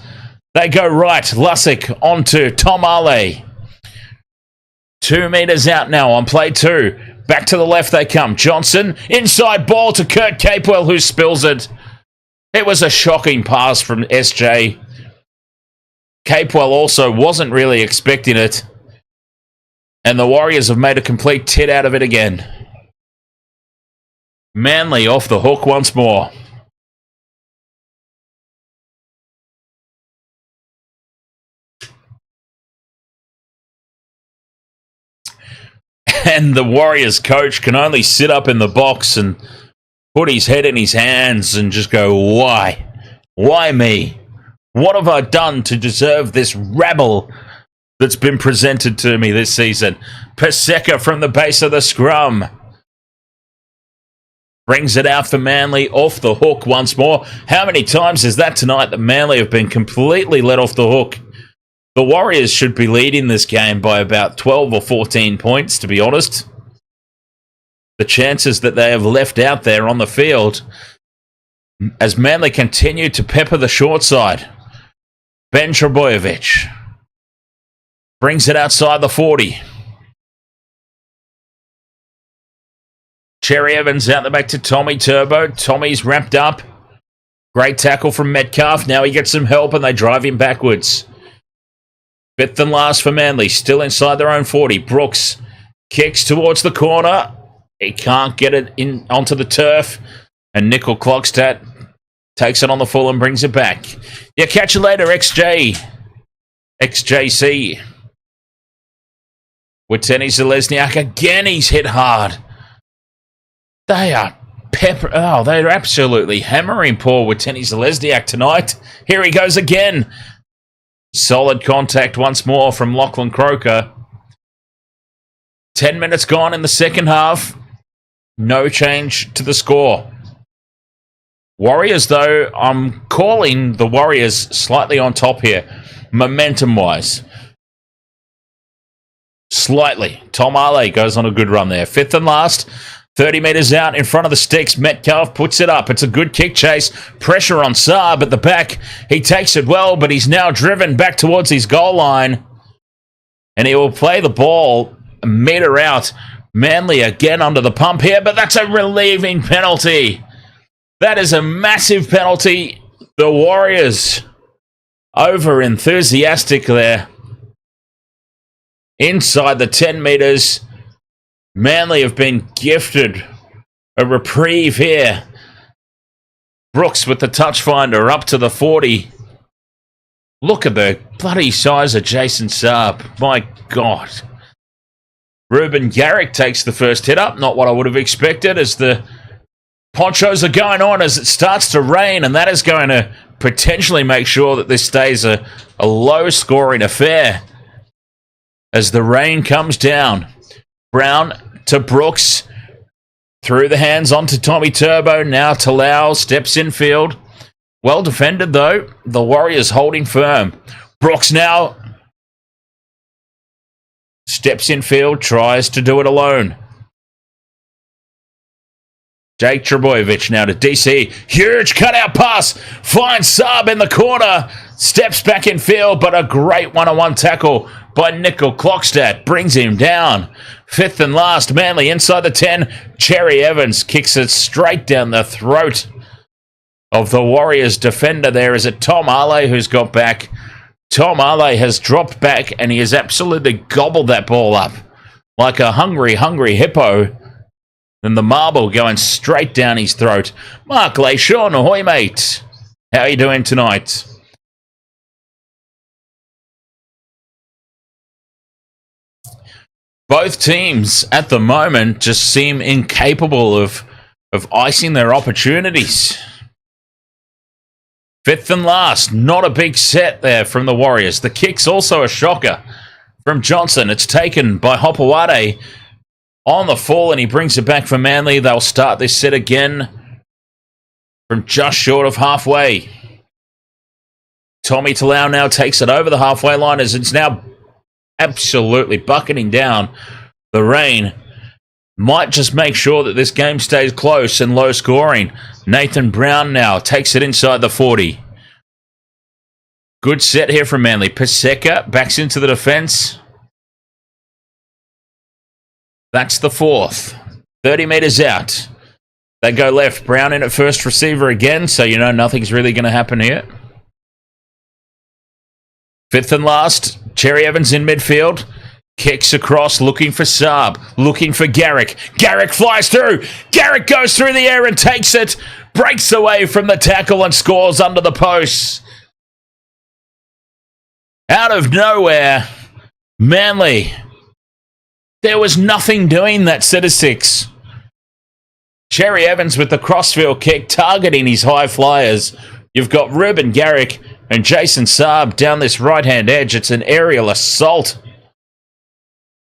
They go right. Lussick onto Tom Ale. 2 metres out now on play 2. Back to the left they come. Johnson, inside ball to Kurt Capewell, who spills it. It was a shocking pass from SJ. Capewell also wasn't really expecting it. And the Warriors have made a complete tit out of it again. Manly off the hook once more. And the Warriors coach can only sit up in the box and put his head in his hands and just go, why? Why me? What have I done to deserve this rabble that's been presented to me this season? Paseka from the base of the scrum. Brings it out for Manly off the hook once more. How many times is that tonight that Manly have been completely let off the hook? The Warriors should be leading this game by about 12 or 14 points, to be honest. The chances that they have left out there on the field as Manly continue to pepper the short side. Ben Trebojevic brings it outside the 40. Cherry Evans out the back to Tommy Turbo. Tommy's wrapped up. Great tackle from Metcalf. Now he gets some help and they drive him backwards. Fifth and last for Manly, still inside their own 40. Brooks kicks towards the corner. He can't get it in onto the turf. And Nickel Klogstad takes it on the full and brings it back. Yeah, catch you later, XJ. XJC. Watene Zelezniak again, he's hit hard. They are they're absolutely hammering poor Watene Zelezniak tonight. Here he goes again. Solid contact once more from Lachlan Croker. 10 minutes gone in the second half. No change to the score. Warriors, though, I'm calling the Warriors slightly on top here, momentum-wise. Slightly. Tom Ale goes on a good run there. Fifth and last. 30 metres out in front of the sticks. Metcalf puts it up. It's a good kick chase. Pressure on Saab at the back. He takes it well, but he's now driven back towards his goal line. And he will play the ball metre out. Manly again under the pump here, but that's a relieving penalty. That is a massive penalty. The Warriors over enthusiastic there. Inside the 10 metres. Manly have been gifted a reprieve here. Brooks with the touch finder up to the 40. Look at the bloody size of Jason Saab. My God. Ruben Garrick takes the first hit up. Not what I would have expected as the ponchos are going on as it starts to rain, and that is going to potentially make sure that this stays a low-scoring affair as the rain comes down. Brown to Brooks. Through the hands onto Tommy Turbo. Now Talau steps in field. Well defended, though. The Warriors holding firm. Brooks now steps in field, tries to do it alone. Jake Trebojevic now to DC. Huge cutout pass. Finds Saab in the corner. Steps back in field, but a great one-on-one tackle by Nickel Clockstad. Brings him down. Fifth and last, Manly inside the 10. Cherry Evans kicks it straight down the throat of the Warriors defender there. Is it Tom Arley who's got back? Tom Arley has dropped back and he has absolutely gobbled that ball up like a hungry, hungry hippo. And the marble going straight down his throat. Mark Leyshawn, ahoy mate. How are you doing tonight? Both teams at the moment just seem incapable of icing their opportunities. Fifth and last, not a big set there from the Warriors. The kick's also a shocker from Johnson. It's taken by Hopewade on the fall, and he brings it back for Manly. They'll start this set again from just short of halfway. Tommy Talau now takes it over the halfway line as it's now absolutely bucketing down. The rain might just make sure that this game stays close and low scoring. Nathan Brown now takes it inside the 40. Good set here from Manly. Paseka backs into the defence. That's the fourth. 30 metres out. They go left. Brown in at first receiver again, so you know nothing's really going to happen here. Fifth and last. Cherry Evans in midfield. Kicks across, looking for Saab. Looking for Garrick. Garrick flies through. Garrick goes through the air and takes it. Breaks away from the tackle and scores under the posts. Out of nowhere, Manly. There was nothing doing that set of six. Cherry Evans with the crossfield kick targeting his high flyers. You've got Ruben Garrick and Jason Saab down this right-hand edge. It's an aerial assault.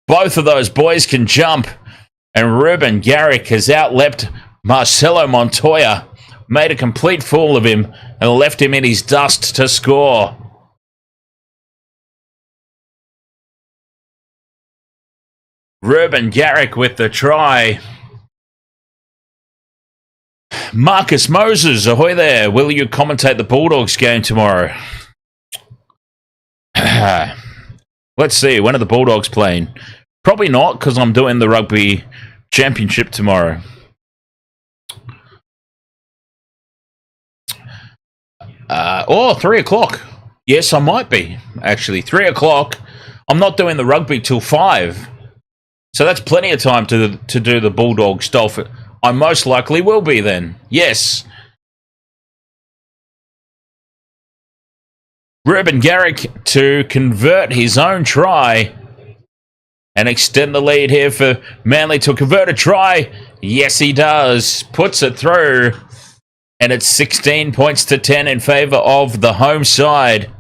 Both of those boys can jump. And Ruben Garrick has outleapt Marcelo Montoya. Made a complete fool of him and left him in his dust to score. Ruben Garrick with the try. Marcus Moses, ahoy there. Will you commentate the Bulldogs game tomorrow? Let's see, when are the Bulldogs playing? Probably not, because I'm doing the Rugby Championship tomorrow. 3 o'clock. Yes, I might be, actually. 3 o'clock. I'm not doing the rugby till 5. So that's plenty of time to do the Bulldogs Dolphin. I most likely will be then. Yes. Ruben Garrick to convert his own try and extend the lead here for Manly to convert a try. Yes, he does. Puts it through. And it's 16 points to 10 in favour of the home side.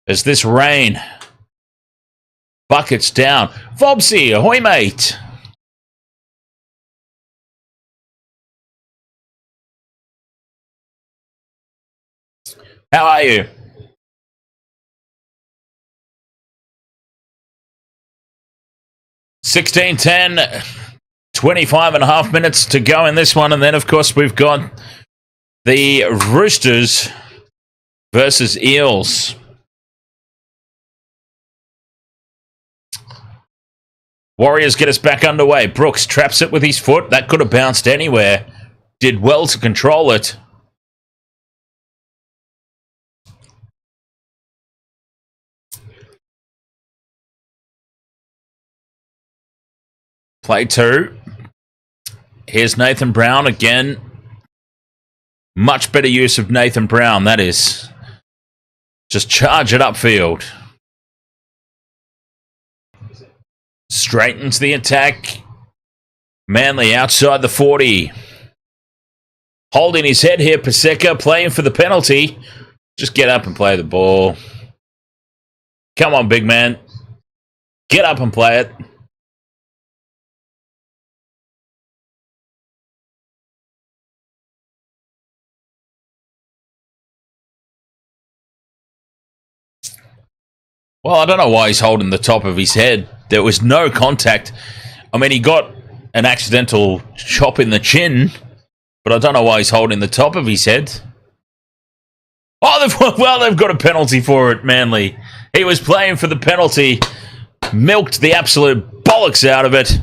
As this rain buckets down. Vobsy, ahoy mate. How are you? $16-10, 25 and a half minutes to go in this one. And then, of course, we've got the Roosters versus Eels. Warriors get us back underway. Brooks traps it with his foot. That could have bounced anywhere. Did well to control it. Play 2. Here's Nathan Brown again. Much better use of Nathan Brown, that is. Just charge it upfield. Straightens the attack. Manly outside the 40. Holding his head here, Paseka playing for the penalty. Just get up and play the ball. Come on, big man. Get up and play it. Well, I don't know why he's holding the top of his head. There was no contact. I mean, he got an accidental chop in the chin, but I don't know why he's holding the top of his head. Oh, they've got a penalty for it, Manly. He was playing for the penalty, milked the absolute bollocks out of it.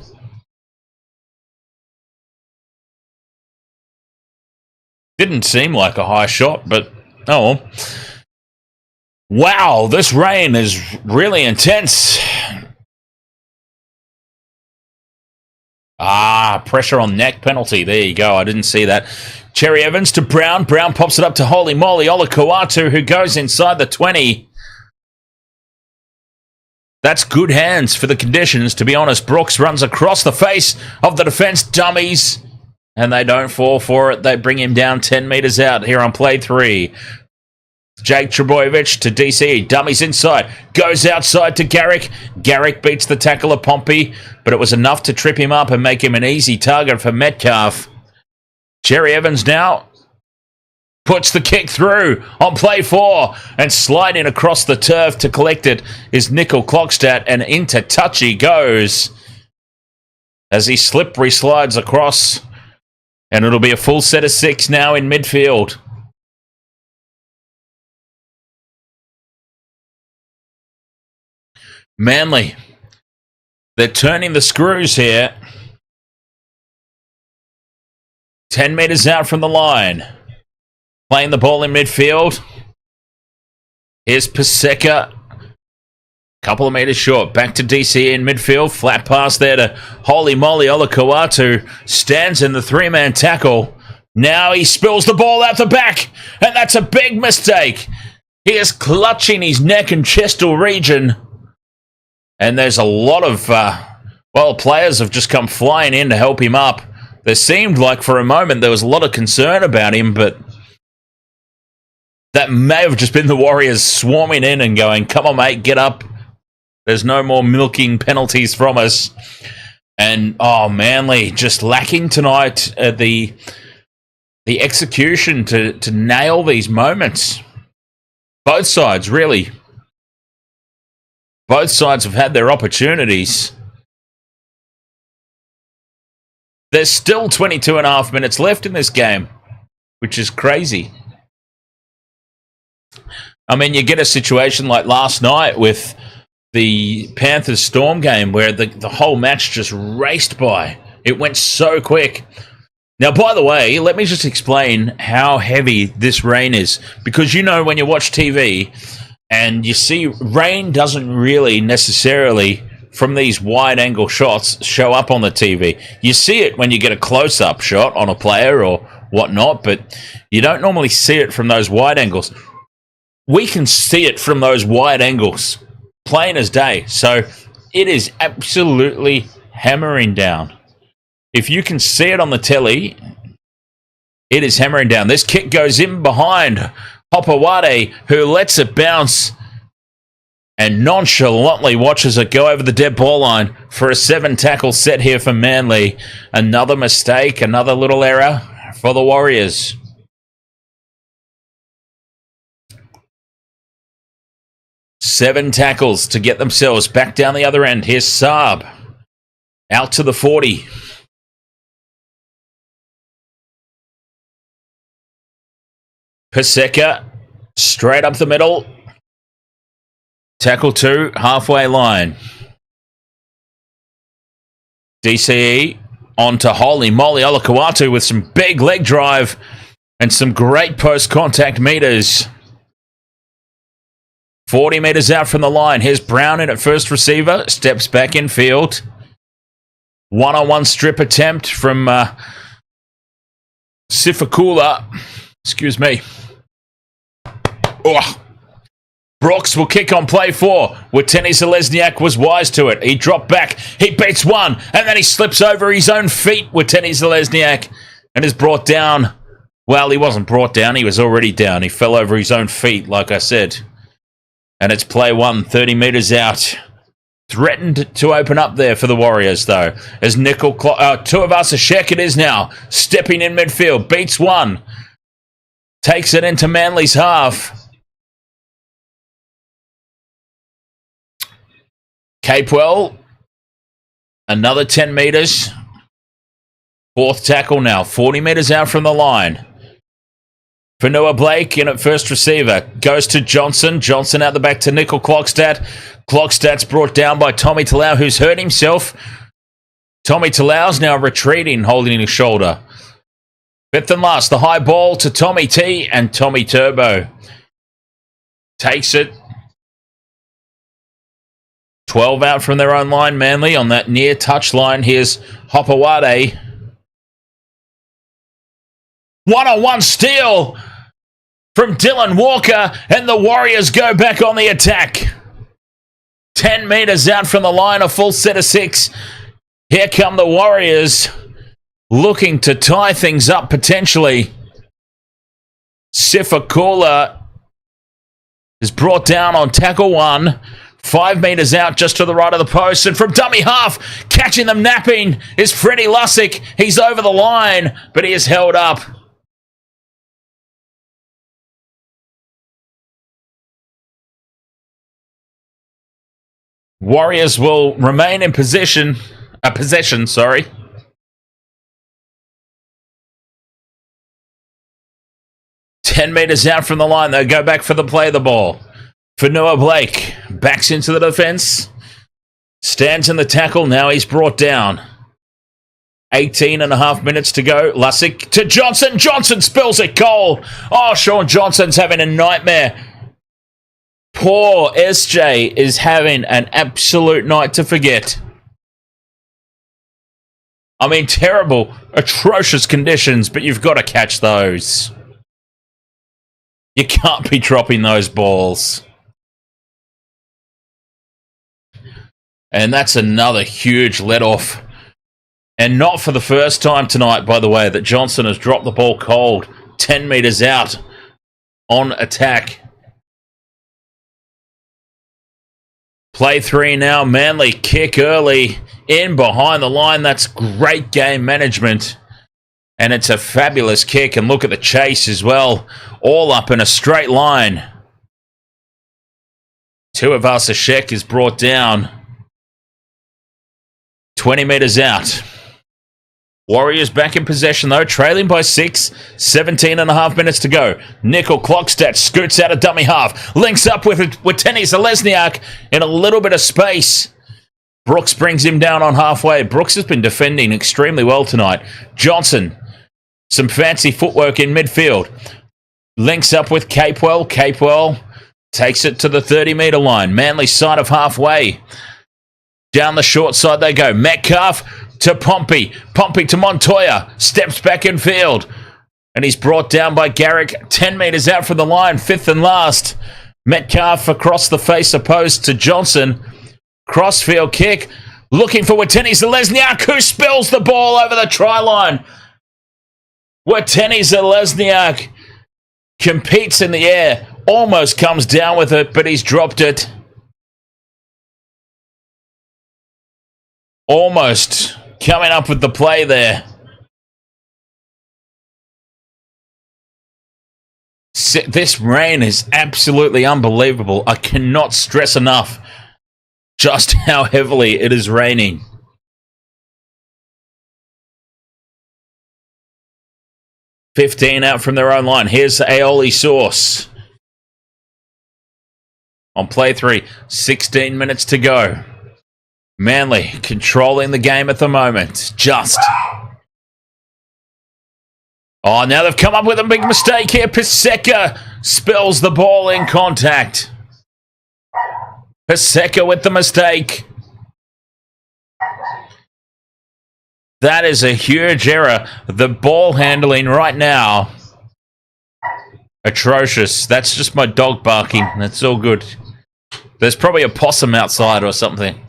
Didn't seem like a high shot, but oh well. Wow, this rain is really intense. Pressure on neck penalty. There you go. I didn't see that. Cherry Evans to Brown. Brown pops it up to Holy Moly Olakau'atu, who goes inside the 20. That's good hands for the conditions, to be honest. Brooks runs across the face of the defence dummies, and they don't fall for it. They bring him down 10 metres out here on play 3. Jake Trebojevic to DC. Dummies inside. Goes outside to Garrick. Garrick beats the tackle of Pompey, but it was enough to trip him up and make him an easy target for Metcalf. Cherry Evans now puts the kick through on play 4, and sliding across the turf to collect it is Nickel Clockstadt, and into touch he goes as he slippery slides across, and it'll be a full set of 6 now in midfield. Manly, they're turning the screws here. 10 metres out from the line. Playing the ball in midfield. Here's Paseka. Couple of metres short. Back to DC in midfield. Flat pass there to Holy Moly Olakau'atu. Stands in the 3-man tackle. Now he spills the ball out the back. And that's a big mistake. He is clutching his neck and chestal region. And there's a lot of, players have just come flying in to help him up. There seemed like for a moment there was a lot of concern about him, but that may have just been the Warriors swarming in and going, come on, mate, get up. There's no more milking penalties from us. And, Manly just lacking tonight the execution to nail these moments. Both sides, really. Both sides have had their opportunities. There's still 22 and a half minutes left in this game, which is crazy. I mean, you get a situation like last night with the Panthers Storm game where the whole match just raced by. It went so quick. Now, by the way, let me just explain how heavy this rain is. Because, you know, when you watch TV and you see rain doesn't really necessarily, from these wide-angle shots, show up on the TV. You see it when you get a close-up shot on a player or whatnot, but you don't normally see it from those wide angles. We can see it from those wide angles, plain as day. So it is absolutely hammering down. If you can see it on the telly, it is hammering down. This kick goes in behind Hopewade, who lets it bounce and nonchalantly watches it go over the dead ball line for a 7-tackle set here for Manly. Another mistake, another little error for the Warriors. Seven tackles to get themselves back down the other end. Here's Saab. Out to the 40. Paseka. Straight up the middle. Tackle 2, halfway line. DCE on to Holy Moly Olakau'atu with some big leg drive and some great post-contact meters. 40 meters out from the line. Here's Brown in at first receiver. Steps back in field. One-on-one strip attempt from Sifakula. Excuse me. Oh. Brooks will kick on play 4. Watene Zelezniak was wise to it. He dropped back. He beats one. And then he slips over his own feet, Watene Zelezniak, and is brought down. Well, he wasn't brought down. He was already down. He fell over his own feet, like I said. And it's play 1, 30 metres out. Threatened to open up there for the Warriors, though. As Tuivasa-Sheck it is now. Stepping in midfield. Beats one. Takes it into Manly's half. Capewell, another 10 metres. Fourth tackle now, 40 metres out from the line. Fanua Blake in at first receiver. Goes to Johnson. Johnson out the back to Nickel Clockstadt. Clockstadt's brought down by Tommy Talau, who's hurt himself. Tommy Talau's now retreating, holding his shoulder. Fifth and last, the high ball to Tommy T, and Tommy Turbo takes it. 12 out from their own line, Manly, on that near touch line. Here's Hopawade. One-on-one steal from Dylan Walker, and the Warriors go back on the attack. 10 metres out from the line, a full set of 6. Here come the Warriors, looking to tie things up potentially. Sifakula is brought down on tackle 1. 5 metres out, just to the right of the post. And from dummy half, catching them napping, is Freddie Lussick. He's over the line, but he is held up. Warriors will remain in possession. 10 metres out from the line, they go back for the play of the ball. Fanua Blake backs into the defence. Stands in the tackle. Now he's brought down. 18 and a half minutes to go. Lussick to Johnson. Johnson spills it cold. Oh, Sean Johnson's having a nightmare. Poor SJ is having an absolute night to forget. I mean, terrible, atrocious conditions, but you've got to catch those. You can't be dropping those balls. And that's another huge let-off. And not for the first time tonight, by the way, that Johnson has dropped the ball cold. 10 metres out on attack. Play 3 now. Manly kick early in behind the line. That's great game management. And it's a fabulous kick. And look at the chase as well. All up in a straight line. Tuivasa-Sheck is brought down. 20 metres out. Warriors back in possession, though, trailing by 6. 17 and a half minutes to go. Nickel Clockstadt scoots out of dummy half. Links up with Watene Zelezniak in a little bit of space. Brooks brings him down on halfway. Brooks has been defending extremely well tonight. Johnson, some fancy footwork in midfield. Links up with Capewell. Capewell takes it to the 30-metre line. Manly side of halfway. Down the short side they go. Metcalf to Pompey. Pompey to Montoya. Steps back in field. And he's brought down by Garrick. 10 metres out from the line. Fifth and last. Metcalf across the face opposed to Johnson. Crossfield kick. Looking for Watene Zelezniak, who spills the ball over the try line. Watene Zelezniak competes in the air. Almost comes down with it, but he's dropped it. Almost coming up with the play there. This rain is absolutely unbelievable. I cannot stress enough just how heavily it is raining. $15 out from their own line. Here's the aioli sauce. On play 3, 16 minutes to go. Manly controlling the game at the moment. Just. Oh, now they've come up with a big mistake here. Paseka spills the ball in contact. Paseka with the mistake. That is a huge error. The ball handling right now, atrocious. That's just my dog barking. That's all good. There's probably a possum outside or something.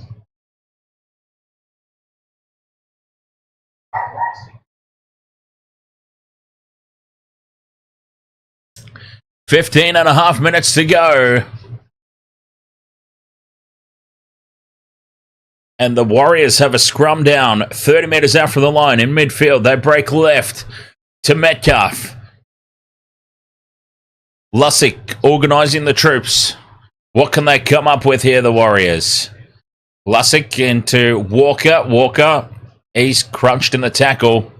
Fifteen and a half minutes to go. And the Warriors have a scrum down 30 metres out from the line in midfield. They break left to Metcalf. Lussick organising the troops. What can they come up with here, the Warriors? Lussick into Walker. Walker, he's crunched in the tackle.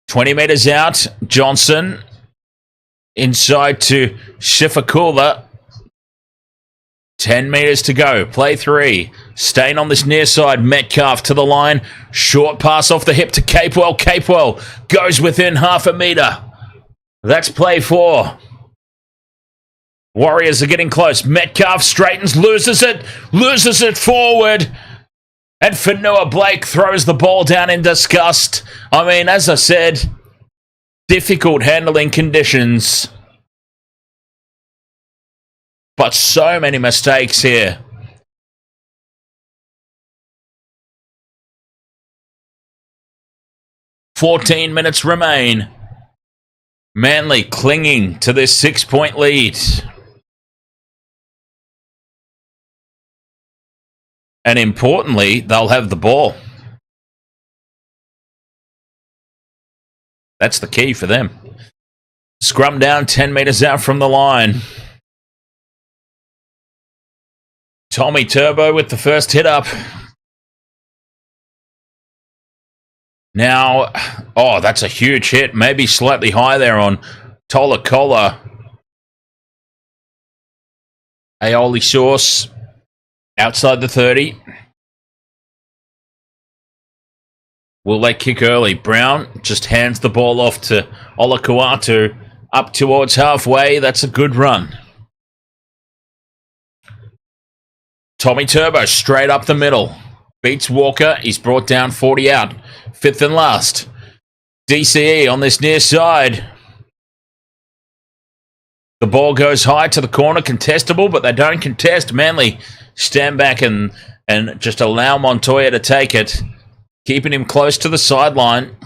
20 metres out. Johnson inside to Shifakula. 10 metres to go. Play 3. Staying on this near side. Metcalf to the line. Short pass off the hip to Capewell. Capewell goes within half a metre. That's play 4. Warriors are getting close. Metcalf straightens, loses it forward. And Fanua Blake throws the ball down in disgust. I mean, as I said, difficult handling conditions. But so many mistakes here. "14 minutes remain. Manly clinging to this 6-point lead. And importantly, they'll have the ball. That's the key for them. Scrum down 10 metres out from the line. Tommy Turbo with the first hit up. Now, oh, that's a huge hit. Maybe slightly high there on Tola Kola. Aioli Sauce outside the 30. Will they kick early? Brown just hands the ball off to Olakuatu up towards halfway. That's a good run. Tommy Turbo straight up the middle. Beats Walker. He's brought down 40 out. 5th and last. DCE on this near side. The ball goes high to the corner. Contestable, but they don't contest. Manly stand back and just allow Montoya to take it. Keeping him close to the sideline.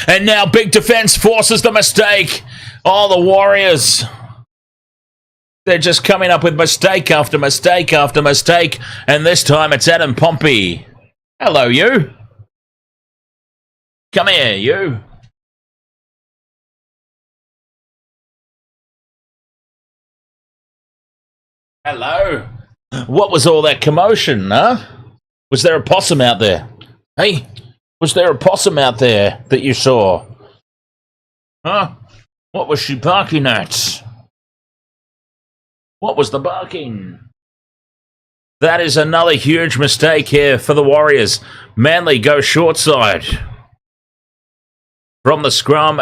And now big defense forces the mistake. Oh, the Warriors. They're just coming up with mistake after mistake after mistake. And this time it's Adam Pompey. Hello, you. Come here, you. Hello. What was all that commotion, huh? Was there a possum out there? Hey, was there a possum out there that you saw? Huh? What was she barking at? What was the barking? That is another huge mistake here for the Warriors. Manly go short side. From the scrum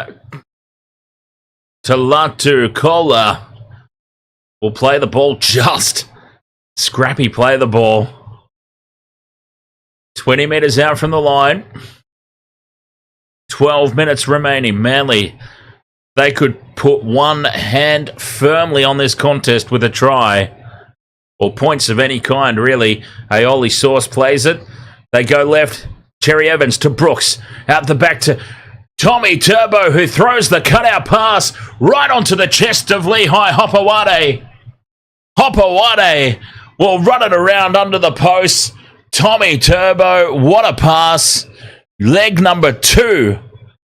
to Latu Kola. Will play the ball just. Scrappy play the ball. 20 metres out from the line. 12 minutes remaining. Manly, they could put one hand firmly on this contest with a try. Or points of any kind, really. Aioli Sauce plays it. They go left. Cherry Evans to Brooks. Out the back to Tommy Turbo, who throws the cutout pass right onto the chest of Lehigh Hopewade. Hopewade will run it around under the post. Tommy Turbo, what a pass. Leg number 2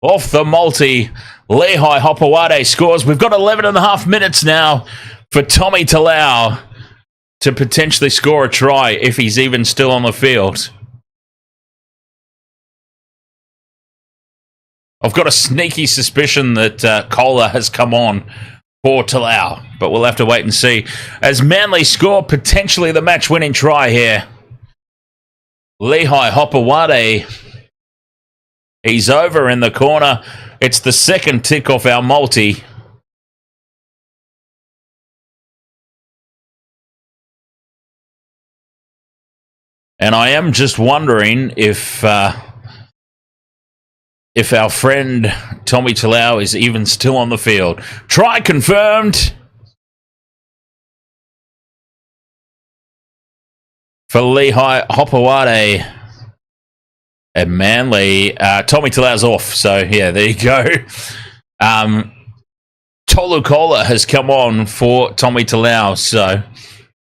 off the multi. Lehigh Hopewade scores. We've got 11 and a half minutes now for Tommy Talau to potentially score a try if he's even still on the field. I've got a sneaky suspicion that Kohler has come on for Talau. But we'll have to wait and see. As Manly score potentially the match-winning try here. Lehigh Hopewade. He's over in the corner. It's the second tick off our multi. And I am just wondering if our friend Tommy Talau is even still on the field. Try confirmed for Lehigh Hopewade and Manly. Tommy Talau's off, so yeah, there you go. Tolu Kola has come on for Tommy Talau, so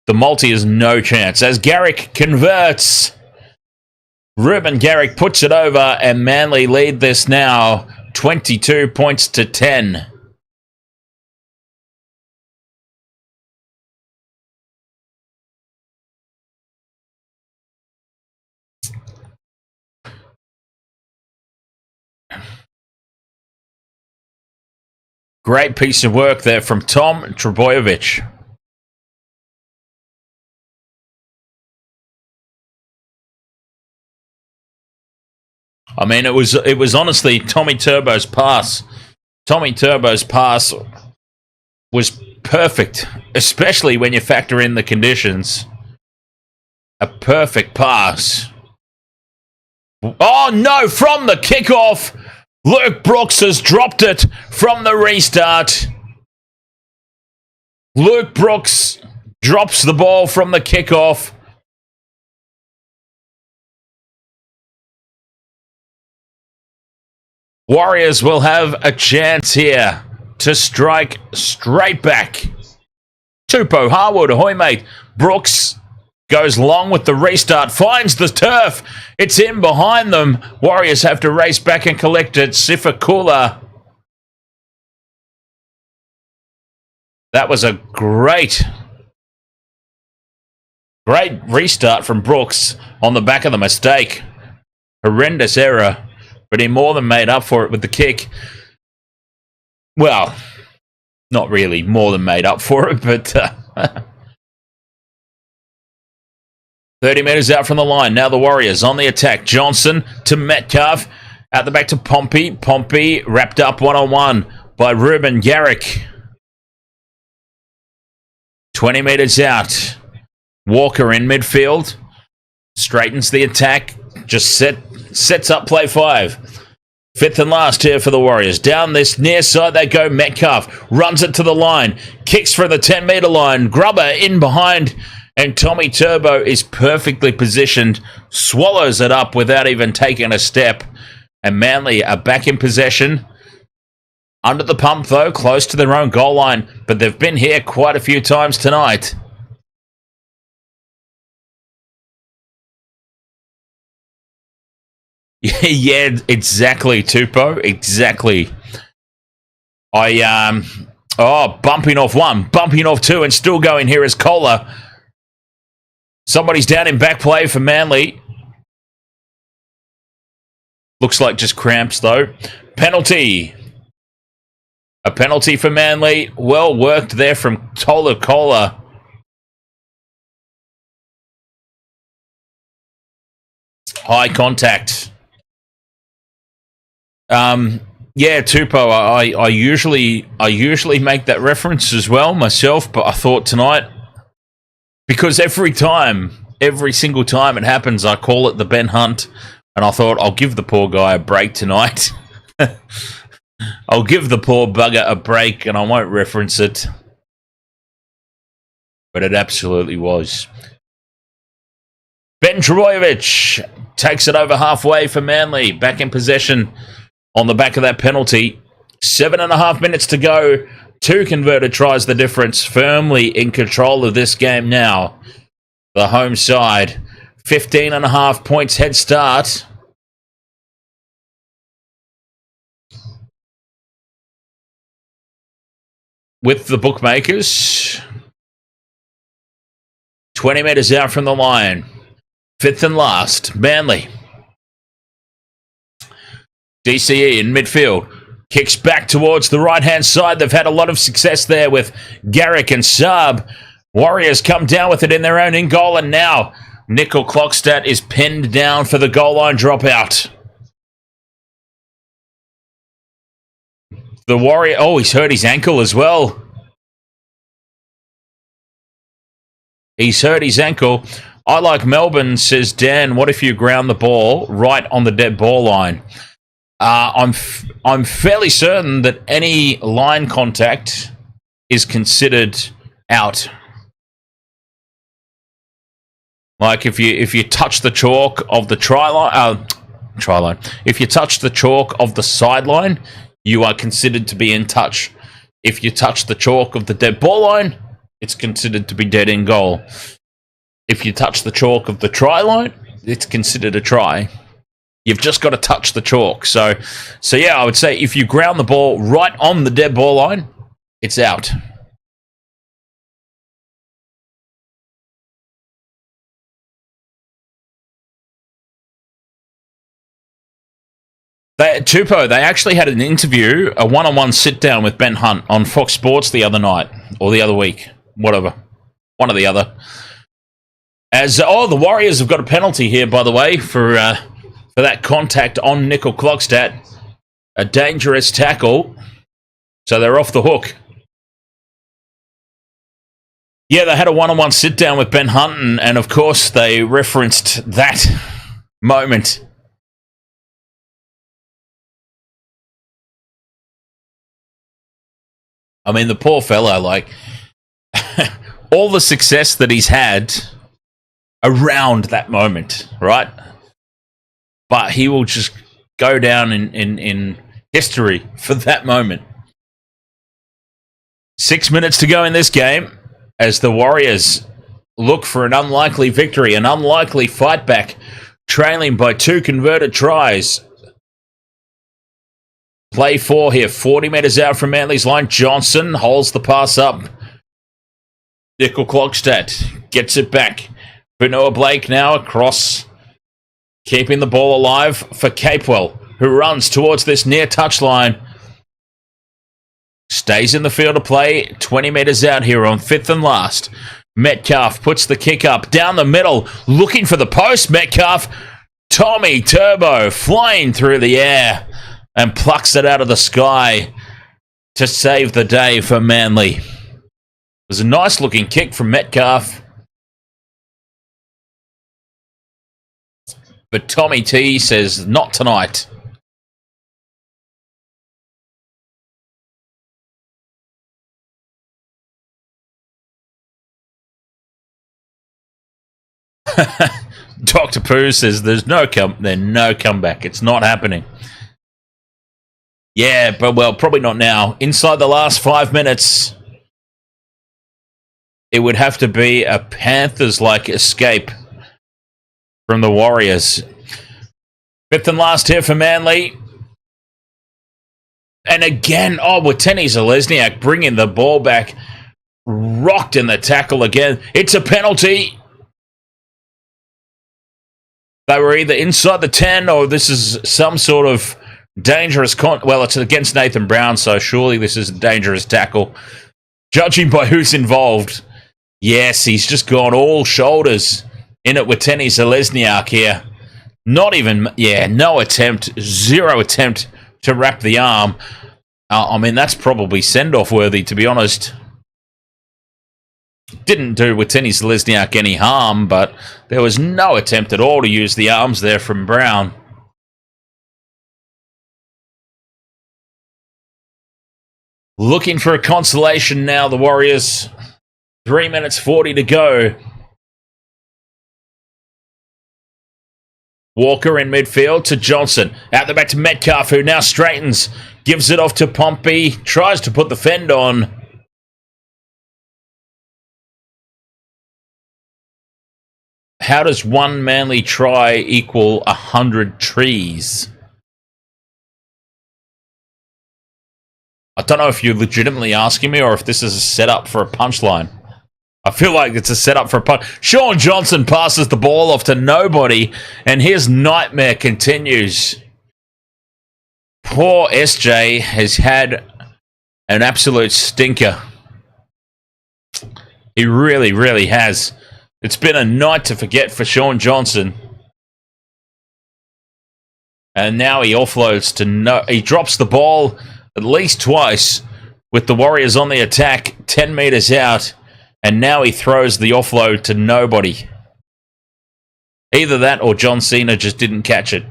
the multi is no chance. As Garrick converts, Ruben Garrick puts it over, and Manly lead this now 22 points to 10. Great piece of work there from Tom Trebojevic. I mean, it was honestly Tommy Turbo's pass. Tommy Turbo's pass was perfect, especially when you factor in the conditions. A perfect pass. Oh no, from the kickoff, Luke Brooks has dropped it from the restart. Luke Brooks drops the ball from the kickoff. Warriors will have a chance here to strike straight back. Tupou, Harwood, ahoy mate. Brooks goes long with the restart, finds the turf. It's in behind them. Warriors have to race back and collect it. Sifakula. That was a great restart from Brooks on the back of the mistake. Horrendous error. But he more than made up for it with the kick. Well, not really more than made up for it, but 30 metres out from the line. Now the Warriors on the attack. Johnson to Metcalf. Out the back to Pompey. Pompey wrapped up one-on-one by Ruben Garrick. 20 metres out. Walker in midfield. Straightens the attack. Just sets up play 5. Fifth and last here for the Warriors. Down this near side they go. Metcalf runs it to the line. Kicks for the 10-metre line. Grubber in behind. And Tommy Turbo is perfectly positioned. Swallows it up without even taking a step. And Manly are back in possession. Under the pump though. Close to their own goal line. But they've been here quite a few times tonight. Yeah, exactly, Tupou. Exactly. Bumping off one, bumping off two, and still going here is Kohler. Somebody's down in back play for Manly. Looks like just cramps, though. Penalty. A penalty for Manly. Well worked there from Tolu Kohler. High contact. Yeah, Tupou, I usually make that reference as well myself, but I thought tonight, because every single time it happens, I call it the Ben Hunt, and I thought I'll give the poor guy a break tonight. I'll give the poor bugger a break, and I won't reference it. But it absolutely was. Ben Trebojevic takes it over halfway for Manly, back in possession. On the back of that penalty, 7.5 minutes to go. 2 converted tries the difference. Firmly in control of this game now. The home side. 15.5 points head start. With the bookmakers. 20 metres out from the line. Fifth and last. Manly. DCE in midfield. Kicks back towards the right-hand side. They've had a lot of success there with Garrick and Saab. Warriors come down with it in their own in-goal, and now Nickel Clockstadt is pinned down for the goal line dropout. The Warrior... Oh, he's hurt his ankle as well. He's hurt his ankle. I like Melbourne, says Dan. What if you ground the ball right on the dead ball line? I'm fairly certain that any line contact is considered out. Like if you touch the chalk of the try line, if you touch the chalk of the sideline, you are considered to be in touch. If you touch the chalk of the dead ball line, it's considered to be dead in goal. If you touch the chalk of the try line, it's considered a try. You've just got to touch the chalk. So yeah, I would say if you ground the ball right on the dead ball line, it's out. Tupou, they actually had an interview, a one-on-one sit-down with Ben Hunt on Fox Sports the other night, or the other week, whatever. One or the other. The Warriors have got a penalty here, by the way, for that contact on Nickel Clockstadt. A dangerous tackle. So they're off the hook. Yeah, they had a one-on-one sit-down with Ben Hunt, and of course they referenced that moment. I mean, the poor fella, like, all the success that he's had around that moment, right? But he will just go down in history for that moment. 6 minutes to go in this game as the Warriors look for an unlikely victory, an unlikely fight back, trailing by 2 converted tries. Play 4 here, 40 metres out from Manly's line. Johnson holds the pass up. Nickel Clockstadt gets it back. Benoit Blake now across, keeping the ball alive for Capewell, who runs towards this near touchline. Stays in the field of play, 20 metres out here on 5th and last. Metcalf puts the kick up, down the middle, looking for the post. Metcalf, Tommy Turbo, flying through the air and plucks it out of the sky to save the day for Manly. It was a nice looking kick from Metcalf. But Tommy T says, not tonight. Dr. Pooh says there's no comeback. It's not happening. Yeah, but well, probably not now. Inside the last 5 minutes, it would have to be a Panthers-like escape from the Warriors. 5th and last here for Manly. And again, Watene Zelezniak bringing the ball back. Rocked in the tackle again. It's a penalty. They were either inside the 10 or this is some sort of dangerous... well, it's against Nathan Brown, so surely this is a dangerous tackle. Judging by who's involved, yes, he's just gone all shoulders in it with Tenny Zelezniak here. Not even... yeah, no attempt. Zero attempt to wrap the arm. I mean, that's probably send-off worthy, to be honest. Didn't do Watene Zelezniak any harm, but there was no attempt at all to use the arms there from Brown. Looking for a consolation now, the Warriors. 3 minutes 40 to go. Walker in midfield to Johnson. Out the back to Metcalf, who now straightens. Gives it off to Pompey. Tries to put the fend on. How does one Manly try equal 100 trees? I don't know if you're legitimately asking me or if this is a setup for a punchline. I feel like it's a setup for a punch. Sean Johnson passes the ball off to nobody, and his nightmare continues. Poor SJ has had an absolute stinker. He really, really has. It's been a night to forget for Sean Johnson. And now he offloads to he drops the ball at least twice with the Warriors on the attack 10 metres out. And now he throws the offload to nobody. Either that or John Cena just didn't catch it.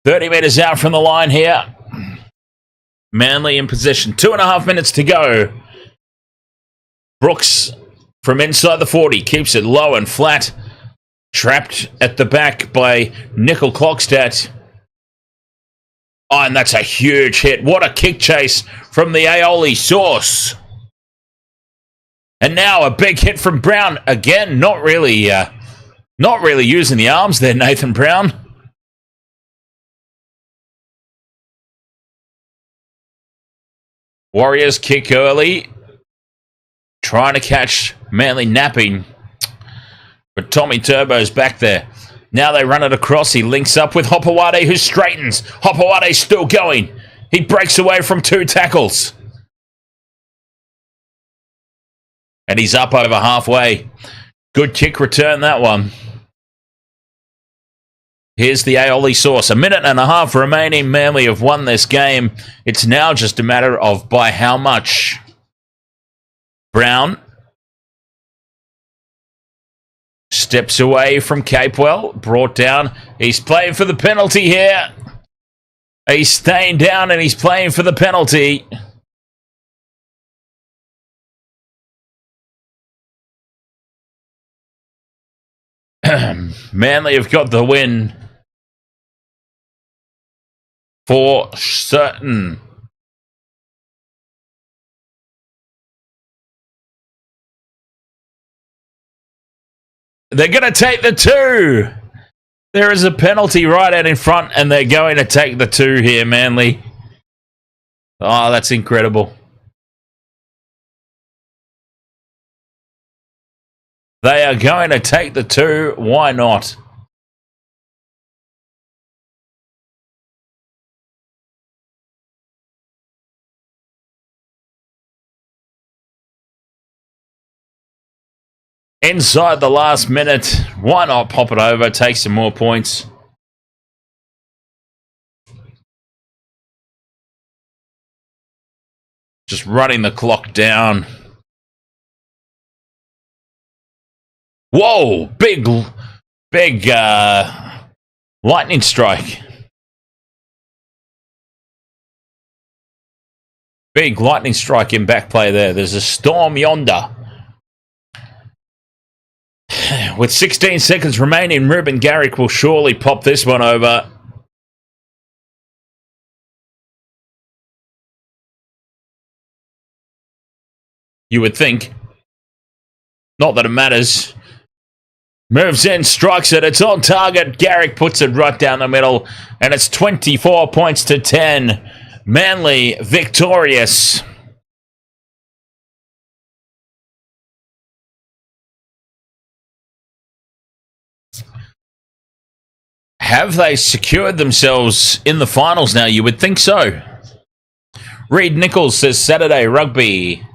"30 metres out from the line here. Manly in possession. 2.5 minutes to go. Brooks from inside the 40 keeps it low and flat. Trapped at the back by Nickel Clockstadt. Oh, and that's a huge hit. What a kick chase from the aioli sauce. And now a big hit from Brown. Again, not really using the arms there, Nathan Brown. Warriors kick early. Trying to catch Manly napping. But Tommy Turbo's back there. Now they run it across. He links up with Hopewade, who straightens. Hopowade's still going. He breaks away from 2 tackles. And he's up over halfway. Good kick return, that one. Here's the aioli sauce. 1.5 minutes remaining. Manly have won this game. It's now just a matter of by how much. Brown steps away from Capewell. Brought down. He's playing for the penalty here. He's staying down and he's playing for the penalty. Manly have got the win. For certain. They're going to take the 2. There is a penalty right out in front, and they're going to take the 2 here, Manly. Oh, that's incredible. They are going to take the 2. Why not? Inside the last minute, why not pop it over, take some more points? Just running the clock down. Whoa, big lightning strike. Big lightning strike in back play there. There's a storm yonder. With 16 seconds remaining, Ruben Garrick will surely pop this one over. You would think. Not that it matters. Moves in, strikes it. It's on target. Garrick puts it right down the middle. And it's 24 points to 10. Manly victorious. Have they secured themselves in the finals now? You would think so. Reed Nichols says Saturday rugby.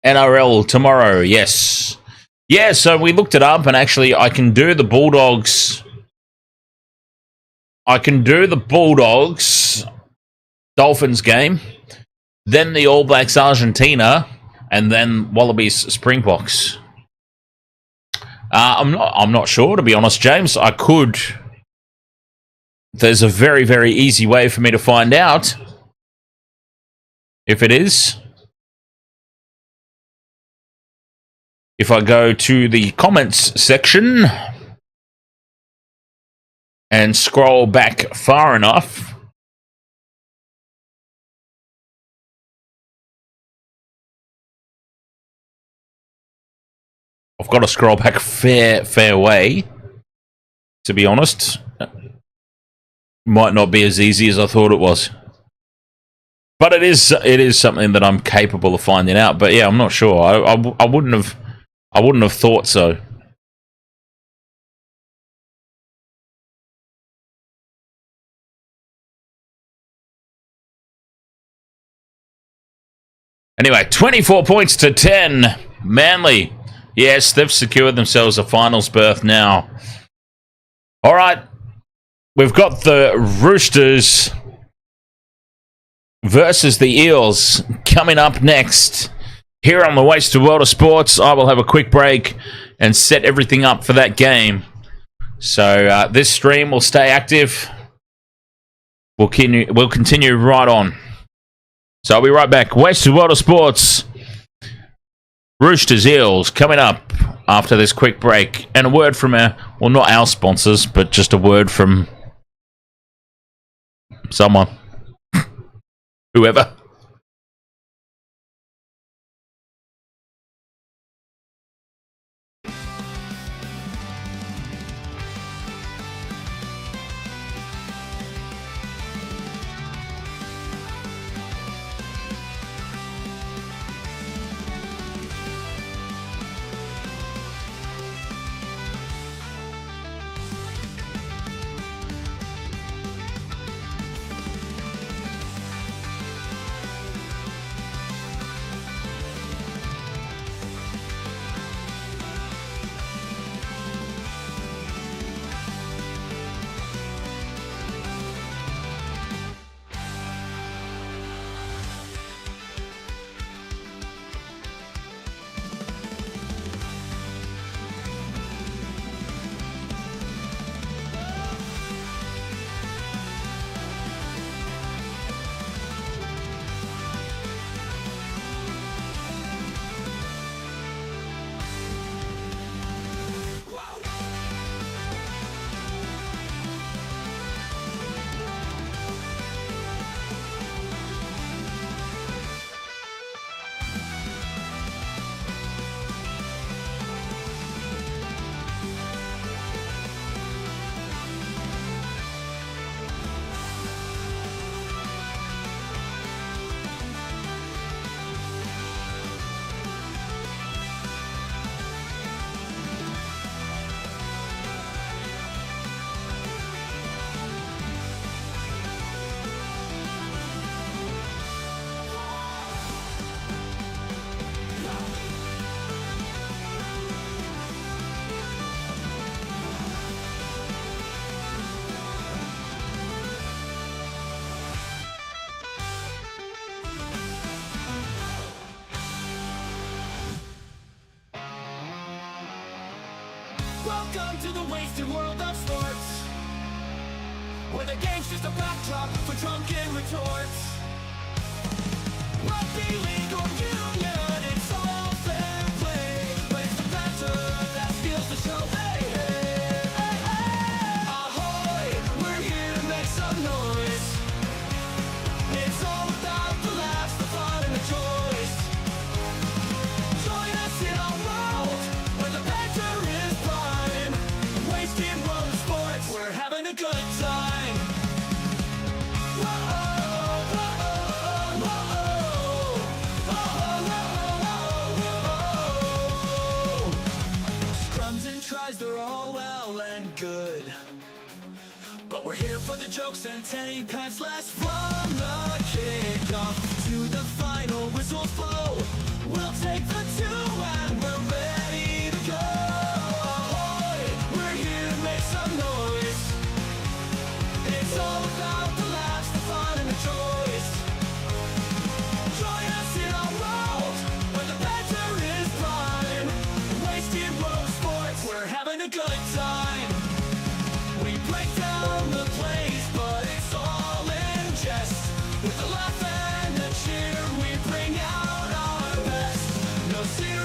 NRL tomorrow, yes. Yeah, so we looked it up and actually I can do the Bulldogs. I can do the Bulldogs Dolphins game, then the All Blacks Argentina, and then Wallabies Springboks. I'm not sure, to be honest, James. I could. There's a very, very easy way for me to find out if it is. If I go to the comments section and scroll back far enough, I've got to scroll back fair way, to be honest. Might not be as easy as I thought it was. But it is something that I'm capable of finding out. But yeah, I'm not sure. I wouldn't have thought so. Anyway, 24 points to 10. Manly. Yes, they've secured themselves a finals berth now. All right. We've got the Roosters versus the Eels coming up next. Here on the Wasted World of Sports, I will have a quick break and set everything up for that game. So this stream will stay active. We'll continue right on. So I'll be right back. Wasted World of Sports. Roosters Eels coming up after this quick break. And a word from well, not our sponsors, but just a word from someone. Whoever. Welcome to the wasted world of sports, where the game's just a backdrop for drunken retorts. Rugby league or union, it's all fair play, but it's the banter that steals the show. Hey, hey, hey, hey. Ahoy, we're here to make some noise. It's all about the laughs, the fun, and the joys. Join us in our world, where the banter is prime. Wasted world of sports, we're having a good time. Scrums and tries, they're all well and good, but we're here for the jokes and 10 pants last. From the kickoff to the final whistles blow, we'll take the 2 and we're ready to go. Ahoy, we're here to make some noise. It's all about the laughs, the fun, and the joys. Join us in our world, where the banter is prime. Wasted world of sports, we're having a good time. We break down the plays, but it's all in jest. With the laugh and the cheer, we bring out our best. No serious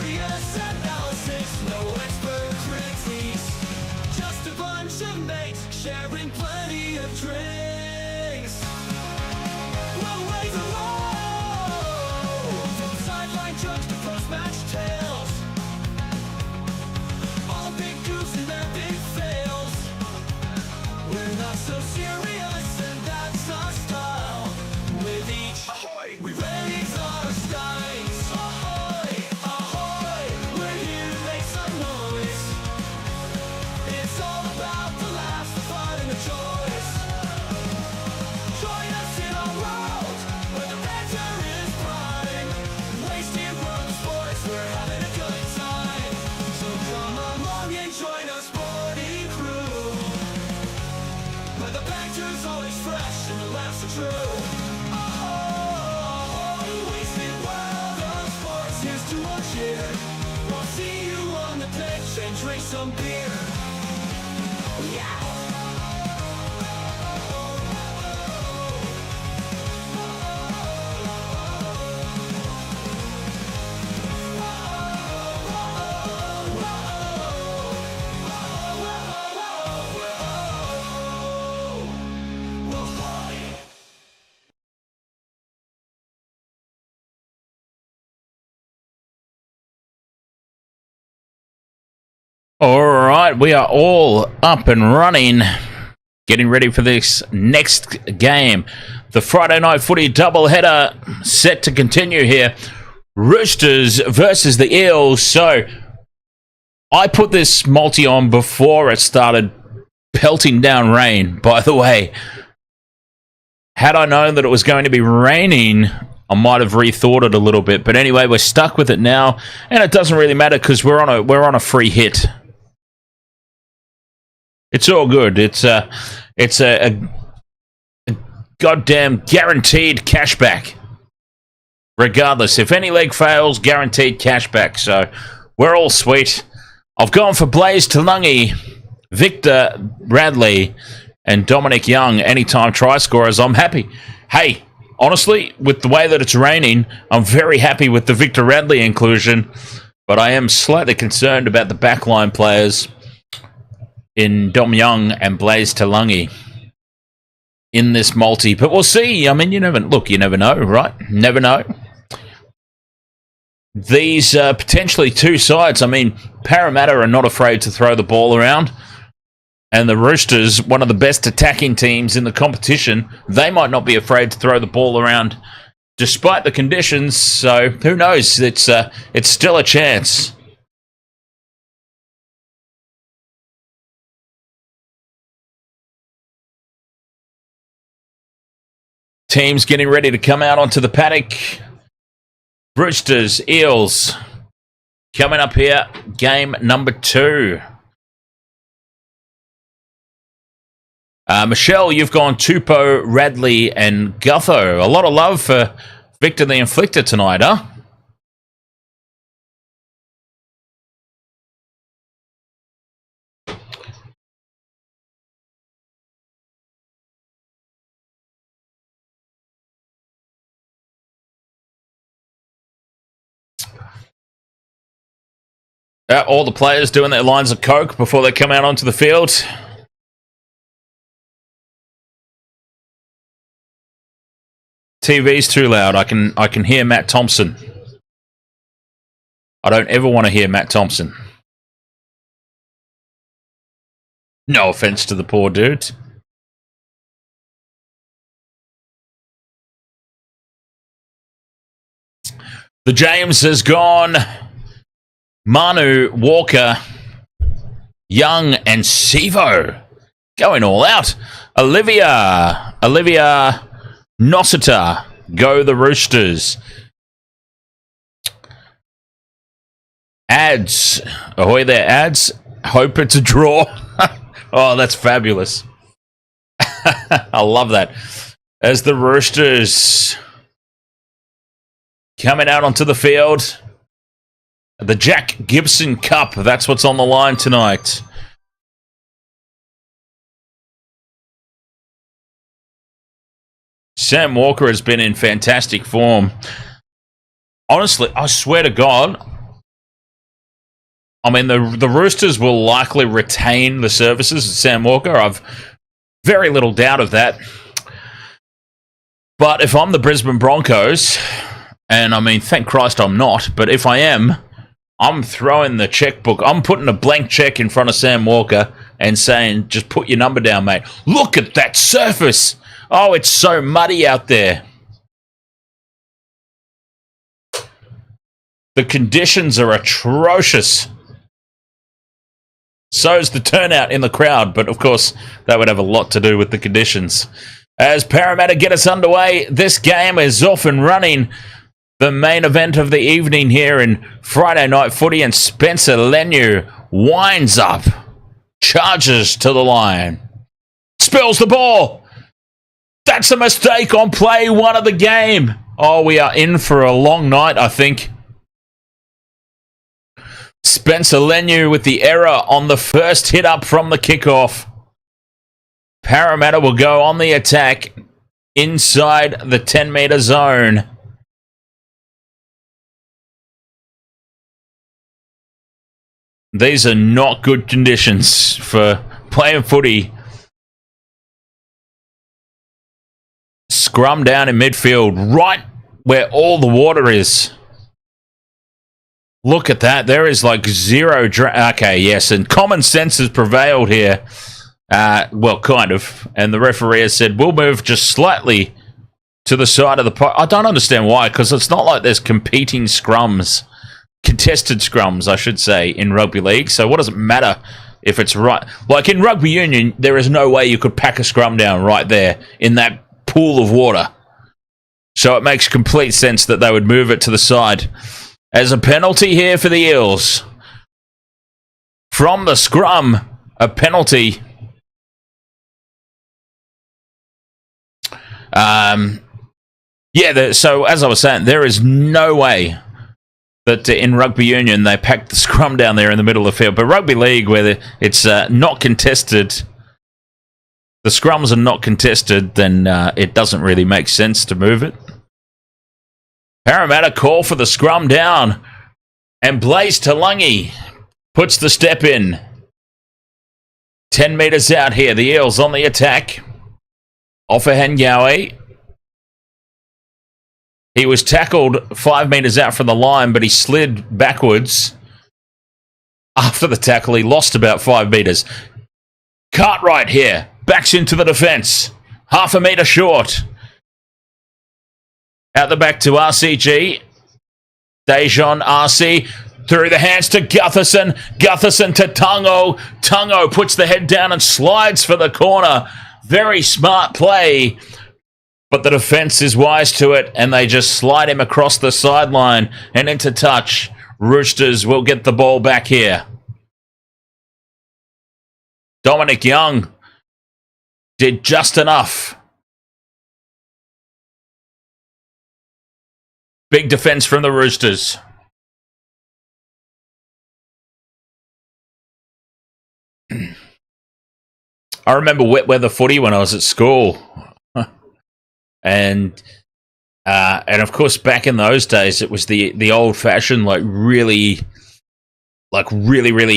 passion and laughs are true. Oh, wasted world of sports, here's to all cheer. We'll see you on the pitch and drink some beer. Yeah! All right, we are all up and running, getting ready for this next game. The Friday night footy doubleheader set to continue here. Roosters versus the Eels. So I put this multi on before it started pelting down rain, by the way. Had I known that it was going to be raining, I might have rethought it a little bit. But anyway, we're stuck with it now, and it doesn't really matter because we're on a free hit. It's all good. It's a goddamn guaranteed cashback. Regardless, if any leg fails, guaranteed cashback. So we're all sweet. I've gone for Blaze Talungi, Victor Radley, and Dominic Young. Anytime try scorers, I'm happy. Hey, honestly, with the way that it's raining, I'm very happy with the Victor Radley inclusion. But I am slightly concerned about the backline players in Dom Young and Blaze Talungi in this multi. But we'll see. I mean, you never know, right? Never know. These potentially two sides. I mean, Parramatta are not afraid to throw the ball around. And the Roosters, one of the best attacking teams in the competition, they might not be afraid to throw the ball around despite the conditions. So who knows? It's still a chance. Teams getting ready to come out onto the paddock. Roosters, Eels. Coming up here, game number 2. Michelle, you've gone Tupou, Radley, and Gutho. A lot of love for Victor the Inflictor tonight, huh? All the players doing their lines of coke before they come out onto the field. TV's too loud. I can hear Matt Thompson. I don't ever want to hear Matt Thompson. No offense to the poor dude. The James has gone. Manu, Walker, Young, and Sivo going all out. Olivia Nossiter, go the Roosters. Ads, ahoy there, ads. Hope it's a draw. Oh, that's fabulous. I love that. As the Roosters coming out onto the field. The Jack Gibson Cup, that's what's on the line tonight. Sam Walker has been in fantastic form. Honestly, I swear to God, I mean, the Roosters will likely retain the services of Sam Walker. I've very little doubt of that. But if I'm the Brisbane Broncos, and I mean, thank Christ I'm not, but if I am, I'm throwing the checkbook. I'm putting a blank check in front of Sam Walker and saying, just put your number down, mate. Look at that surface. Oh, it's so muddy out there. The conditions are atrocious. So is the turnout in the crowd, but of course, that would have a lot to do with the conditions. As Parramatta get us underway, this game is off and running. The main event of the evening here in Friday Night Footy, and Spencer Leniu winds up, charges to the line, spills the ball. That's a mistake on play 1 of the game. Oh, we are in for a long night, I think. Spencer Leniu with the error on the first hit up from the kickoff. Parramatta will go on the attack inside the 10-metre zone. These are not good conditions for playing footy. Scrum down in midfield, right where all the water is. Look at that. There is like zero... okay, yes, and common sense has prevailed here. Well, kind of. And the referee has said, we'll move just slightly to the side of the... I don't understand why, because it's not like there's competing scrums. Contested scrums, I should say, in rugby league. So what does it matter if it's right? Like in rugby union, there is no way you could pack a scrum down right there in that pool of water. So it makes complete sense that they would move it to the side. As a penalty here for the Eels. From the scrum, a penalty. So as I was saying, there is no way that in rugby union they pack the scrum down there in the middle of the field. But rugby league, where it's not contested, the scrums are not contested, then it doesn't really make sense to move it. Parramatta call for the scrum down, and Blaze Talangi puts the step in. 10 metres out here, the Eels on the attack. Off a Hengawi. He was tackled 5 metres out from the line, but he slid backwards. After the tackle, he lost about 5 metres. Cartwright here, backs into the defence. Half a metre short. Out the back to RCG. Dejon RC through the hands to Gutherson. Gutherson to Tungo. Tungo puts the head down and slides for the corner. Very smart play. But the defence is wise to it, and they just slide him across the sideline and into touch. Roosters will get the ball back here. Dominic Young did just enough. Big defence from the Roosters. I remember wet weather footy when I was at school. And of course, back in those days, it was the old-fashioned, really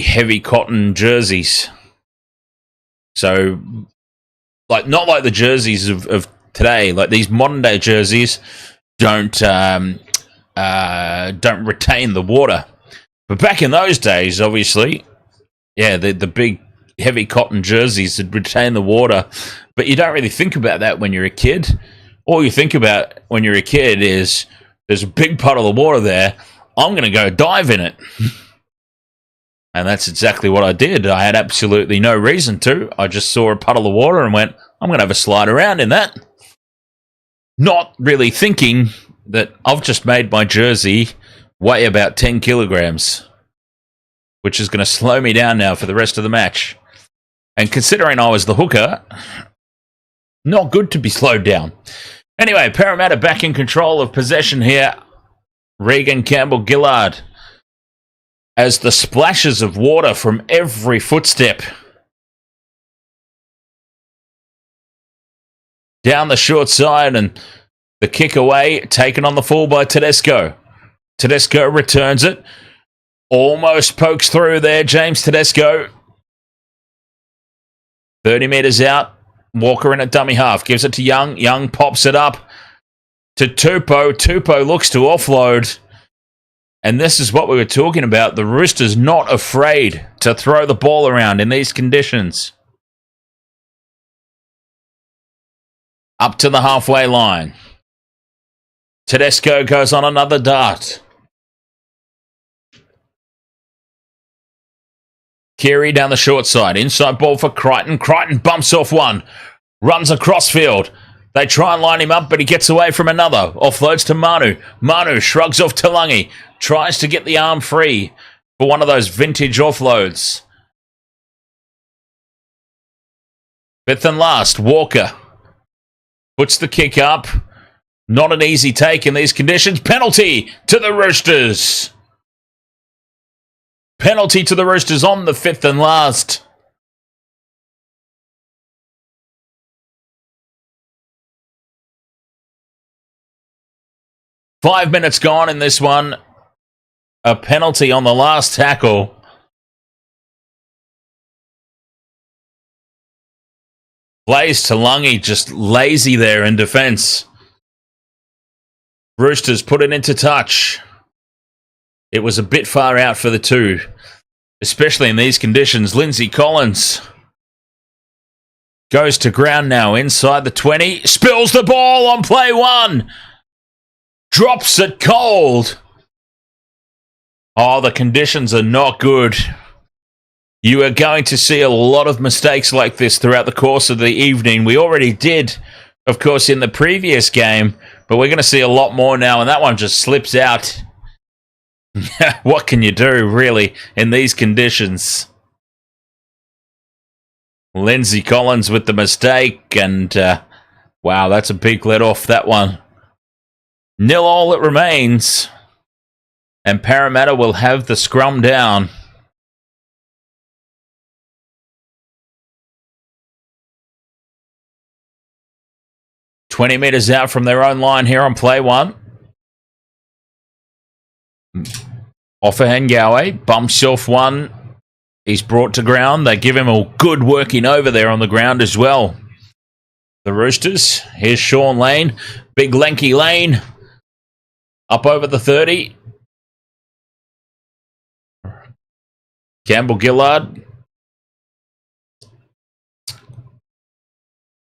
heavy cotton jerseys. So, not like the jerseys of today. Like these modern-day jerseys don't retain the water. But back in those days, obviously, yeah, the big heavy cotton jerseys would retain the water. But you don't really think about that when you're a kid. All you think about when you're a kid is, there's a big puddle of water there, I'm going to go dive in it. And that's exactly what I did. I had absolutely no reason to. I just saw a puddle of water and went, I'm going to have a slide around in that. Not really thinking that I've just made my jersey weigh about 10 kilograms, which is going to slow me down now for the rest of the match. And considering I was the hooker, not good to be slowed down. Anyway, Parramatta back in control of possession here. Regan Campbell-Gillard, as the splashes of water from every footstep down the short side, and the kick away, taken on the full by Tedesco. Tedesco returns it. Almost pokes through there, James Tedesco. 30 metres out. Walker in at dummy half. Gives it to Young. Young pops it up to Tupou. Tupou looks to offload. And this is what we were talking about. The Roosters not afraid to throw the ball around in these conditions. Up to the halfway line. Tedesco goes on another dart. Keary down the short side. Inside ball for Crichton. Crichton bumps off one. Runs across field. They try and line him up, but he gets away from another. Offloads to Manu. Manu shrugs off Talangi. Tries to get the arm free for one of those vintage offloads. Fifth and last, Walker. puts the kick up. Not an easy take in these conditions. Penalty to the Roosters. Penalty to the Roosters on the 5th and last. Five minutes gone in this one. A penalty on the last tackle. Blaze Talangi just lazy there in defence. Roosters put it into touch. It was a bit far out for the two, especially in these conditions. Lindsay Collins goes to ground now inside the 20. Spills the ball on play one. Drops it cold. Oh, the conditions are not good. You are going to see a lot of mistakes like this throughout the course of the evening. We already did, of course, in the previous game, but we're going to see a lot more now, and that one just slips out. What can you do, really, in these conditions? Lindsay Collins with the mistake, and wow, that's a big let off, that one. 0-0 it remains, and Parramatta will have the scrum down. "20 metres out from their own line here on play one. Offengawe bumps off one. He's brought to ground. They give him a good working over there on the ground as well. The Roosters. Here's Sean Lane. Big lanky Lane. Up over the 30. Campbell Gillard.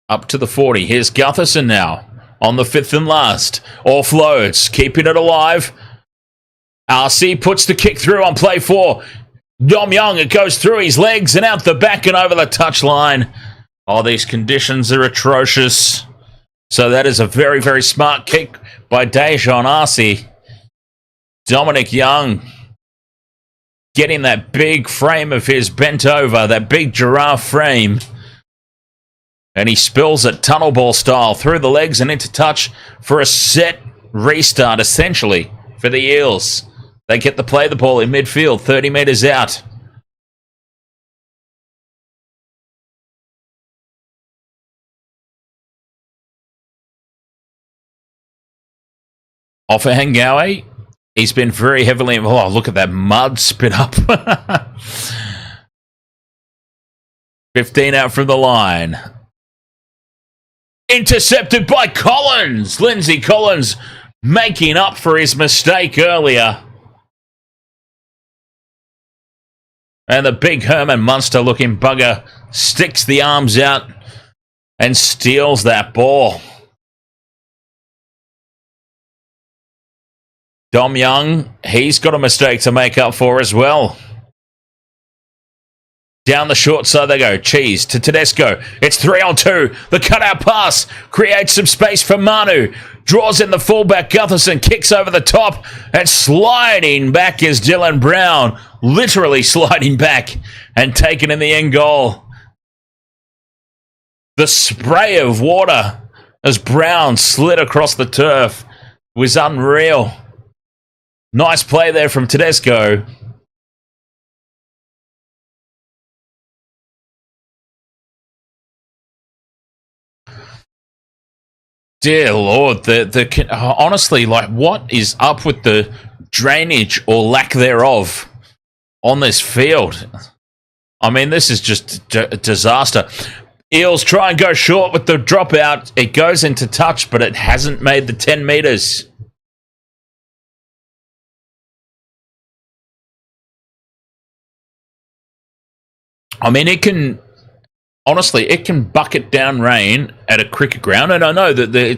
Up to the 40. Here's Gutherson now. On the 5th and last. Offloads. Keeping it alive. RC puts the kick through on play 4. Dom Young, it goes through his legs and out the back and over the touchline. Oh, these conditions are atrocious. So that is a very, very smart kick by Dejon RC. Dominic Young getting that big frame of his bent over, that big giraffe frame. And he spills it tunnel ball style through the legs and into touch for a set restart, essentially, for the Eels. They get to play the ball in midfield, 30 metres out. Offengawe, he's been very heavily involved. Oh, look at that mud spit up. 15 out from the line. Intercepted by Collins. Lindsay Collins making up for his mistake earlier. And the big Herman Munster-looking bugger sticks the arms out and steals that ball. Dom Young, he's got a mistake to make up for as well. Down the short side they go. Cheese to Tedesco. It's 3-on-2. The cutout pass creates some space for Manu. Draws in the fullback. Gutherson kicks over the top. And sliding back is Dylan Brown. Literally sliding back and taking in the end goal. The spray of water as Brown slid across the turf was unreal. Nice play there from Tedesco. Dear Lord, honestly, like, what is up with the drainage or lack thereof on this field? I mean, this is just a disaster. Eels try and go short with the dropout. It goes into touch, but it hasn't made the 10 metres. I mean, it can... Honestly, it can bucket down rain at a cricket ground, and I know that they're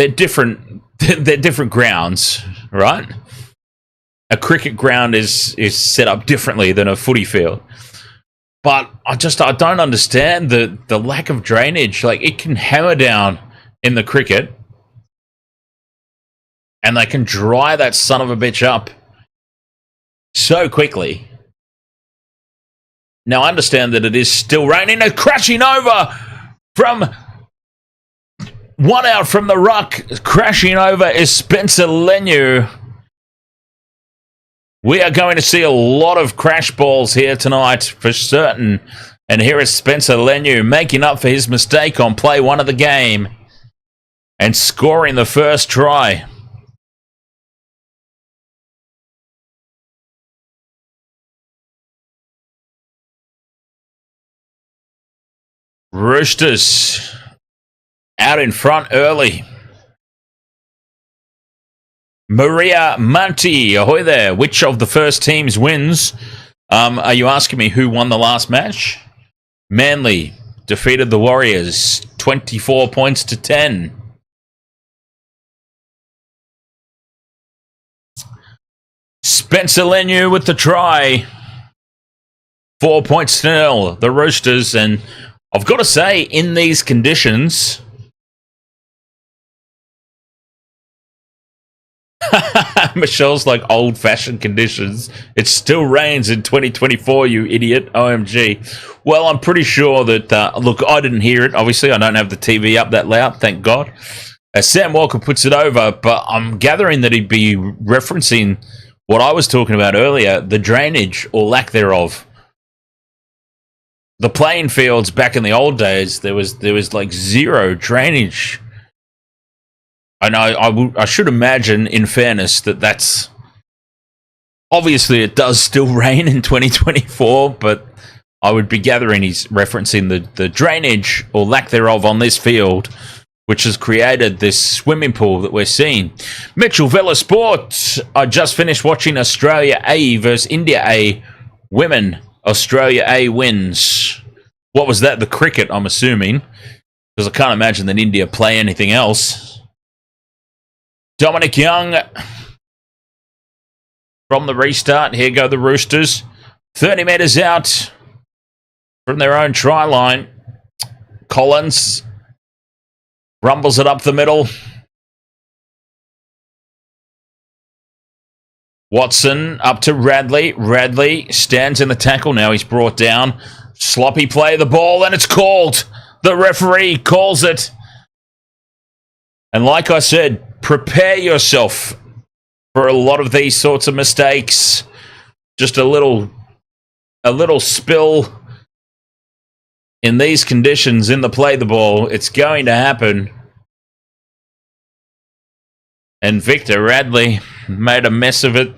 different. They're different grounds, right? A cricket ground is set up differently than a footy field, but I don't understand the lack of drainage. Like, it can hammer down in the cricket, and they can dry that son of a bitch up so quickly. Now, I understand that it is still raining. A crashing over from One out from the ruck. Crashing over is Spencer Leniu. We are going to see a lot of crash balls here tonight for certain. And here is Spencer Leniu making up for his mistake on play one of the game and scoring the first try. Roosters out in front early. Maria Manti, ahoy there. Which of the first teams wins? Are you asking me who won the last match? Manly defeated the Warriors 24 points to 10. Spencer Leniu with the try. 4 points to 0. The Roosters, and I've got to say, in these conditions, Michelle's like old-fashioned conditions. It still rains in 2024, you idiot. OMG. Well, I'm pretty sure that, look, I didn't hear it. Obviously, I don't have the TV up that loud, thank God. Sam Walker puts it over, but I'm gathering that he'd be referencing what I was talking about earlier, the drainage or lack thereof. The playing fields back in the old days, there was like zero drainage. And I should imagine, in fairness, that's... Obviously, it does still rain in 2024, but I would be gathering he's referencing the drainage or lack thereof on this field, which has created this swimming pool that we're seeing. Mitchell Villa Sport. I just finished watching Australia A versus India A. Women. Australia A wins. What was that? The cricket, I'm assuming. Because I can't imagine that India play anything else. Dominic Young from the restart. Here go the Roosters. 30 metres out from their own try line. Collins rumbles it up the middle. Watson up to Radley. Radley stands in the tackle. Now he's brought down. Sloppy play of the ball, and it's called. The referee calls it. And like I said, prepare yourself for a lot of these sorts of mistakes. Just a little spill in these conditions in the play the ball. It's going to happen. And Victor Radley made a mess of it.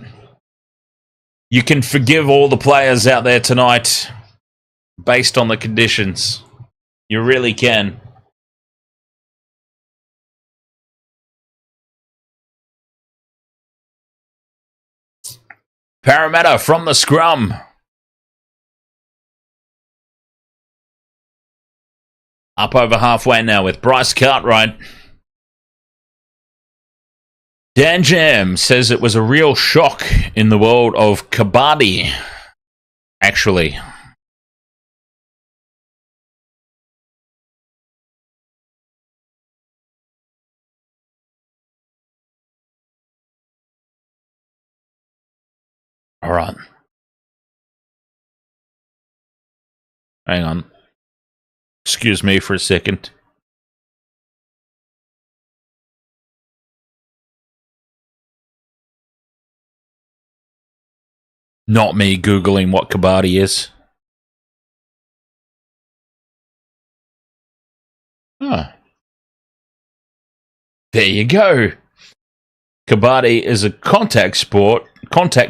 You can forgive all the players out there tonight based on the conditions. You really can. Parramatta from the scrum. Up over halfway now with Bryce Cartwright. Dan Jam says it was a real shock in the world of kabaddi, actually. All right. Hang on. Excuse me for a second. Not me Googling what kabaddi is. Huh. There you go. Kabaddi is a contact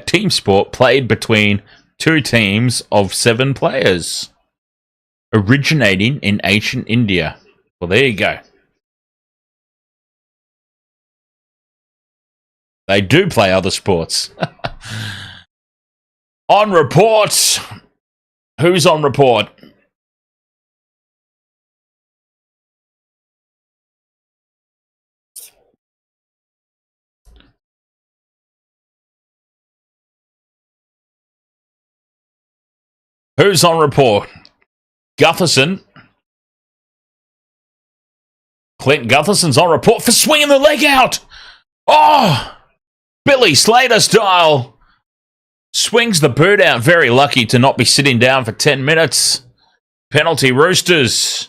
team sport played between two teams of 7 players, originating in ancient India. Well, there you go. They do play other sports. On report. Who's on report? Who's on report? Gutherson. Clint Gutherson's on report for swinging the leg out. Oh! Billy Slater style. Swings the boot out. Very lucky to not be sitting down for 10 minutes. Penalty Roosters.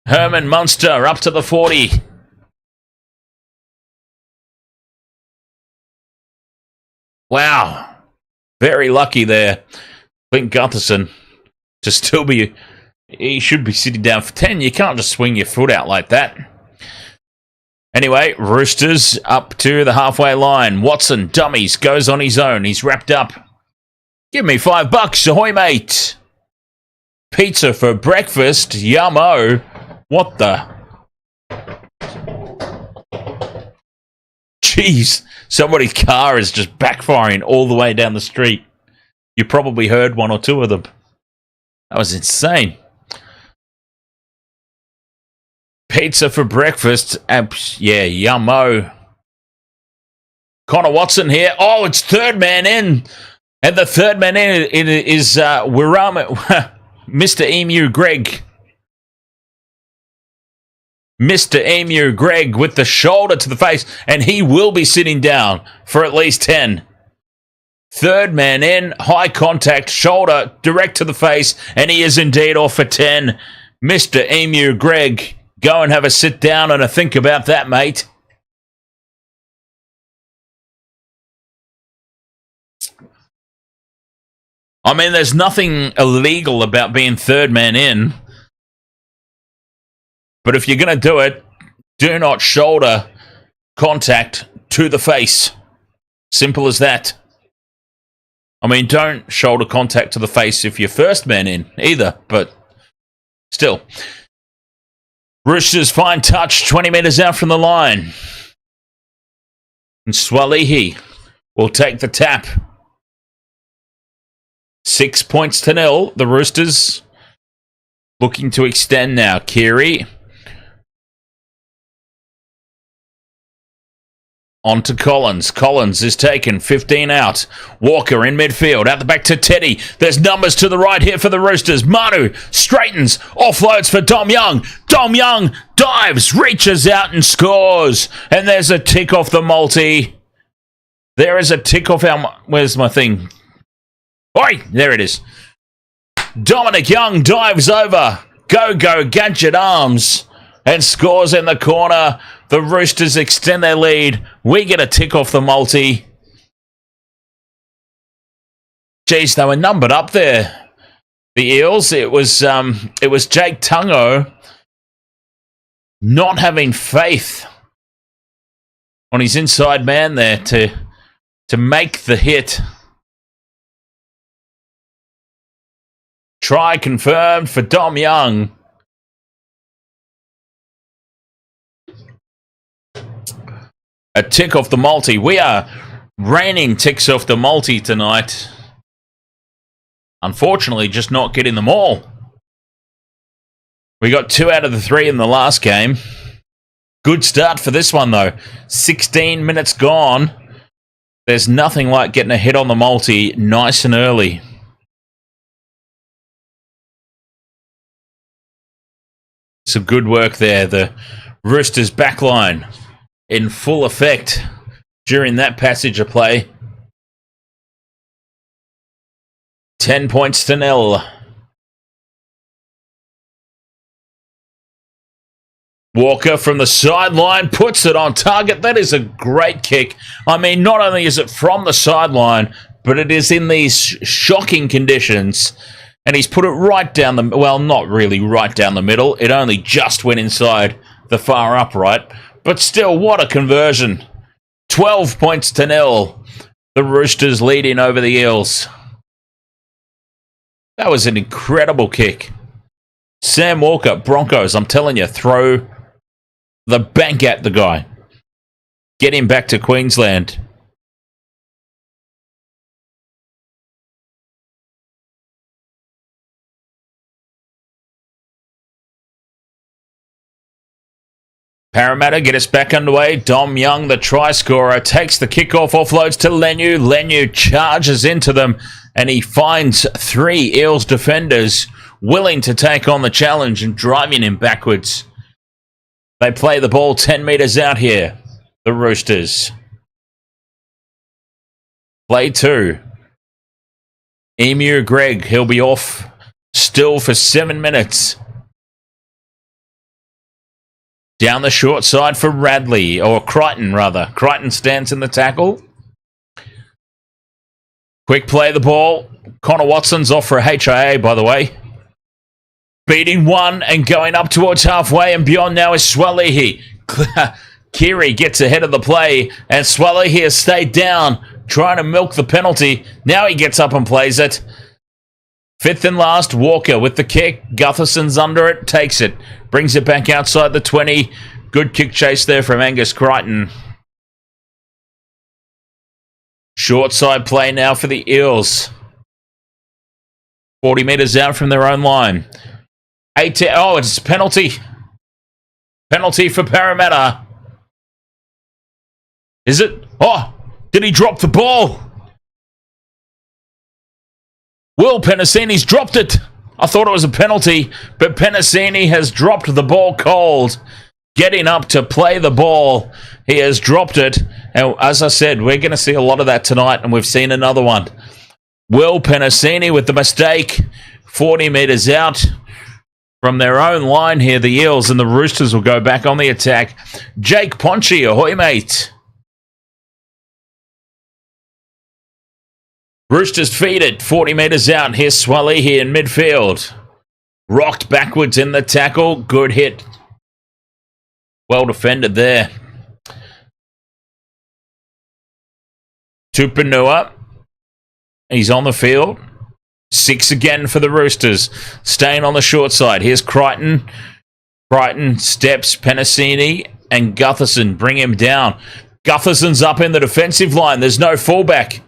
Herman Munster up to the 40. Wow. Very lucky there. Clint Gutherson to still be... He should be sitting down for 10. You can't just swing your foot out like that. Anyway, Roosters up to the halfway line. Watson, dummies, goes on his own. He's wrapped up. Give me $5. Ahoy, mate. Pizza for breakfast. Yummo. What the? Jeez. Somebody's car is just backfiring all the way down the street. You probably heard one or two of them. That was insane. Pizza for breakfast. Yeah, yummo. Connor Watson here. Oh, it's third man in. And the third man in is Wirama, Mr. Emu Greg. Mr. Emu Greg with the shoulder to the face. And he will be sitting down for at least 10. Third man in. High contact. Shoulder direct to the face. And he is indeed off for 10. Mr. Emu Greg. Go and have a sit down and a think about that, mate. I mean, there's nothing illegal about being third man in. But if you're going to do it, do not shoulder contact to the face. Simple as that. I mean, don't shoulder contact to the face if you're first man in either, but still. Roosters fine touch, 20 metres out from the line. And Swalihi will take the tap. 6 points to 0. The Roosters looking to extend now. Keary. On to Collins. Collins is taken. 15 out. Walker in midfield. Out the back to Teddy. There's numbers to the right here for the Roosters. Manu straightens. Offloads for Dom Young. Dom Young dives. Reaches out and scores. And there's a tick off the multi. There is a tick off our... Where's my thing? Oi! There it is. Dominic Young dives over. Go Gadget Arms. And scores in the corner. The Roosters extend their lead. We get a tick off the multi. Jeez, they were numbered up there. The Eels. It was Jake Tungo not having faith on his inside man there to make the hit. Try confirmed for Dom Young. A tick off the multi. We are raining ticks off the multi tonight. Unfortunately, just not getting them all. We got 2 out of the 3 in the last game. Good start for this one, though. 16 minutes gone. There's nothing like getting a hit on the multi nice and early. Some good work there. The Roosters backline in full effect during that passage of play. 10 points to 0. Walker from the sideline puts it on target. That is a great kick. I mean, not only is it from the sideline, but it is in these shocking conditions. And he's put it right down the... Well, not really right down the middle. It only just went inside the far upright. But still, what a conversion. 12 points to 0. The Roosters leading over the Eels. That was an incredible kick. Sam Walker, Broncos, I'm telling you, throw the bank at the guy. Get him back to Queensland. Parramatta get us back underway. Dom Young, the try scorer, takes the kickoff, offloads to Lenu. Lenu charges into them, and he finds 3 Eels defenders willing to take on the challenge and driving him backwards. They play the ball 10 metres out here, the Roosters. Play 2. Emu Greg, he'll be off still for 7 minutes. Down the short side for Radley, or Crichton rather. Crichton stands in the tackle. Quick play the ball. Connor Watson's off for a HIA, by the way. Beating one and going up towards halfway and beyond now is Aloiai. Keary gets ahead of the play, and Aloiai has stayed down, trying to milk the penalty. Now he gets up and plays it. Fifth and last, Walker with the kick. Gutherson's under it, takes it. Brings it back outside the 20. Good kick chase there from Angus Crichton. Short side play now for the Eels. 40 metres out from their own line. Oh, it's a penalty. Penalty for Parramatta. Is it? Oh, did he drop the ball? Will Penasini's dropped it. I thought it was a penalty, but Penasini has dropped the ball cold. Getting up to play the ball. He has dropped it. And as I said, we're going to see a lot of that tonight, and we've seen another one. Will Penasini with the mistake. 40 metres out from their own line here, the Eels, and the Roosters will go back on the attack. Jake Ponchi, ahoy mate. Roosters feed it, 40 metres out. Here's Aloiai in midfield. Rocked backwards in the tackle. Good hit. Well defended there. Tupanua. He's on the field. 6 again for the Roosters. Staying on the short side. Here's Crichton. Crichton steps Penasini and Gutherson. Bring him down. Gutherson's up in the defensive line. There's no fullback.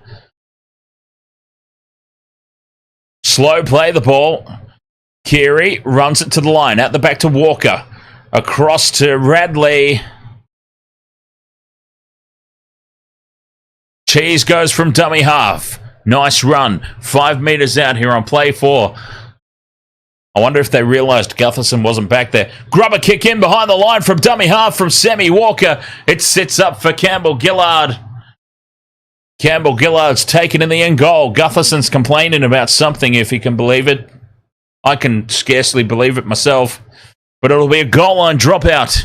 Slow play the ball. Keary runs it to the line. Out the back to Walker. Across to Radley. Cheese goes from dummy half. Nice run. 5 metres out here on play 4. I wonder if they realised Gutherson wasn't back there. Grubber kick in behind the line from dummy half from Sammy Walker. It sits up for Campbell Gillard. Campbell Gillard's taken in the end goal. Gutherson's complaining about something, if he can believe it. I can scarcely believe it myself. But it'll be a goal line dropout.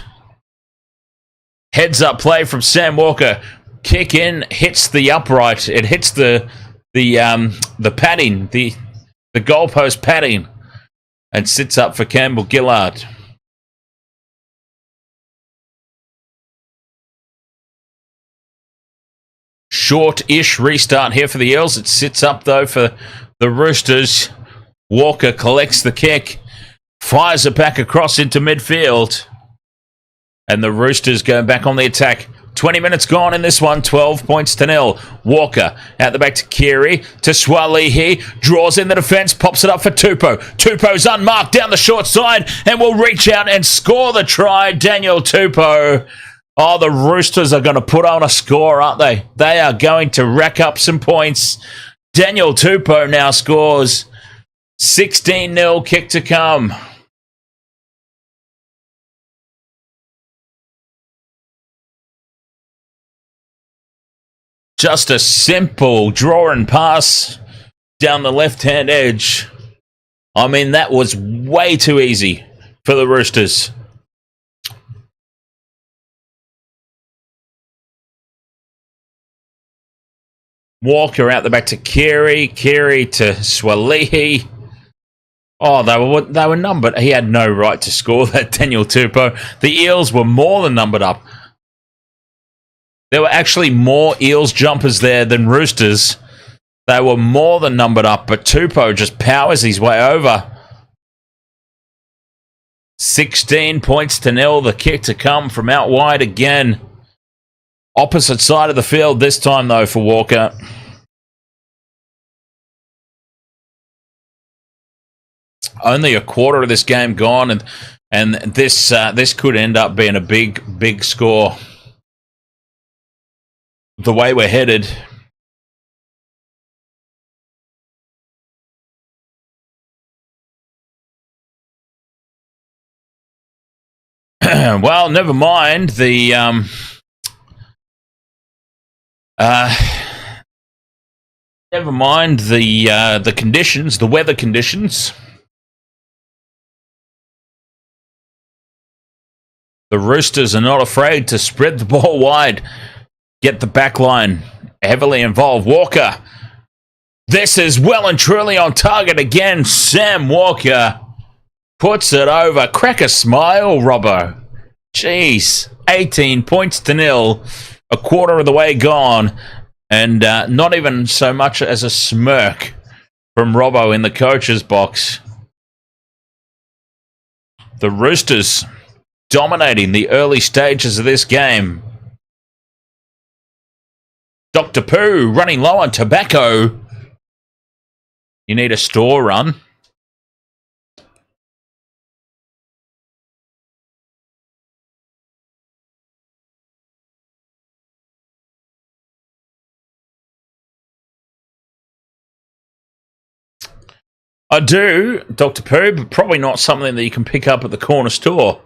Heads up play from Sam Walker. Kick in, hits the upright. It hits the padding, the goalpost padding, and sits up for Campbell Gillard. Short-ish restart here for the Eels. It sits up, though, for the Roosters. Walker collects the kick, fires it back across into midfield, and the Roosters go back on the attack. 20 minutes gone in this one, 12 points to 0. Walker out the back to Keary, to Aloiai, draws in the defence, pops it up for Tupou. Tupou's unmarked down the short side and will reach out and score the try. Daniel Tupou. Oh, the Roosters are going to put on a score, aren't they? They are going to rack up some points. Daniel Tupou now scores. 16-0 kick to come. Just a simple draw and pass down the left-hand edge. I mean, that was way too easy for the Roosters. Walker out the back to Keary. Keary to Aloiai. Oh, they were numbered. He had no right to score that, Daniel Tupou. The Eels were more than numbered up. There were actually more Eels jumpers there than Roosters. They were more than numbered up, but Tupou just powers his way over. 16 points to 0. The kick to come from out wide again. Opposite side of the field this time, though, for Walker. Only a quarter of this game gone, and this could end up being a big score. The way we're headed. Well, never mind the conditions, the weather conditions. The Roosters are not afraid to spread the ball wide. Get the back line heavily involved. Walker. This is well and truly on target again. Sam Walker puts it over. Crack a smile, Robbo. Jeez. 18 points to 0. A quarter of the way gone. And not even so much as a smirk from Robbo in the coach's box. The Roosters dominating the early stages of this game. Dr. Pooh running low on tobacco. You need a store run. I do, Dr. Pooh, but probably not something that you can pick up at the corner store.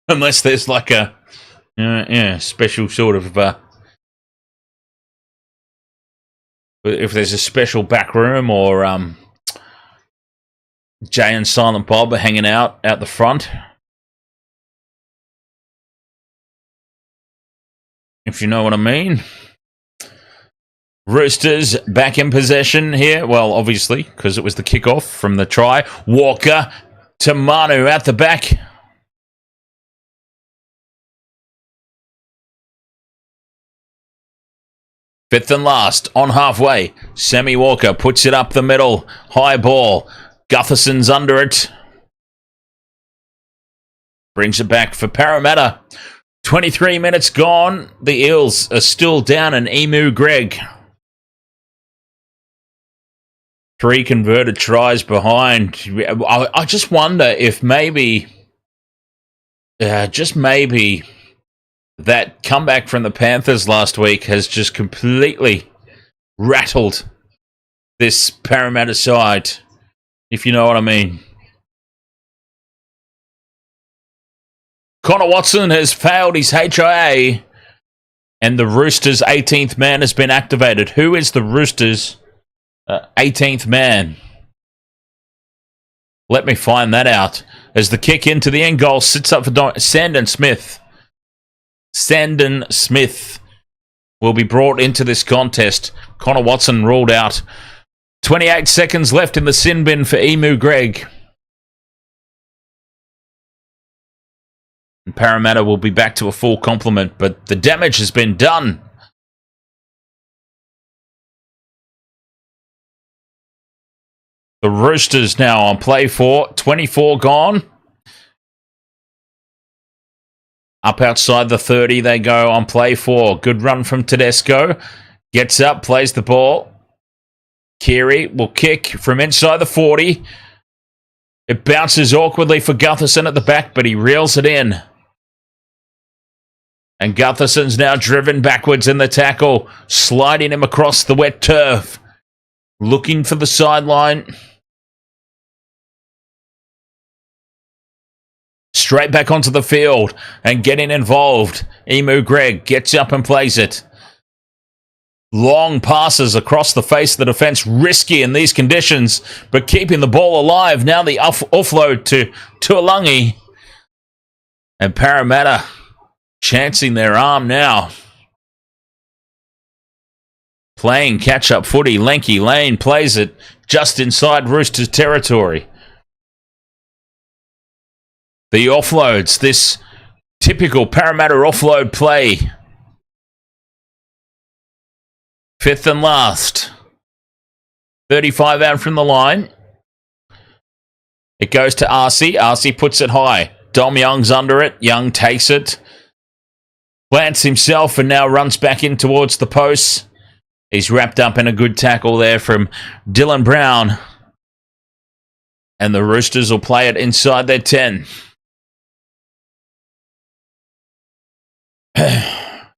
Unless there's like a special sort of if there's a special back room or Jay and Silent Bob are hanging out the front. If you know what I mean. Roosters back in possession here. Well, obviously, because it was the kickoff from the try. Walker to Manu at the back. Fifth and last, on halfway. Sammy Walker puts it up the middle. High ball. Gutherson's under it. Brings it back for Parramatta. 23 minutes gone. The Eels are still down in Emu Greg. 3 converted tries behind. I just wonder if maybe, just maybe, that comeback from the Panthers last week has just completely rattled this Parramatta side, if you know what I mean. Connor Watson has failed his HIA, and the Roosters' 18th man has been activated. Who is the Roosters' 18th man? Let me find that out. As the kick into the end goal sits up for Sandon Smith. Sandon Smith will be brought into this contest. Connor Watson ruled out. 28 seconds left in the sin bin for Emu Greg. And Parramatta will be back to a full complement, but the damage has been done. The Roosters now on play for 24 gone. Up outside the 30 they go on play 4. Good run from Tedesco. Gets up, plays the ball. Keary will kick from inside the 40. It bounces awkwardly for Gutherson at the back, but he reels it in. And Gutherson's now driven backwards in the tackle, sliding him across the wet turf. Looking for the sideline. Straight back onto the field and getting involved. Emu Greg gets up and plays it. Long passes across the face of the defence. Risky in these conditions, but keeping the ball alive. Now the offload to Tuolangi. And Parramatta chancing their arm now. Playing catch-up footy. Lanky Lane plays it just inside Roosters territory. The offloads, this typical Parramatta offload play. Fifth and last. 35 out from the line. It goes to Arcee. Arcee puts it high. Dom Young's under it. Young takes it. Plants himself and now runs back in towards the posts. He's wrapped up in a good tackle there from Dylan Brown. And the Roosters will play it inside their 10.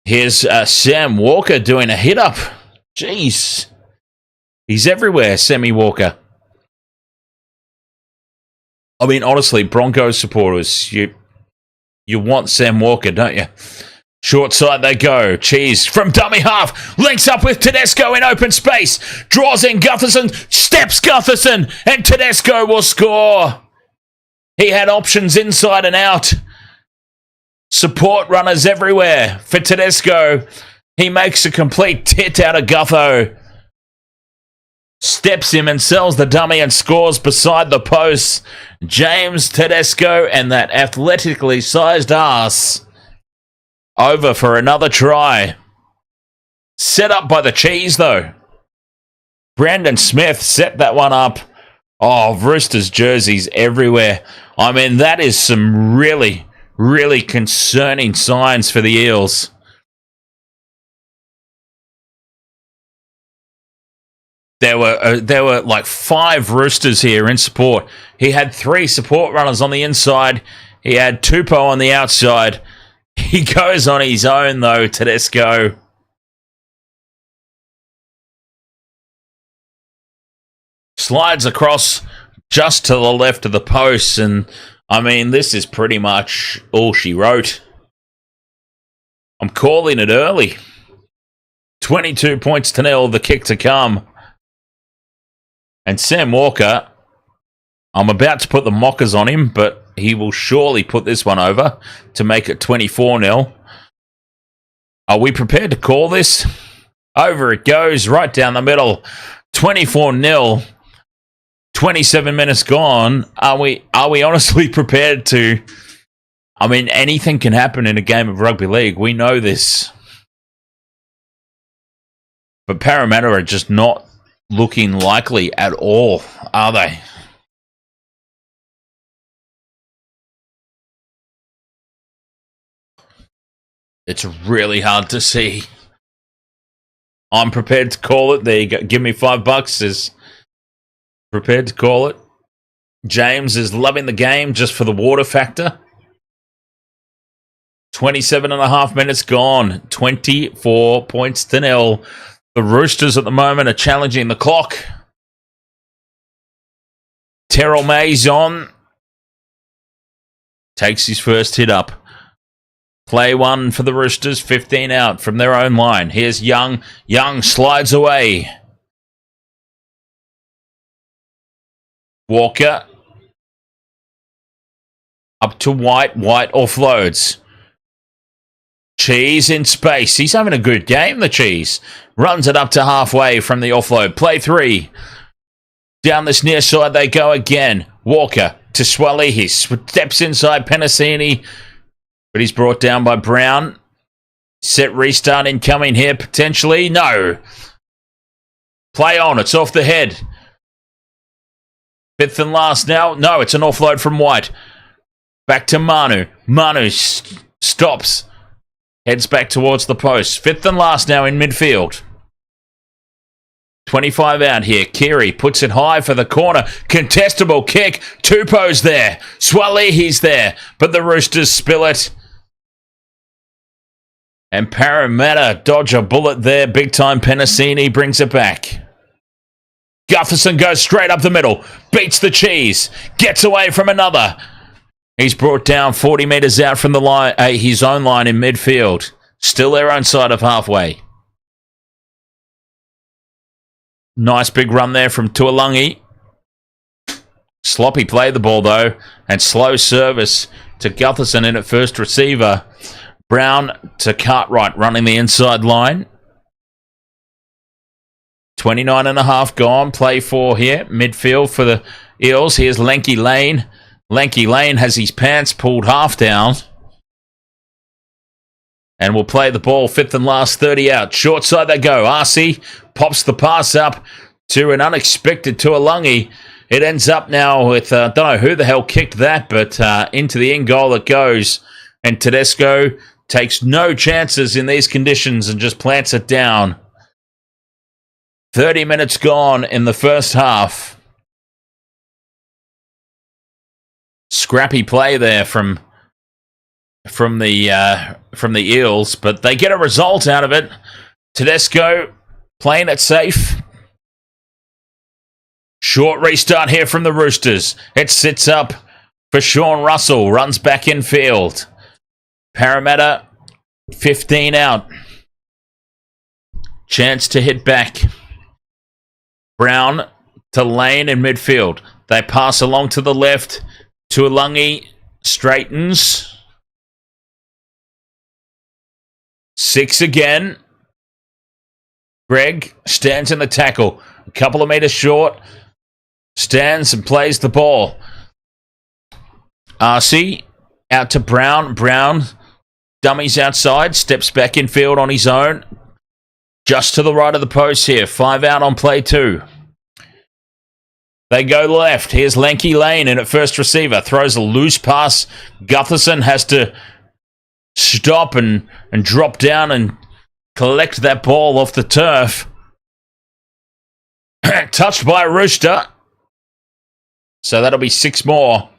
Here's Sam Walker doing a hit-up. Jeez. He's everywhere, Sammy Walker. I mean, honestly, Broncos supporters, you want Sam Walker, don't you? Short side they go. Cheese from dummy half. Links up with Tedesco in open space. Draws in Gutherson. Steps Gutherson. And Tedesco will score. He had options inside and out. Support runners everywhere for Tedesco. He makes a complete tit out of Gutho. Steps him and sells the dummy and scores beside the post. James Tedesco and that athletically sized ass. Over for another try. Set up by the cheese, though. Brandon Smith set that one up. Oh, Roosters jerseys everywhere. I mean, that is some really, really concerning signs for the Eels. There were like 5 Roosters here in support. He had 3 support runners on the inside. He had Tupou on the outside. He goes on his own, though, Tedesco. Slides across just to the left of the post, and, I mean, this is pretty much all she wrote. I'm calling it early. 22 points to nil, the kick to come. And Sam Walker, I'm about to put the mockers on him, but he will surely put this one over to make it 24-0. Are we prepared to call this? Over it goes, right down the middle. 24-0. 27 minutes gone. Are we honestly prepared to... I mean, anything can happen in a game of rugby league. We know this. But Parramatta are just not looking likely at all, are they? It's really hard to see. I'm prepared to call it. There you go. Give me $5. Is prepared to call it. James is loving the game just for the water factor. 27.5 minutes gone. 24 points to nil. The Roosters at the moment are challenging the clock. Terrell May's on. Takes his first hit up. Play one for the Roosters, 15 out from their own line. Here's Young. Young slides away. Walker. Up to White. White offloads. Cheese in space. He's having a good game, the Cheese. Runs it up to halfway from the offload. Play 3. Down this near side they go again. Walker to Swally. He steps inside Penasini. But he's brought down by Brown. Set restart incoming here, potentially. No. Play on. It's off the head. 5th and last now. No, it's an offload from White. Back to Manu. Manu stops. Heads back towards the post. 5th and last now in midfield. 25 out here. Keary puts it high for the corner. Contestable kick. Tupou's there. Swalihi's there. But the Roosters spill it. And Parramatta dodge a bullet there. Big time Penasini brings it back. Gutherson goes straight up the middle. Beats the Cheese. Gets away from another. He's brought down 40 metres out from the line, his own line in midfield. Still their own side of halfway. Nice big run there from Tuolungi. Sloppy play the ball though. And slow service to Gutherson in at first receiver. Brown to Cartwright running the inside line. 29.5 gone. Play 4 here. Midfield for the Eels. Here's Lanky Lane. Lanky Lane has his pants pulled half down. And will play the ball 5th and last 30 out. Short side they go. RC pops the pass up to an unexpected Tuolungi. It ends up now with, don't know who the hell kicked that, but into the in goal it goes. And Tedesco takes no chances in these conditions and just plants it down. 30 minutes gone in the first half. Scrappy play there from the Eels, but they get a result out of it. Tedesco playing it safe. Short restart here from the Roosters. It sits up for Sean Russell. Runs back in field. Parramatta 15 out. Chance to hit back. Brown to Lane in midfield. They pass along to the left. Tuilagi straightens. 6 again. Greg stands in the tackle. A couple of meters short. Stands and plays the ball. RC out to Brown. Brown dummies outside. Steps back in field on his own. Just to the right of the post here. 5 out on play 2. They go left. Here's Lanky Lane in at first receiver. Throws a loose pass. Gutherson has to stop and drop down and collect that ball off the turf. Touched by a Rooster. So that'll be 6 more.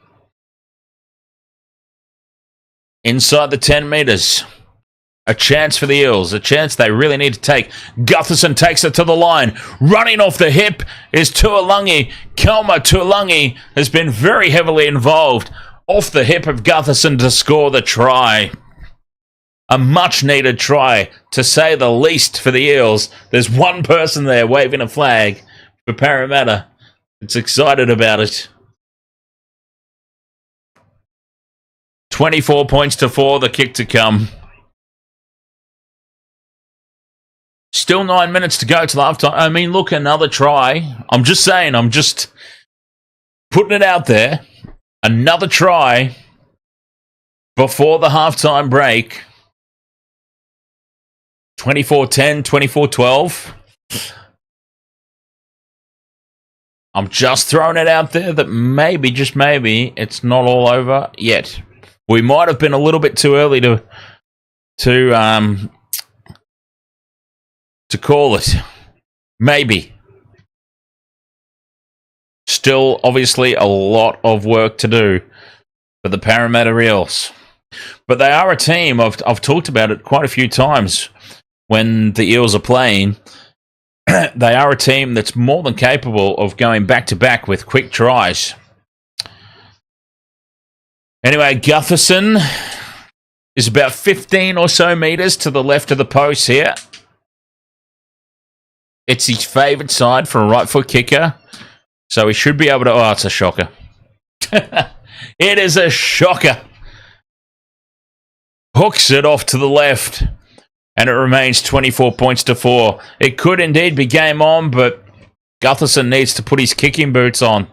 Inside the 10 metres. A chance for the Eels. A chance they really need to take. Gutherson takes it to the line. Running off the hip is Tuilagi. Kelma Tuilagi has been very heavily involved off the hip of Gutherson to score the try. A much-needed try, to say the least, for the Eels. There's one person there waving a flag for Parramatta. It's excited about it. 24 points to 4, the kick to come. Still 9 minutes to go till halftime. I mean, look, another try. I'm just saying, I'm just putting it out there. Another try before the halftime break. 24-10, 24-12. I'm just throwing it out there that maybe, just maybe, it's not all over yet. We might have been a little bit too early to call it. Maybe. Still, obviously, a lot of work to do for the Parramatta Eels. But they are a team, I've talked about it quite a few times when the Eels are playing. They are a team that's more than capable of going back-to-back with quick tries. Anyway, Gutherson is about 15 or so metres to the left of the post here. It's his favourite side for a right foot kicker. So he should be able to... Oh, it's a shocker. It is a shocker. Hooks it off to the left. And it remains 24 points to 4. It could indeed be game on, but Gutherson needs to put his kicking boots on.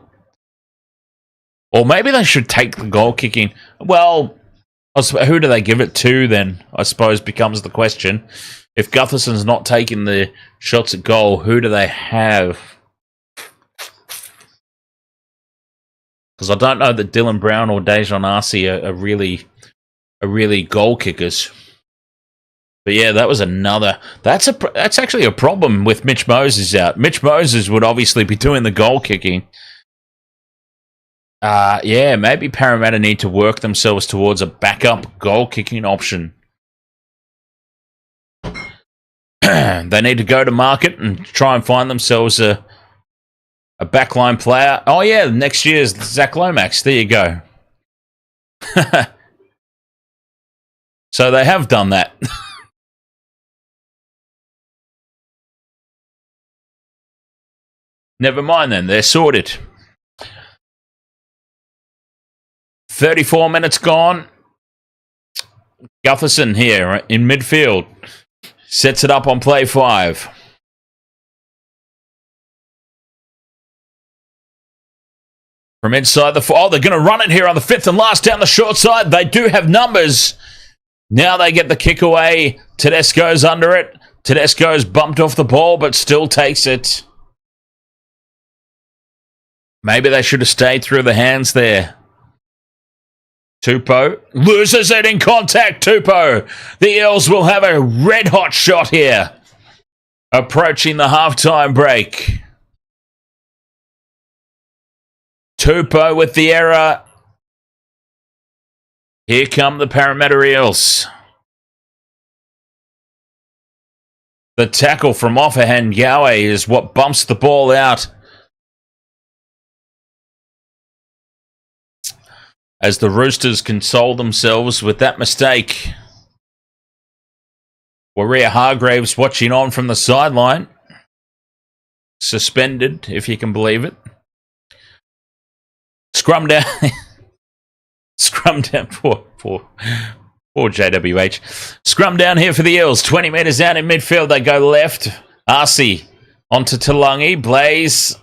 Or maybe they should take the goal kicking. Well, who do they give it to then, I suppose, becomes the question. If Gutherson's not taking the shots at goal, who do they have? Because I don't know that Dylan Brown or Dejan Arce are really goal kickers. But yeah, that was another... That's actually a problem with Mitch Moses out. Mitch Moses would obviously be doing the goal kicking. Yeah, maybe Parramatta need to work themselves towards a backup goal-kicking option. They need to go to market and try and find themselves a backline player. Oh, yeah, next year's Zach Lomax. There you go. So they have done that. Never mind then, they're sorted. 34 minutes gone. Gutherson here in midfield. Sets it up on play 5. From inside the... Oh, they're going to run it here on the 5th and last down the short side. They do have numbers. Now they get the kick away. Tedesco's under it. Tedesco's bumped off the ball, but still takes it. Maybe they should have stayed through the hands there. Tupou loses it in contact. Tupou. The Eels will have a red-hot shot here. Approaching the halftime break. Tupou with the error. Here come the Parramatta Eels. The tackle from Offahan Yowie is what bumps the ball out. As the Roosters console themselves with that mistake. Warrior Hargraves watching on from the sideline. Suspended, if you can believe it. Scrum down. Scrum down. Poor JWH. Scrum down here for the Eels. 20 metres out in midfield. They go left. Arcee onto Talangi. Blaze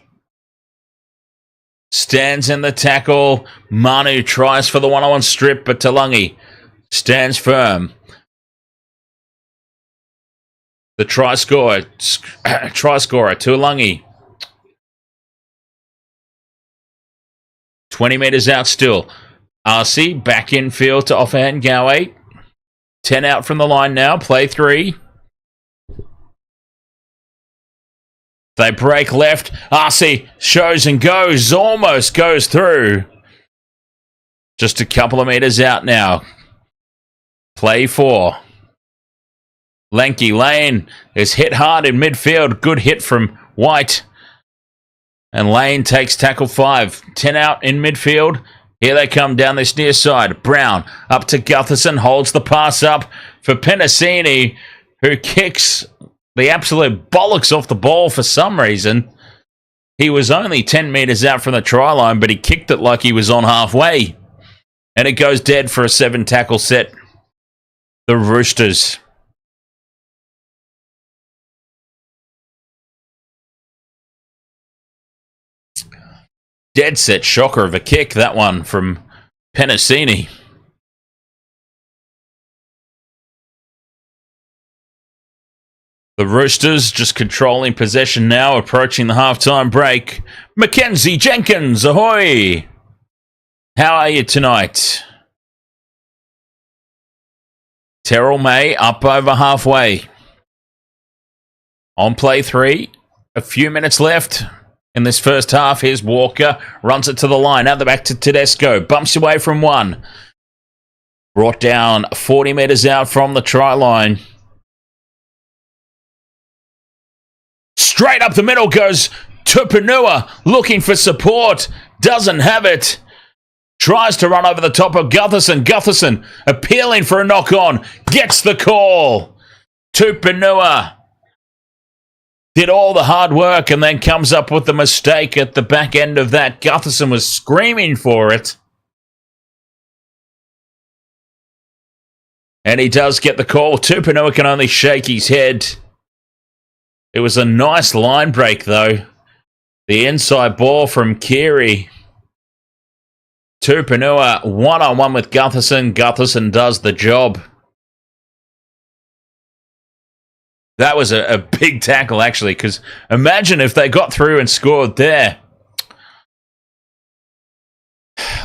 stands in the tackle. Manu tries for the one-on-one strip, but Talangi stands firm. The try scorer, Tuolangi. 20 metres out still. Arcee back in field to offhand Gowie. 10 out from the line now. Play 3. They break left. Arcee shows and goes. Almost goes through. Just a couple of metres out now. Play 4. Lanky Lane is hit hard in midfield. Good hit from White. And Lane takes tackle 5. 10 out in midfield. Here they come down this near side. Brown up to Gutherson. Holds the pass up for Penasini, who kicks the absolute bollocks off the ball for some reason. He was only 10 metres out from the try line, but he kicked it like he was on halfway. And it goes dead for a 7-tackle set. The Roosters. Dead set shocker of a kick, that one from Penasini. The Roosters just controlling possession now, approaching the halftime break. Mackenzie Jenkins, ahoy! How are you tonight? Terrell May up over halfway. On play 3, a few minutes left. In this first half, here's Walker. Runs it to the line. Out the back to Tedesco. Bumps away from 1. Brought down 40 metres out from the try line. Straight up the middle goes Tupanua. Looking for support. Doesn't have it. Tries to run over the top of Gutherson. Gutherson appealing for a knock-on. Gets the call. Tupanua did all the hard work and then comes up with the mistake at the back end of that. Gutherson was screaming for it. And he does get the call. Tupanua can only shake his head. It was a nice line break, though. The inside ball from Keary. Tupanua one-on-one with Gutherson. Gutherson does the job. That was a big tackle, actually, because imagine if they got through and scored there.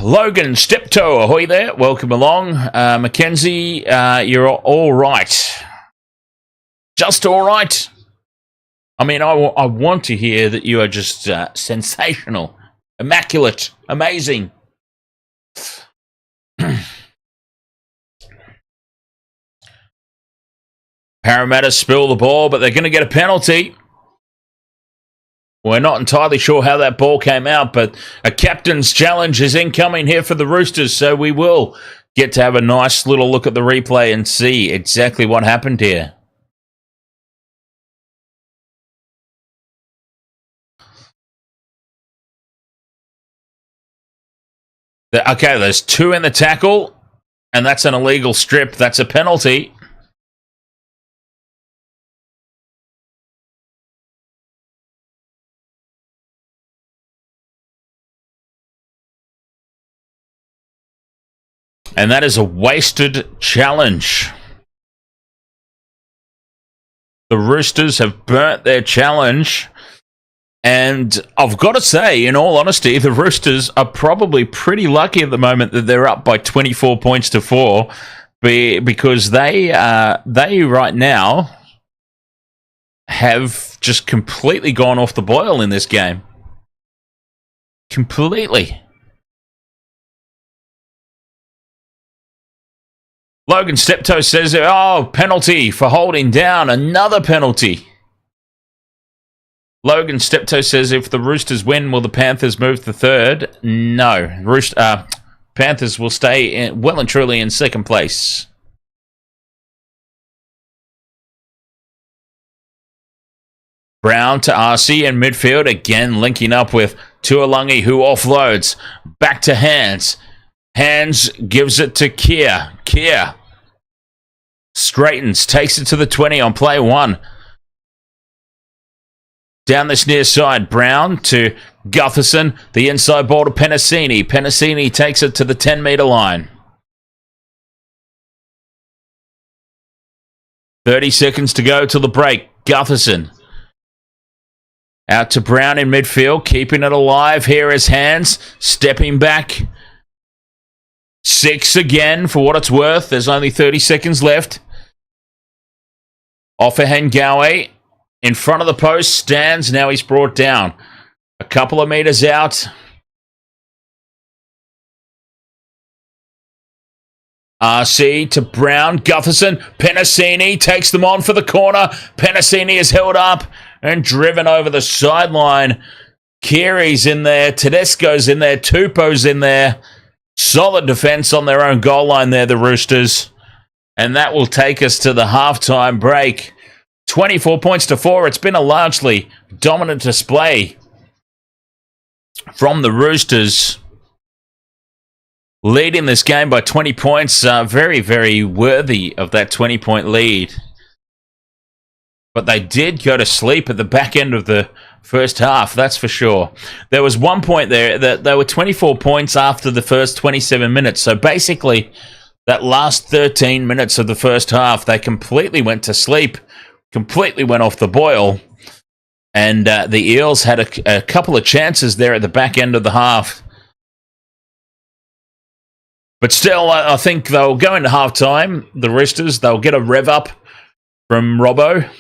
Logan Steptoe, ahoy there. Welcome along. Mackenzie, you're all right. Just all right. I mean, I want to hear that you are just sensational, immaculate, amazing. Parramatta spill the ball, but they're going to get a penalty. We're not entirely sure how that ball came out, but a captain's challenge is incoming here for the Roosters, so we will get to have a nice little look at the replay and see exactly what happened here. Okay, there's 2 in the tackle, and that's an illegal strip. That's a penalty. And that is a wasted challenge. The Roosters have burnt their challenge. And I've got to say, in all honesty, the Roosters are probably pretty lucky at the moment that they're up by 24 points to 4. Because they right now have just completely gone off the boil in this game. Completely. Logan Steptoe says, oh, penalty for holding down. Another penalty. Logan Steptoe says, if the Roosters win, will the Panthers move to 3rd? No. Panthers will stay well and truly in 2nd place. Brown to RC in midfield. Again, linking up with Tuolungi, who offloads. Back to Hands. Hands gives it to Keir. Keir straightens, takes it to the 20 on play 1. Down this near side, Brown to Gutherson. The inside ball to Penasini. Penasini takes it to the 10-metre line. 30 seconds to go till the break. Gutherson. Out to Brown in midfield, keeping it alive. Here is Hands, stepping back. 6 again, for what it's worth. There's only 30 seconds left. Offahengawe in front of the post, stands. Now he's brought down. A couple of meters out. RC to Brown. Gutherson. Penasini takes them on for the corner. Penasini is held up and driven over the sideline. Kiri's in there. Tedesco's in there. Tupou's in there. Solid defense on their own goal line there, the Roosters. And that will take us to the halftime break. 24 points to 4. It's been a largely dominant display from the Roosters. Leading this game by 20 points. Very, very worthy of that 20-point lead. But they did go to sleep at the back end of the first half, that's for sure. There was one point there that they were 24 points after the first 27 minutes. So basically, that last 13 minutes of the first half, they completely went to sleep, completely went off the boil. And the Eels had a couple of chances there at the back end of the half. But still, I think they'll go into halftime, the Roosters. They'll get a rev up from Robbo.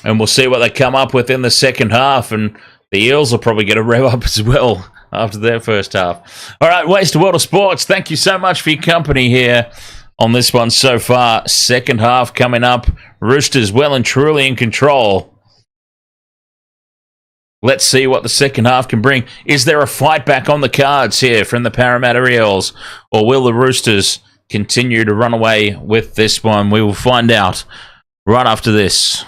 And we'll see what they come up with in the second half. And the Eels will probably get a rev up as well after their first half. All right, Waste World of Sports, thank you so much for your company here on this one so far. Second half coming up. Roosters well and truly in control. Let's see what the second half can bring. Is there a fight back on the cards here from the Parramatta Eels? Or will the Roosters continue to run away with this one? We will find out right after this.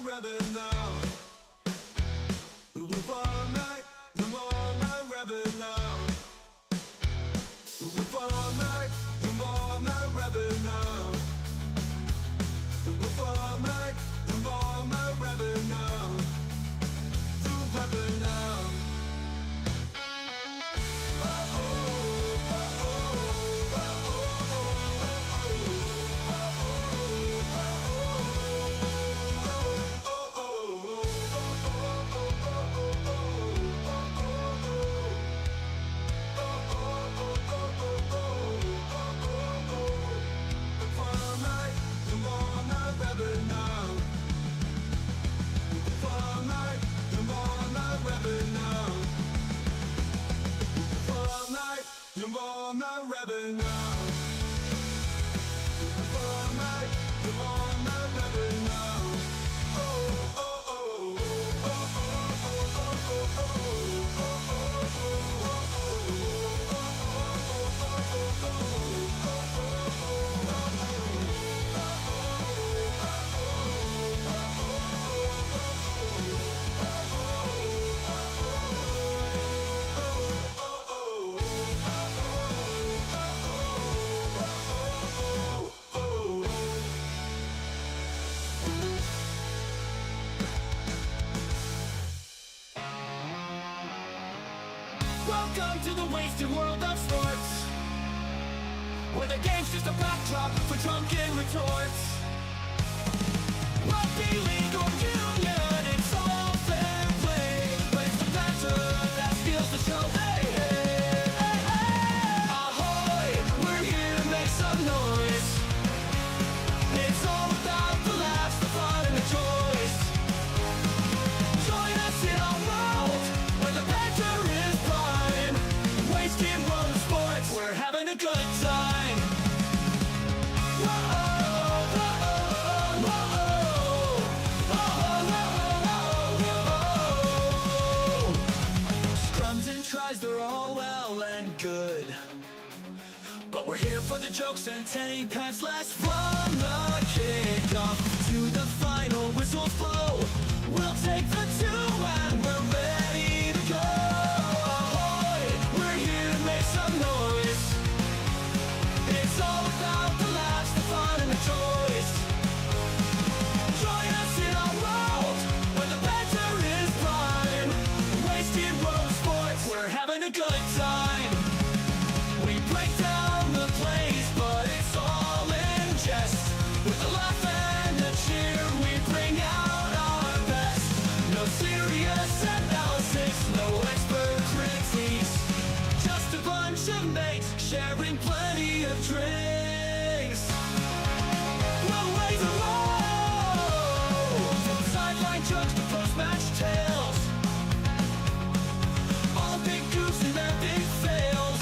rebel now. The format, the more my rebel now. The format, the more my rebel now. The format, the more my rebel now. The rebel now. Welcome to the wasted world of sports, where the game's just a backdrop for drunken retorts. Rugby league or union, it's all fair play, but it's the banter that steals the show. Hey, hey, hey, hey. Ahoy, we're here to make some noise. It's all about the laughs, the fun, and the joys. Join us in our world, where the banter is prime. Wasted world of sports, we're having a good time. Scrums and tries, they're all well and good, but we're here for the jokes and 10 pants last from the kickoff to the final whistles blow. We'll take the 2 and we're ready to go. Ahoy, we're here to make some noise. It's all about the laughs, the fun, and the joys. Join us in our world, where the banter is prime. Wasted world of sports, we're having a good time. We break down the plays, but it's all in jest. With a laugh and a cheer, we bring out our best. No serious analysis, no expert critiques, just a bunch of mates sharing plenty of drinks. We'll raise a roll, from sideline jokes to post-match tales. All the big goofs and their big fails.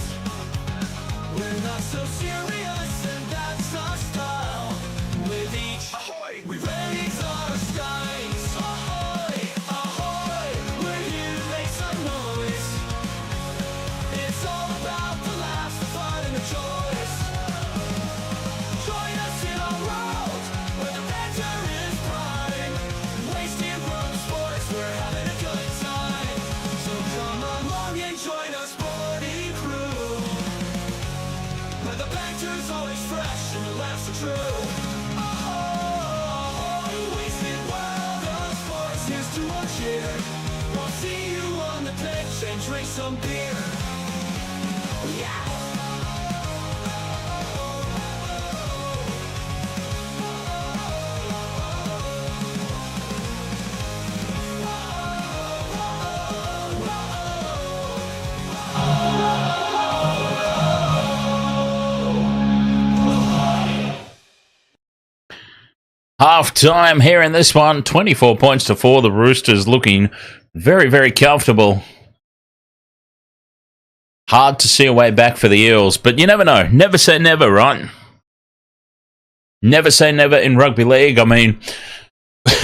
We're not so serious, and that's our style. With each ahoy, we raise our skies. Ahoy, ahoy, we're here to make some noise. It's all about the laughs, the fun, and the joys. Join us in our world, where the banter is prime. Wasted world of sports, we're having a good time. So come along and join our sporty crew, where the banter's always fresh and the laughs are true. Oh, wasted world of sports, here's to our cheer. We'll see you on the pitch and drink some beer. Yeah! Half time here in this one, 24 points to 4. The Roosters looking very, very comfortable. Hard to see a way back for the Eels, but you never know. Never say never, right? Never say never in rugby league. I mean,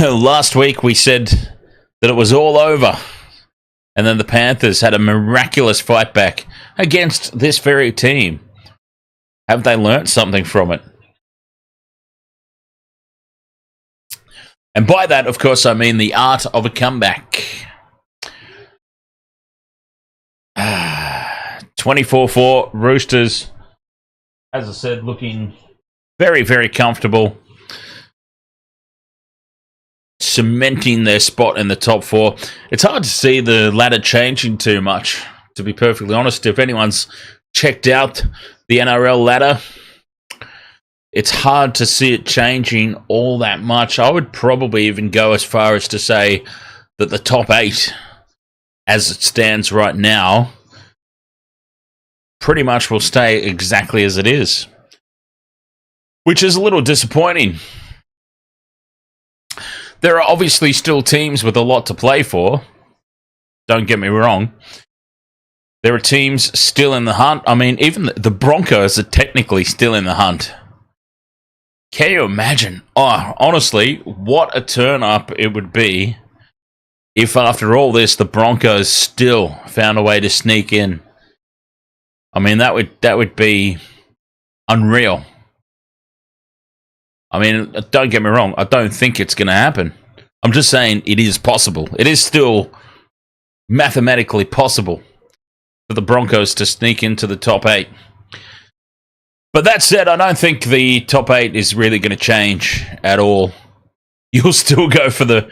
last week we said that it was all over, and then the Panthers had a miraculous fight back against this very team. Have they learnt something from it? And by that, of course, I mean the art of a comeback. 24-4 Roosters, as I said, looking very, very comfortable. Cementing their spot in the top 4. It's hard to see the ladder changing too much, to be perfectly honest. If anyone's checked out the NRL ladder, it's hard to see it changing all that much. I would probably even go as far as to say that the top 8, as it stands right now, pretty much will stay exactly as it is, which is a little disappointing. There are obviously still teams with a lot to play for. Don't get me wrong. There are teams still in the hunt. I mean, even the Broncos are technically still in the hunt. Can you imagine? Oh, honestly, what a turn-up it would be if after all this, the Broncos still found a way to sneak in. I mean, that would be unreal. I mean, don't get me wrong. I don't think it's going to happen. I'm just saying it is possible. It is still mathematically possible for the Broncos to sneak into the top 8. But that said, I don't think the top 8 is really going to change at all. You'll still go for the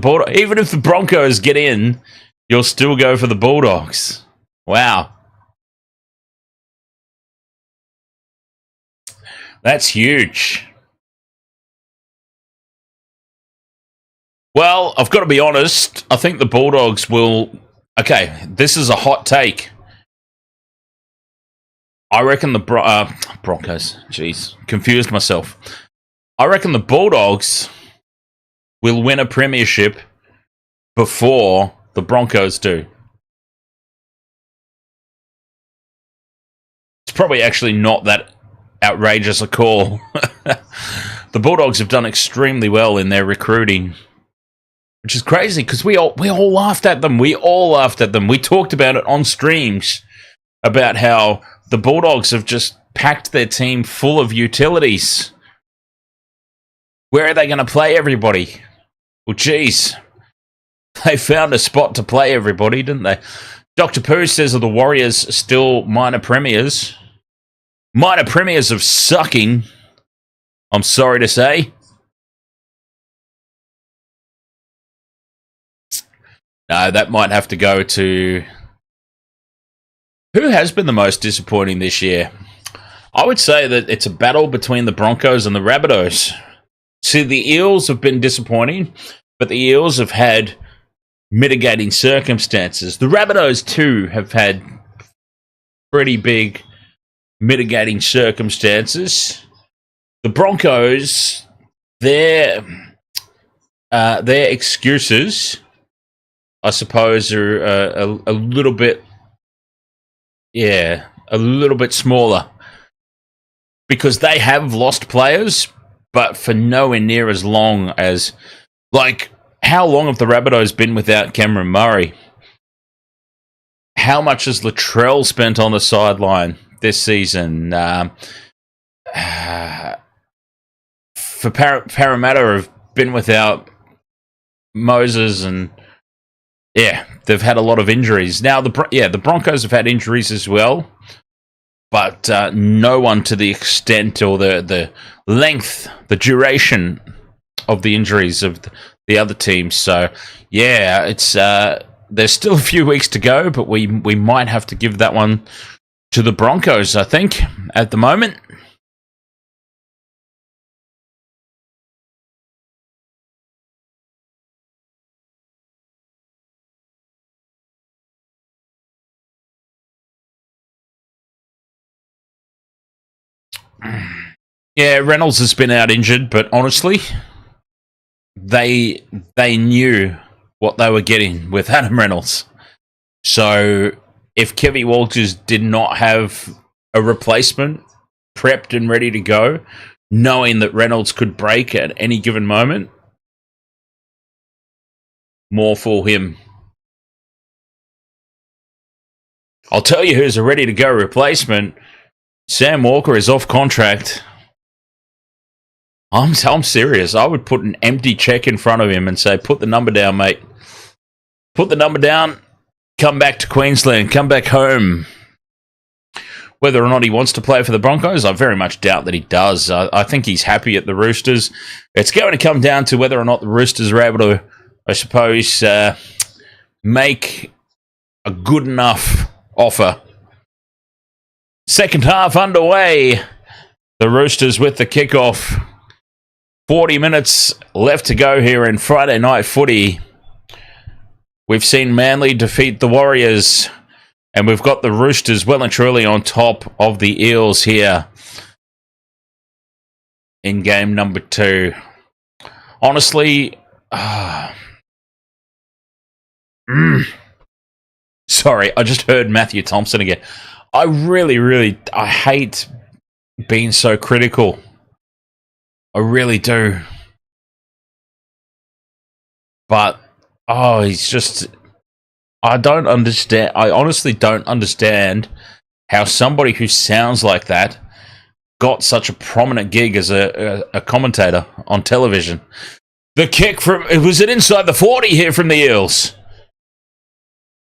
Bulldogs. Even if the Broncos get in, you'll still go for the Bulldogs. Wow. That's huge. Well, I've got to be honest. I think the Bulldogs will... Okay, this is a hot take. I reckon the Broncos... Jeez, confused myself. I reckon the Bulldogs will win a premiership before the Broncos do. It's probably actually not that outrageous a call. The Bulldogs have done extremely well in their recruiting, which is crazy because we all laughed at them. We all laughed at them. We talked about it on streams about how the Bulldogs have just packed their team full of utilities. Where are they going to play everybody? Well, geez, they found a spot to play everybody, didn't they? Dr. Pooh says, are the Warriors still minor premiers? Minor premiers of sucking, I'm sorry to say. No, that might have to go to... Who has been the most disappointing this year? I would say that it's a battle between the Broncos and the Rabbitohs. See, the Eels have been disappointing, but the Eels have had mitigating circumstances. The Rabbitohs, too, have had pretty big mitigating circumstances. The Broncos, their excuses, I suppose, are a little bit, a little bit smaller, because they have lost players, but for nowhere near as long as, like, how long have the Rabbitohs been without Cameron Murray? How much has Latrell spent on the sideline this season? For Parramatta have been without Moses, and they've had a lot of injuries. Now the Broncos have had injuries as well, but no one to the extent or the length, the duration of the injuries of the other teams. So it's there's still a few weeks to go, but we might have to give that one to the Broncos, I think, at the moment. Yeah, Reynolds has been out injured, but honestly, they knew what they were getting with Adam Reynolds. So if Kevy Walters did not have a replacement prepped and ready to go, knowing that Reynolds could break at any given moment, more for him. I'll tell you who's a ready-to-go replacement. Sam Walker is off contract. I'm serious. I would put an empty check in front of him and say, put the number down, mate. Put the number down. Come back to Queensland. Come back home. Whether or not he wants to play for the Broncos, I very much doubt that he does. I think he's happy at the Roosters. It's going to come down to whether or not the Roosters are able to, I suppose, make a good enough offer. Second half underway. The Roosters with the kickoff. 40 minutes left to go here in Friday night footy. We've seen Manly defeat the Warriors, and we've got the Roosters well and truly on top of the Eels here in game number 2. Honestly, sorry, I just heard Matthew Thompson again. I really hate being so critical. I really do. But, he's just... I don't understand. I honestly don't understand how somebody who sounds like that got such a prominent gig as a commentator on television. The kick from... Was it inside the 40 here from the Eels?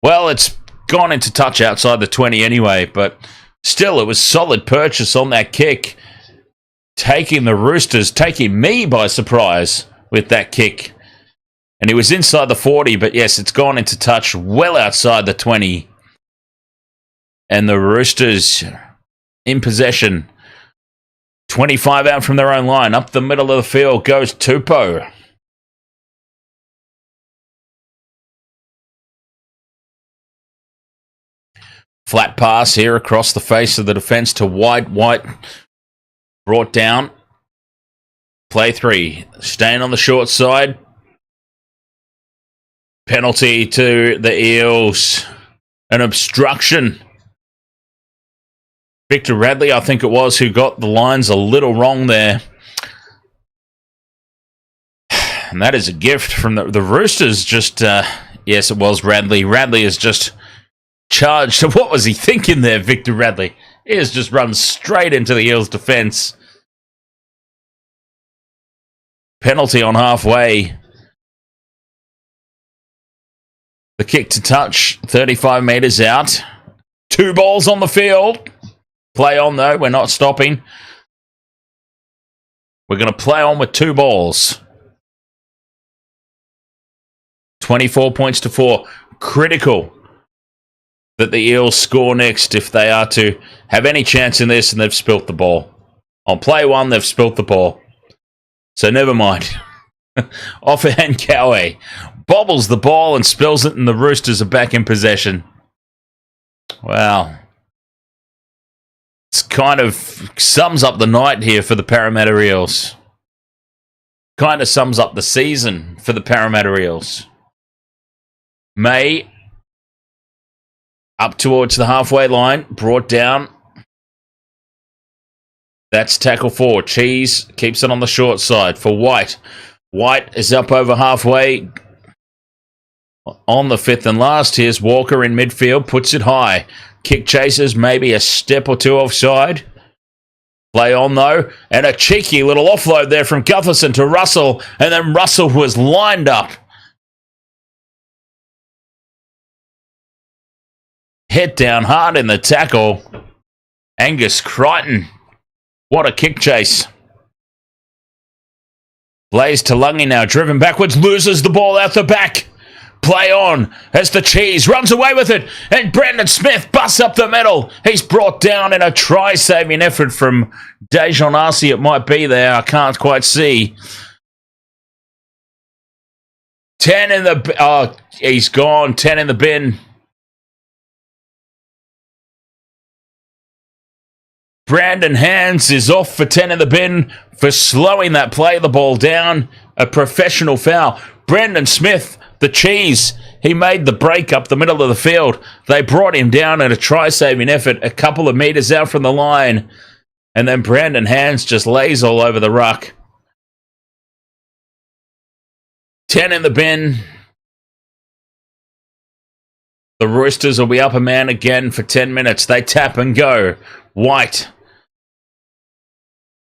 Well, it's gone into touch outside the 20 anyway, but still, it was solid purchase on that kick. Taking the Roosters, taking me by surprise with that kick. And it was inside the 40, but yes, it's gone into touch well outside the 20. And the Roosters in possession. 25 out from their own line. Up the middle of the field goes Tupou. Flat pass here across the face of the defence to White. White brought down. Play 3. Staying on the short side. Penalty to the Eels. An obstruction. Victor Radley, I think it was, who got the lines a little wrong there. And that is a gift from the Roosters. Just, yes, it was Radley. Radley is just charged. So what was he thinking there, Victor Radley? He has just run straight into the Eels' defence. Penalty on halfway. The kick to touch, 35 metres out. 2 balls on the field. Play on, though. We're not stopping. We're going to play on with 2 balls. 24 points to 4. Critical that the Eels score next if they are to have any chance in this, and they've spilt the ball. On play 1, they've spilt the ball. So never mind. Offhand Cowie bobbles the ball and spills it, and the Roosters are back in possession. Wow. It's kind of sums up the night here for the Parramatta Eels. Kind of sums up the season for the Parramatta Eels. May up towards the halfway line, brought down. That's tackle 4. Cheese keeps it on the short side for White. White is up over halfway. On the 5th and last, here's Walker in midfield, puts it high. Kick chases, maybe a step or 2 offside. Play on, though, and a cheeky little offload there from Gutherson to Russell, and then Russell was lined up. Head down hard in the tackle. Angus Crichton. What a kick chase. Blaze Talungi now driven backwards, loses the ball out the back. Play on as the Cheese runs away with it, and Brandon Smith busts up the middle. He's brought down in a try-saving effort from Dejon Arce. It might be there. I can't quite see. 10 in the... Oh, he's gone. 10 in the bin. Brandon Hands is off for 10 in the bin for slowing that play the ball down. A professional foul. Brandon Smith, the Cheese, he made the break up the middle of the field. They brought him down in a try-saving effort a couple of metres out from the line. And then Brandon Hands just lays all over the ruck. 10 in the bin. The Roosters will be up a man again for 10 minutes. They tap and go. White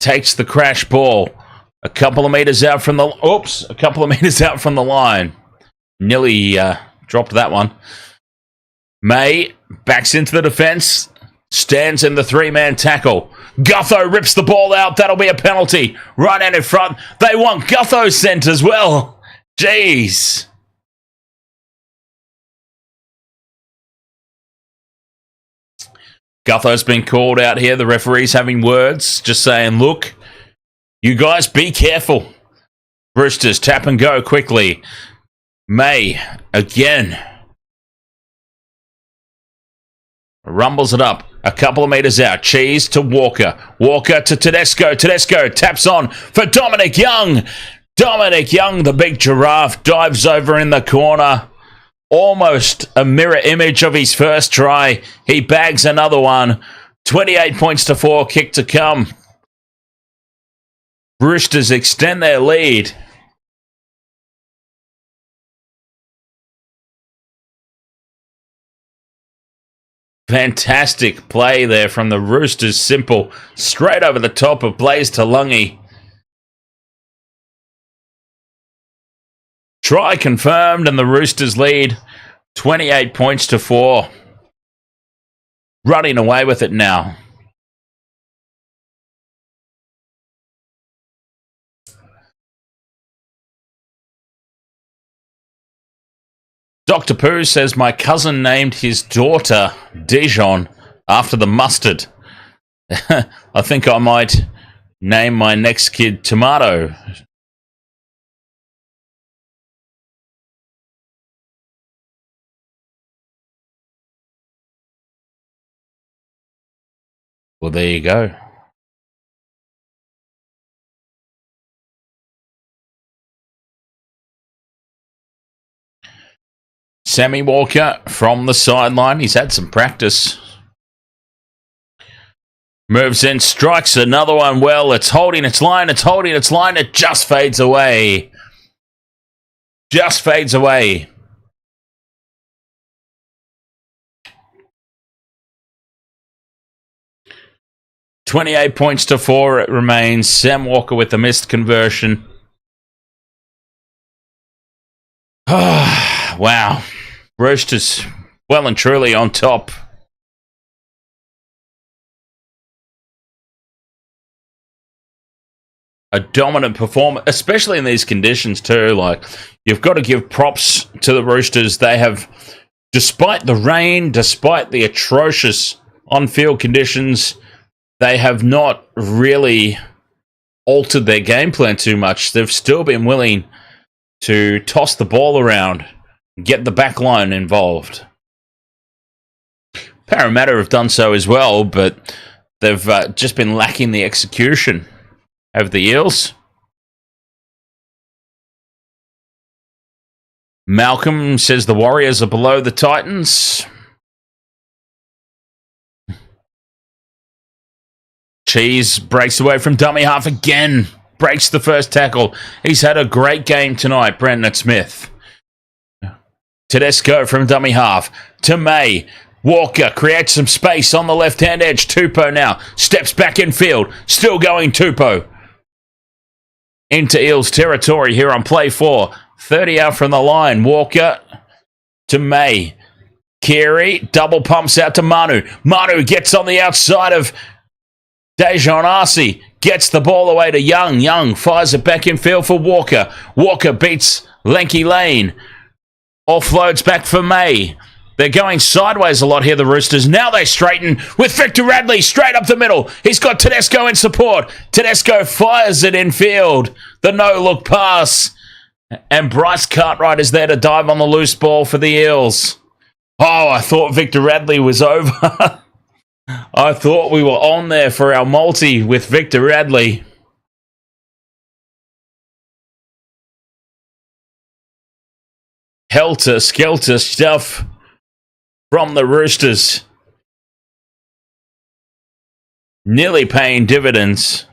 takes the crash ball. A couple of meters out from the... Oops, a couple of meters out from the line. Nearly dropped that one. May backs into the defence. Stands in the three-man tackle. Gutho rips the ball out. That'll be a penalty. Right out in front. They want Gutho sent as well. Jeez. Gutho's been called out here. The referee's having words. Just saying, look, you guys be careful. Roosters tap and go quickly. May again. Rumbles it up. A couple of meters out. Cheese to Walker. Walker to Tedesco. Tedesco taps on for Dominic Young. Dominic Young, the big giraffe, dives over in the corner. Almost a mirror image of his first try. He bags another one. 28 points to 4. Kick to come. Roosters extend their lead. Fantastic play there from the Roosters. Simple. Straight over the top of Blaze Talungi. Try confirmed, and the Roosters lead 28 points to 4. Running away with it now. Dr. Pooh says, my cousin named his daughter Dijon after the mustard. I think I might name my next kid Tomato. Well, there you go. Sammy Walker from the sideline. He's had some practice. Moves in, strikes another one well. It's holding its line. It's holding its line. It just fades away. Just fades away. $28 points to 4 it remains. Sam Walker with the missed conversion. Wow. Roosters well and truly on top. A dominant performance, especially in these conditions too. Like, you've got to give props to the Roosters. They have, despite the rain, despite the atrocious on-field conditions, they have not really altered their game plan too much. They've still been willing to toss the ball around, get the back line involved. Parramatta have done so as well, but they've just been lacking the execution of the Eels. Malcolm says the Warriors are below the Titans. Cheese breaks away from dummy half again. Breaks the first tackle. He's had a great game tonight, Brandon Smith. Tedesco from dummy half to May. Walker creates some space on the left-hand edge. Tupou now steps back in field. Still going Tupou. Into Eels territory here on play 4. 30 out from the line. Walker to May. Keary double pumps out to Manu. Manu gets on the outside of Dejon Arce. Gets the ball away to Young. Young fires it back in field for Walker. Walker beats Lenky Lane. Offloads back for May. They're going sideways a lot here, the Roosters. Now they straighten with Victor Radley straight up the middle. He's got Tedesco in support. Tedesco fires it in field. The no-look pass. And Bryce Cartwright is there to dive on the loose ball for the Eels. Oh, I thought Victor Radley was over. I thought we were on there for our multi with Victor Radley. Helter-skelter stuff from the Roosters. Nearly paying dividends.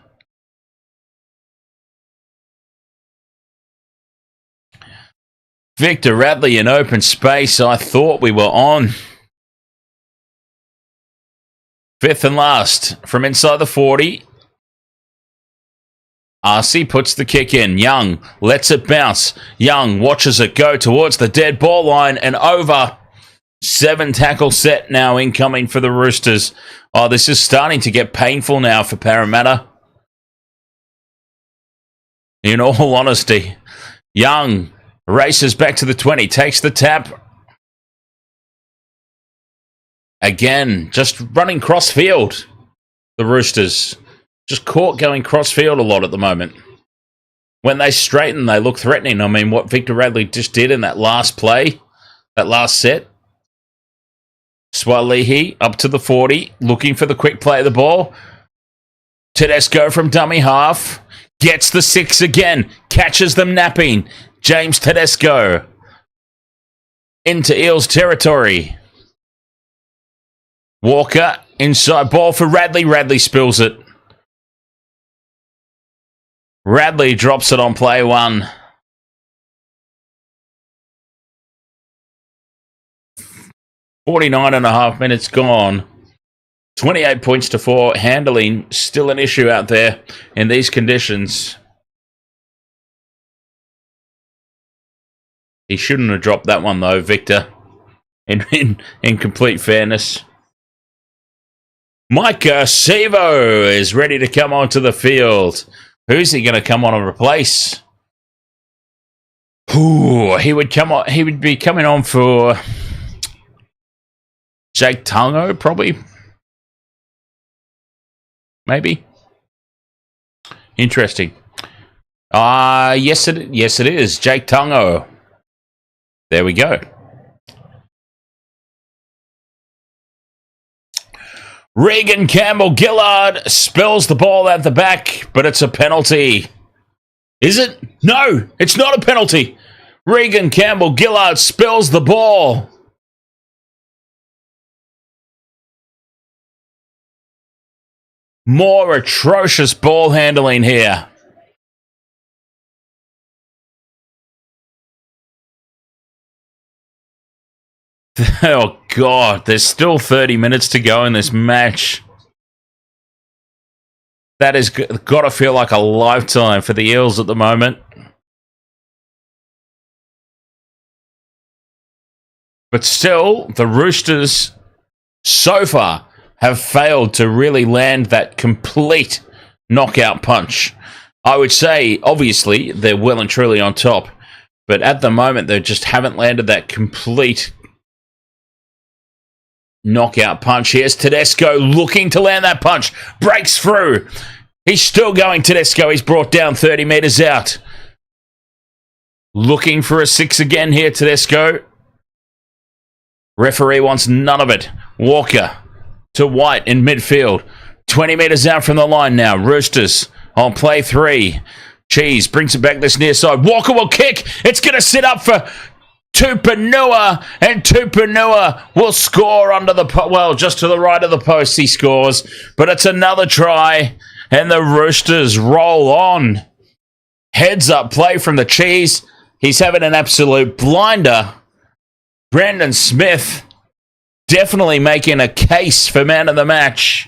Victor Radley in open space. I thought we were on. Fifth and last from inside the 40. RC puts the kick in. Young lets it bounce. Young watches it go towards the dead ball line and over. 7 tackle set now incoming for the Roosters. Oh, this is starting to get painful now for Parramatta. In all honesty. Young races back to the 20. Takes the tap. Again, just running cross-field. The Roosters. Just caught going cross-field a lot at the moment. When they straighten, they look threatening. I mean, what Victor Radley just did in that last play, that last set. Aloiai up to the 40, looking for the quick play of the ball. Tedesco from dummy half. Gets the 6 again. Catches them napping. James Tedesco. Into Eels territory. Walker, inside ball for Radley. Radley spills it. Radley drops it on play 1. 49.5 minutes gone. 28 points to 4. Handling still an issue out there in these conditions. He shouldn't have dropped that one though, Victor. In complete fairness. Micah Sevo is ready to come onto the field. Who's he going to come on and replace? Ooh, he would be coming on for Jake Tango, probably. Maybe. Interesting. Yes it is. Jake Tango. There we go. Regan Campbell-Gillard spills the ball at the back, but it's a penalty. Is it? No, it's not a penalty. Regan Campbell-Gillard spills the ball. More atrocious ball handling here. Oh, God. There's still 30 minutes to go in this match. That has got to feel like a lifetime for the Eels at the moment. But still, the Roosters, so far, have failed to really land that complete knockout punch. I would say, obviously, they're well and truly on top. But at the moment, they just haven't landed that complete knockout punch. Here's Tedesco looking to land that punch. Breaks through. He's still going, Tedesco. He's brought down 30 metres out. Looking for a 6 again here, Tedesco. Referee wants none of it. Walker to White in midfield. 20 metres out from the line now. Roosters on play 3. Cheese brings it back this near side. Walker will kick. It's going to sit up for Tupanua, and Tupanua will score under the just to the right of the post he scores, but it's another try, and the Roosters roll on. Heads up play from the Cheese. He's having an absolute blinder. Brandon Smith definitely making a case for man of the match.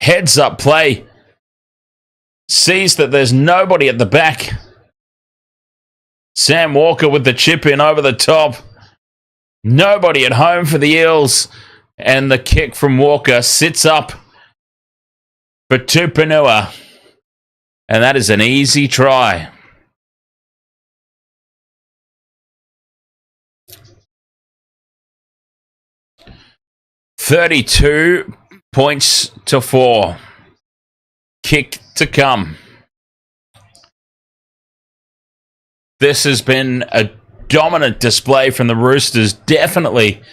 Heads up play. Sees that there's nobody at the back. Sam Walker with the chip in over the top. Nobody at home for the Eels. And the kick from Walker sits up for Tupanua. And that is an easy try. $32 points to 4. Kick to come. This has been a dominant display from the Roosters. Definitely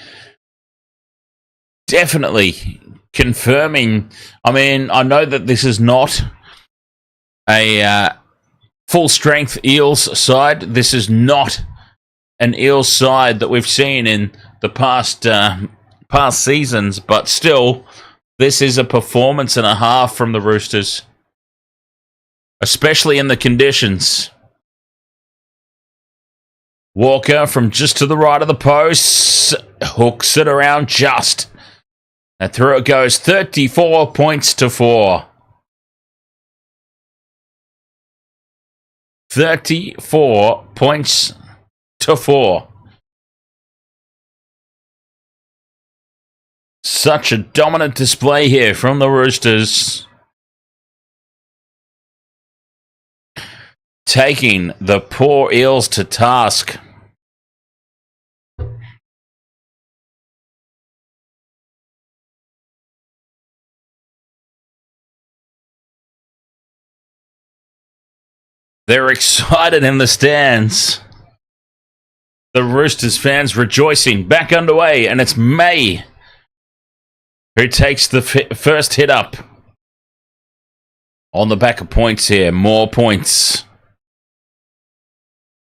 confirming. I mean, I know that this is not a full-strength Eels side. This is not an Eels side that we've seen in the past seasons, but still, this is a performance and a half from the Roosters, especially in the conditions. Walker from just to the right of the post. Hooks it around just. And through it goes. 34 points to 4. 34 points to 4. Such a dominant display here from the Roosters. Taking the poor Eels to task. They're excited in the stands. The Roosters fans rejoicing. Back underway, and it's May who takes the first hit up. On the back of points here. More points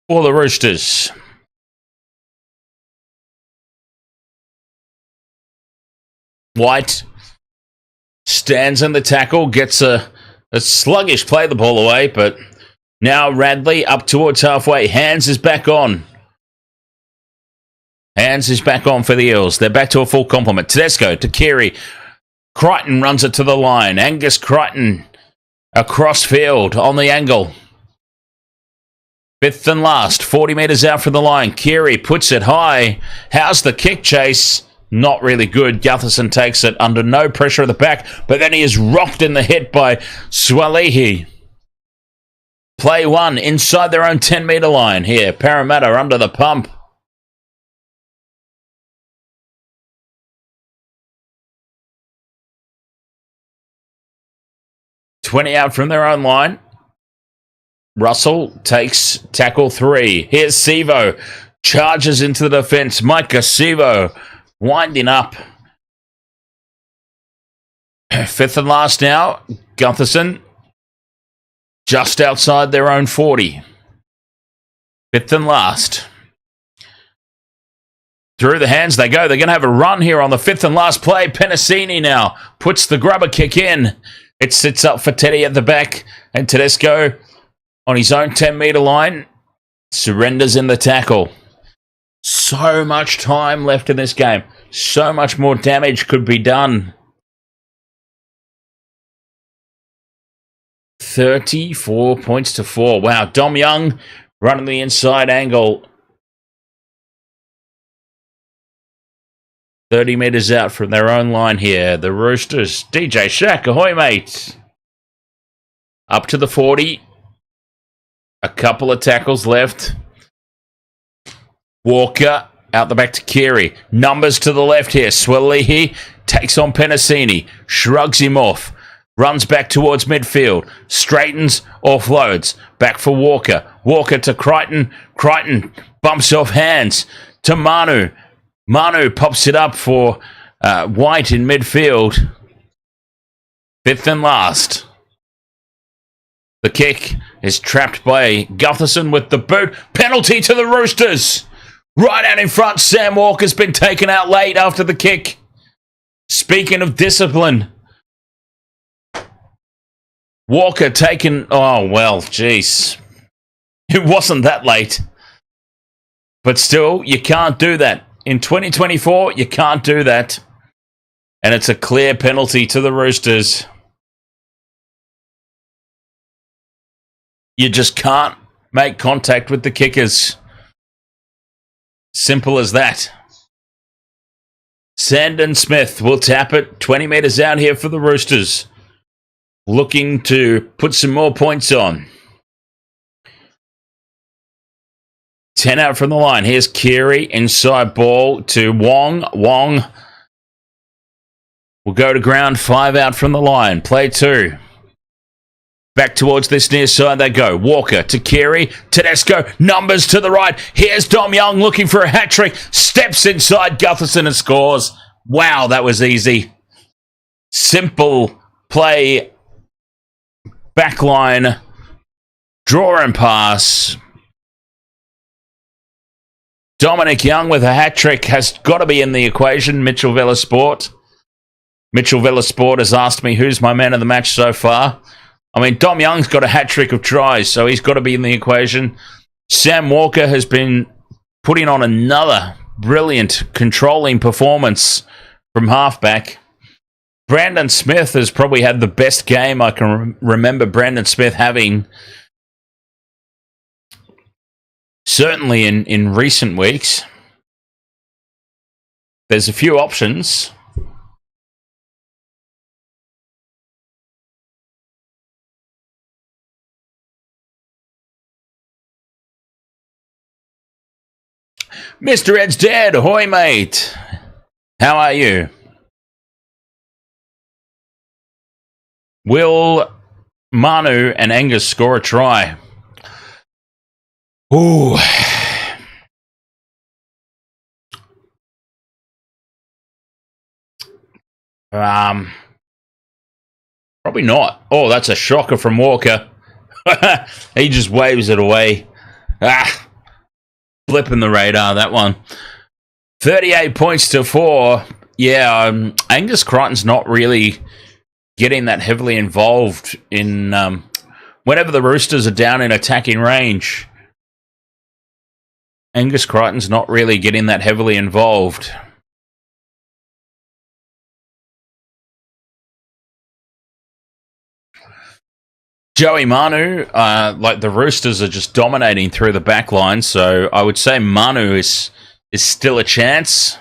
for the Roosters. White stands in the tackle. Gets a sluggish play the ball away, but now Radley up towards halfway. Hands is back on. Hands is back on for the Eels. They're back to a full complement. Tedesco to Keary. Crichton runs it to the line. Angus Crichton across field on the angle. Fifth and last. 40 metres out from the line. Keary puts it high. How's the kick chase? Not really good. Gutherson takes it under no pressure at the back, but then he is rocked in the hit by Aloiai. Play one inside their own 10-metre line here. Parramatta under the pump. $20 out from their own line. Russell takes tackle 3. Here's Sivo. Charges into the defence. Micah Sivo winding up. Fifth and last now. Gutherson just outside their own 40. Fifth and last. Through the hands they go. They're going to have a run here on the fifth and last play. Penasini now puts the grubber kick in. It sits up for Teddy at the back. And Tedesco on his own 10-metre line surrenders in the tackle. So much time left in this game. So much more damage could be done. 34 points to 4. Wow, Dom Young running the inside angle. 30 metres out from their own line here. The Roosters. DJ Shaq, ahoy, mate. Up to the 40. A couple of tackles left. Walker out the back to Keary. Numbers to the left here. Aloiai takes on Penasini. Shrugs him off. Runs back towards midfield. Straightens, offloads. Back for Walker. Walker to Crichton. Crichton bumps off hands to Manu. Manu pops it up for White in midfield. Fifth and last. The kick is trapped by Gutherson with the boot. Penalty to the Roosters. Right out in front. Sam Walker's been taken out late after the kick. Speaking of discipline. Walker taken... Oh, well, jeez. It wasn't that late. But still, you can't do that. In 2024, you can't do that. And it's a clear penalty to the Roosters. You just can't make contact with the kickers. Simple as that. Sandon Smith will tap it 20 metres out here for the Roosters. Looking to put some more points on. 10 out from the line. Here's Keary. Inside ball to Wong. Wong will go to ground. 5 out from the line. Play 2. Back towards this near side they go. Walker to Keary. Tedesco. Numbers to the right. Here's Dom Young looking for a hat-trick. Steps inside Gutherson and scores. Wow, that was easy. Simple play. Backline. Draw and pass. Dominic Young with a hat-trick has got to be in the equation. Mitchell Vellasport. Mitchell Vellasport has asked me who's my man of the match so far. I mean, Dom Young's got a hat-trick of tries, so he's got to be in the equation. Sam Walker has been putting on another brilliant controlling performance from halfback. Brandon Smith has probably had the best game I can remember Brandon Smith having certainly in recent weeks. There's a few options. Mr. Ed's dead. Ahoy, mate. How are you? Will Manu and Angus score a try? Ooh. Probably not. Oh, that's a shocker from Walker. He just waves it away. Flipping the radar, that one. 38 points to 4. Yeah, Angus Crichton's not really getting that heavily involved in whenever the Roosters are down in attacking range. Angus Crichton's not really getting that heavily involved. Joey Manu, like the Roosters are just dominating through the back line, so I would say Manu is still a chance.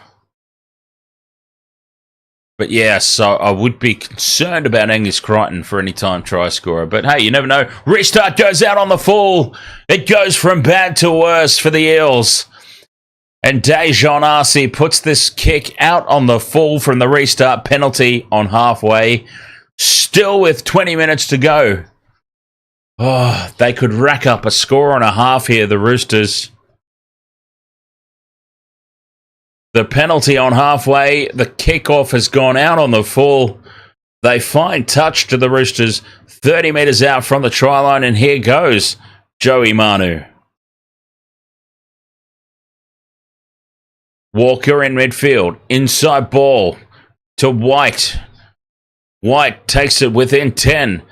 But yeah, so I would be concerned about Angus Crichton for any time try scorer. But hey, you never know. Restart goes out on the full. It goes from bad to worse for the Eels. And Dejon Arce puts this kick out on the full from the restart penalty on halfway. Still with 20 minutes to go. Oh, they could rack up a score and a half here, the Roosters. The penalty on halfway. The kickoff has gone out on the full. They find touch to the Roosters 30 metres out from the try line, and here goes Joey Manu. Walker in midfield. Inside ball to White. White takes it within 10.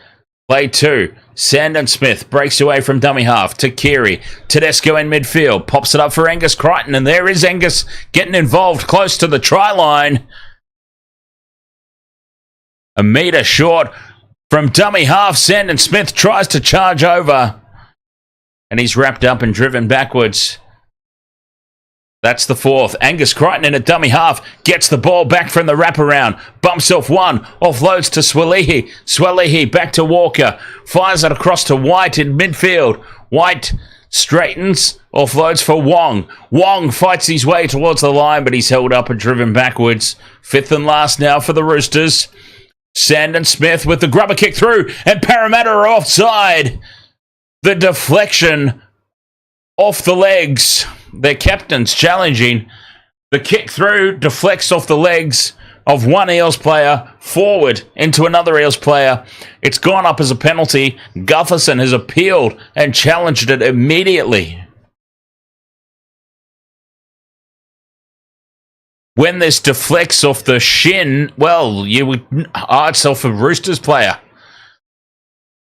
Play 2. Sandon Smith breaks away from dummy half to Keary. Tedesco in midfield. Pops it up for Angus Crichton. And there is Angus getting involved close to the try line. A metre short from dummy half. Sandon Smith tries to charge over. And he's wrapped up and driven backwards. That's the 4th. Angus Crichton in a dummy half. Gets the ball back from the wraparound. Bumps off one. Offloads to Swalihi. Swalihi back to Walker. Fires it across to White in midfield. White straightens. Offloads for Wong. Wong fights his way towards the line, but he's held up and driven backwards. 5th and last now for the Roosters. Sandon Smith with the grubber kick through. And Parramatta are offside. The deflection off the legs. Their captain's challenging. The kick through deflects off the legs of one Eels player forward into another Eels player. It's gone up as a penalty. Gutherson has appealed and challenged it immediately. When this deflects off the shin, well, you would... it's off a Roosters player.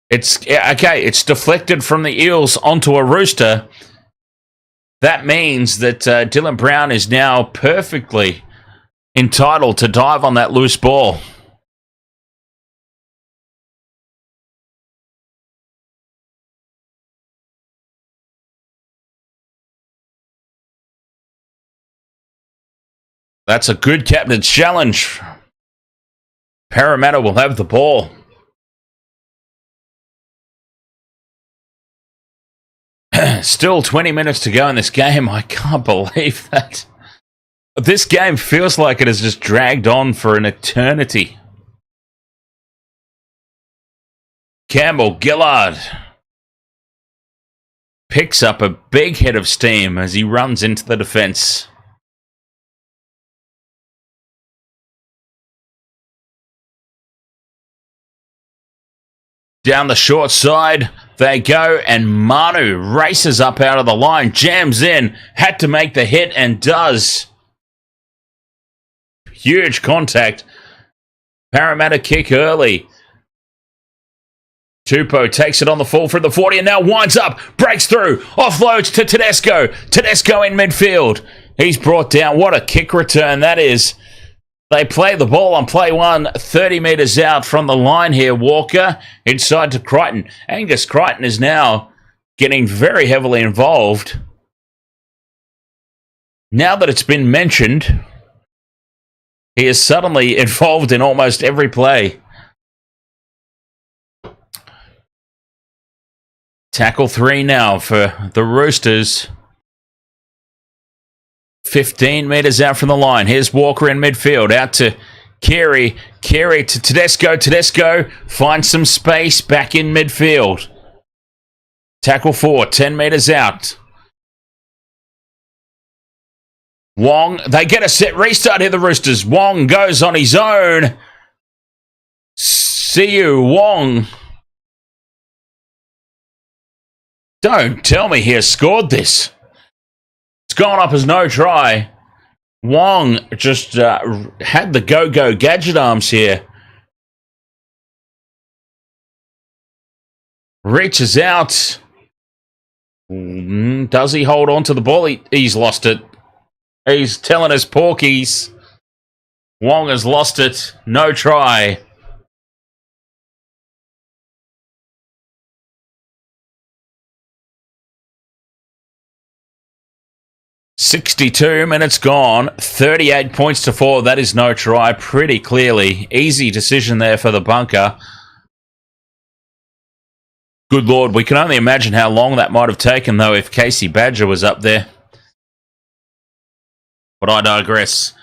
It's deflected from the Eels onto a Rooster. That means that Dylan Brown is now perfectly entitled to dive on that loose ball. That's a good captain's challenge. Parramatta will have the ball. Still 20 minutes to go in this game. I can't believe that. This game feels like it has just dragged on for an eternity. Campbell Gillard picks up a big head of steam as he runs into the defence. Down the short side they go, and Manu races up out of the line, jams in, had to make the hit, and does. Huge contact. Parramatta kick early. Tupou takes it on the full from the 40 and now winds up, breaks through, offloads to Tedesco. Tedesco in midfield. He's brought down. What a kick return that is. They play the ball on play 1, 30 metres out from the line here. Walker inside to Crichton. Angus Crichton is now getting very heavily involved. Now that it's been mentioned, he is suddenly involved in almost every play. Tackle 3 now for the Roosters. 15 metres out from the line. Here's Walker in midfield. Out to Carey. Carey to Tedesco. Tedesco finds some space back in midfield. Tackle 4, 10 metres out. Wong, they get a set restart here, the Roosters. Wong goes on his own. See you, Wong. Don't tell me he has scored this. It's gone up as no try. Wong just had the go-go gadget arms here. Reaches out. Does he hold on to the ball? He's lost it. He's telling us porkies. Wong has lost it. No try. "62 minutes gone. 38 points to 4. That is no try. Pretty clearly. Easy decision there for the bunker. Good Lord, we can only imagine how long that might have taken, though, if Casey Badger was up there. But I digress.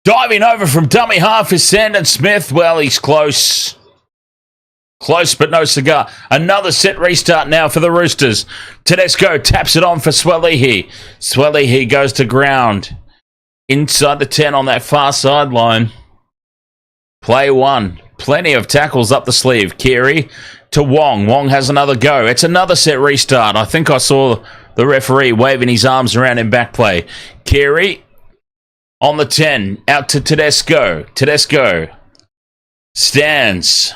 Diving over from dummy half is Sandon Smith. Well, he's close. Close, but no cigar. Another set restart now for the Roosters. Tedesco taps it on for Aloiai. Aloiai goes to ground. Inside the 10 on that far sideline. Play 1. Plenty of tackles up the sleeve. Carey to Wong. Wong has another go. It's another set restart. I think I saw the referee waving his arms around in back play. Carey on the 10. Out to Tedesco. Tedesco stands.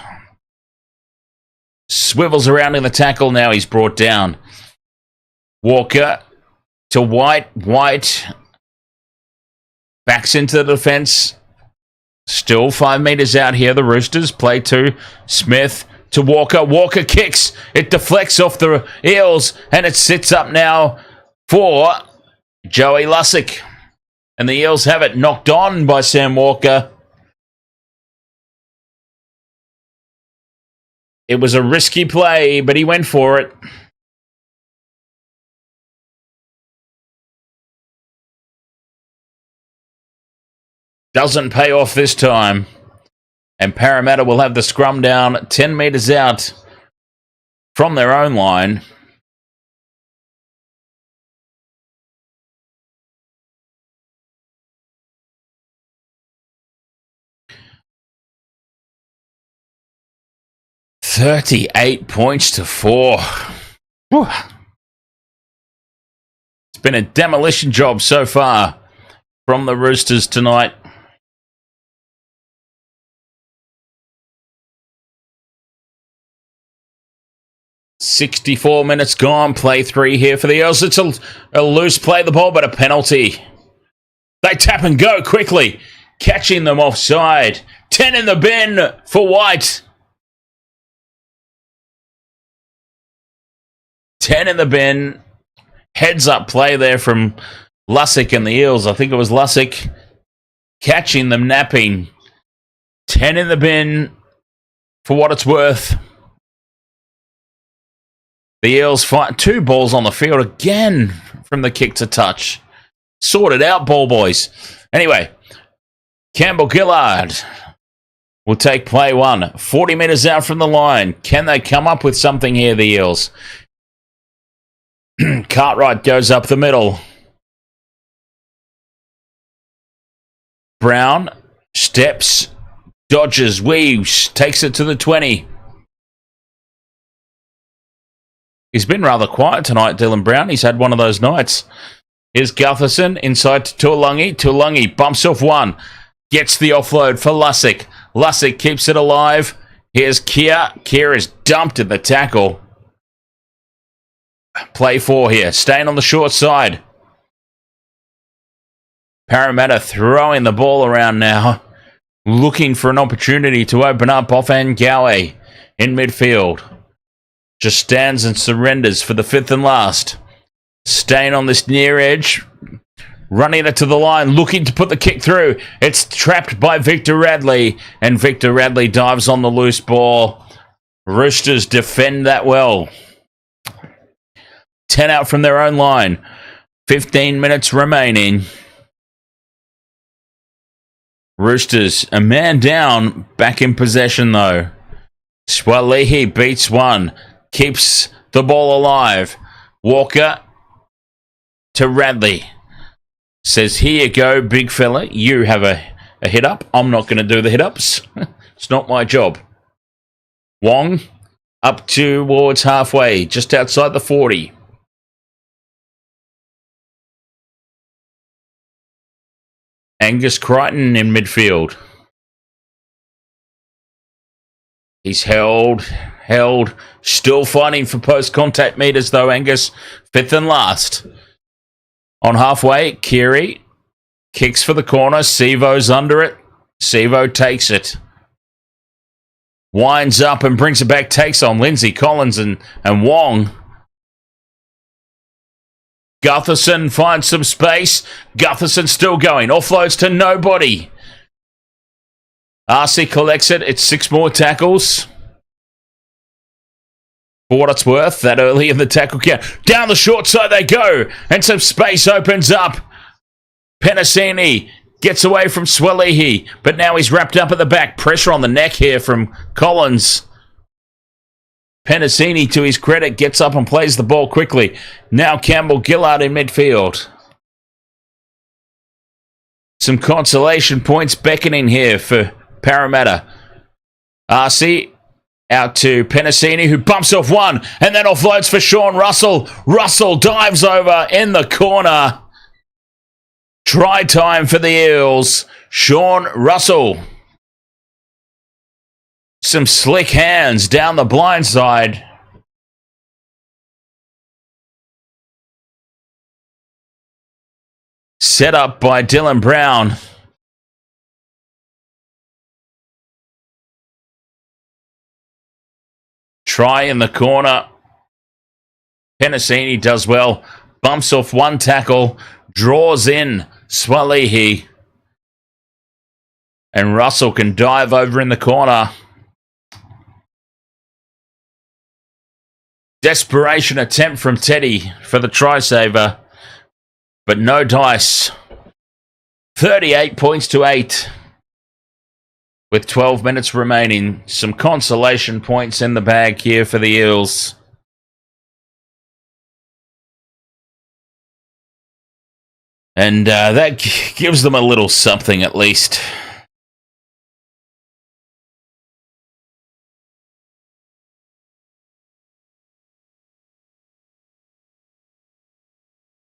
Swivels around in the tackle. Now he's brought down. Walker to White. White backs into the defence. Still 5 metres out here, the Roosters. Play 2. Smith to Walker. Walker kicks. It deflects off the Eels, and it sits up now for Joey Lussick. And the Eels have it knocked on by Sam Walker. It was a risky play, but he went for it. Doesn't pay off this time. And Parramatta will have the scrum down 10 metres out from their own line. $38 points to 4. Whew. It's been a demolition job so far from the Roosters tonight. "64 minutes gone. Play 3 here for the Eels. It's a loose play the ball, but a penalty. They tap and go quickly, catching them offside. 10 in the bin for White. 10 in the bin. Heads up play there from Lussick and the Eels. I think it was Lussick catching them napping. 10 in the bin for what it's worth. The Eels fight 2 balls on the field again from the kick to touch. Sorted out, ball boys. Anyway, Campbell Gillard will take play 1. 40 metres out from the line. Can they come up with something here, the Eels? Cartwright goes up the middle. Brown steps, dodges, weaves, takes it to the 20. He's been rather quiet tonight, Dylan Brown. He's had one of those nights. Here's Gutherson inside to Tuolungi. Tuolungi bumps off 1. Gets the offload for Lussick. Lussick keeps it alive. Here's Keir. Keir is dumped at the tackle. Play 4 here. Staying on the short side. Parramatta throwing the ball around now. Looking for an opportunity to open up off Ngawe in midfield. just stands and surrenders for the fifth and last. Staying on this near edge. Running it to the line, looking to put the kick through. It's trapped by Victor Radley, and Victor Radley dives on the loose ball. Roosters defend that well. 10 out from their own line. 15 minutes remaining. Roosters, a man down, back in possession though. Aloiai beats one, keeps the ball alive. Walker to Radley. Says, here you go, big fella. You have a hit up. I'm not going to do the hit ups. It's not my job. Wong up towards halfway, just outside the 40. Angus Crichton in midfield. He's held, still fighting for post-contact meters though, Angus. Fifth and last. On halfway, Keary kicks for the corner. Sevo's under it. Sevo takes it. Winds up and brings it back. Takes on Lindsay, Collins and Wong. Gutherson finds some space. Gutherson still going. Offloads to nobody. RC collects it. It's 6 more tackles. For what it's worth, that early in the tackle count. Down the short side they go, and some space opens up. Penasini gets away from Aloiai, but now he's wrapped up at the back. Pressure on the neck here from Collins. Penasini, to his credit, gets up and plays the ball quickly. Now Campbell-Gillard in midfield. Some consolation points beckoning here for Parramatta. RC out to Penasini, who bumps off one and then offloads for Sean Russell. Russell dives over in the corner. Try time for the Eels. Sean Russell. Some slick hands down the blind side. Set up by Dylan Brown. Try in the corner. Penasini does well. Bumps off one tackle. Draws in Aloiai. And Russell can dive over in the corner. Desperation attempt from Teddy for the try saver. But no dice. 38 points to 8. With 12 minutes remaining. Some consolation points in the bag here for the Eels. And that gives them a little something at least.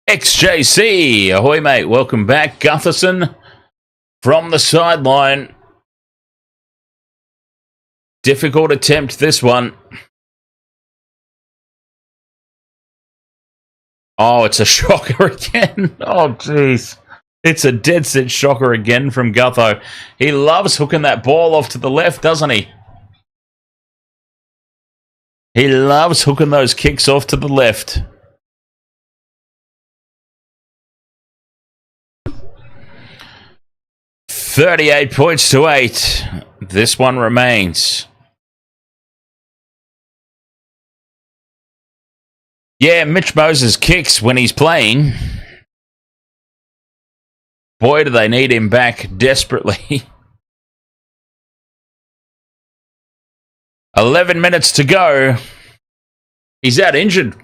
XJC, ahoy mate, welcome back. Gutherson from the sideline. Difficult attempt, this one. Oh, it's a shocker again. Oh, jeez. It's a dead set shocker again from Gutho. He loves hooking that ball off to the left, doesn't he? He loves hooking those kicks off to the left. $38 points to 8. This one remains. Yeah, Mitch Moses kicks when he's playing. Boy, do they need him back desperately. 11 minutes to go. He's out injured.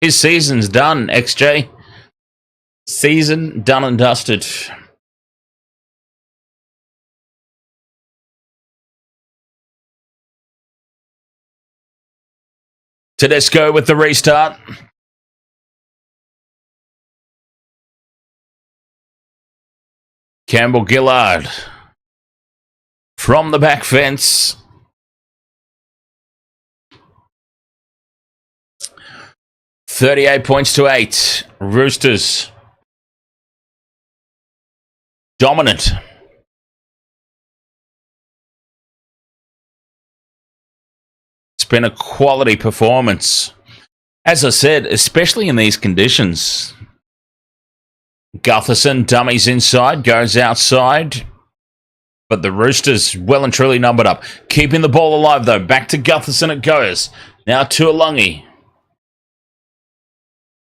His season's done, XJ. Season done and dusted. Tedesco with the restart. Campbell-Gillard from the back fence. $38 points to 8. Roosters dominant. It's been a quality performance. As I said, especially in these conditions. Gutherson dummies inside, goes outside. But the Roosters well and truly numbered up. Keeping the ball alive, though. Back to Gutherson it goes. Now to Aloiai.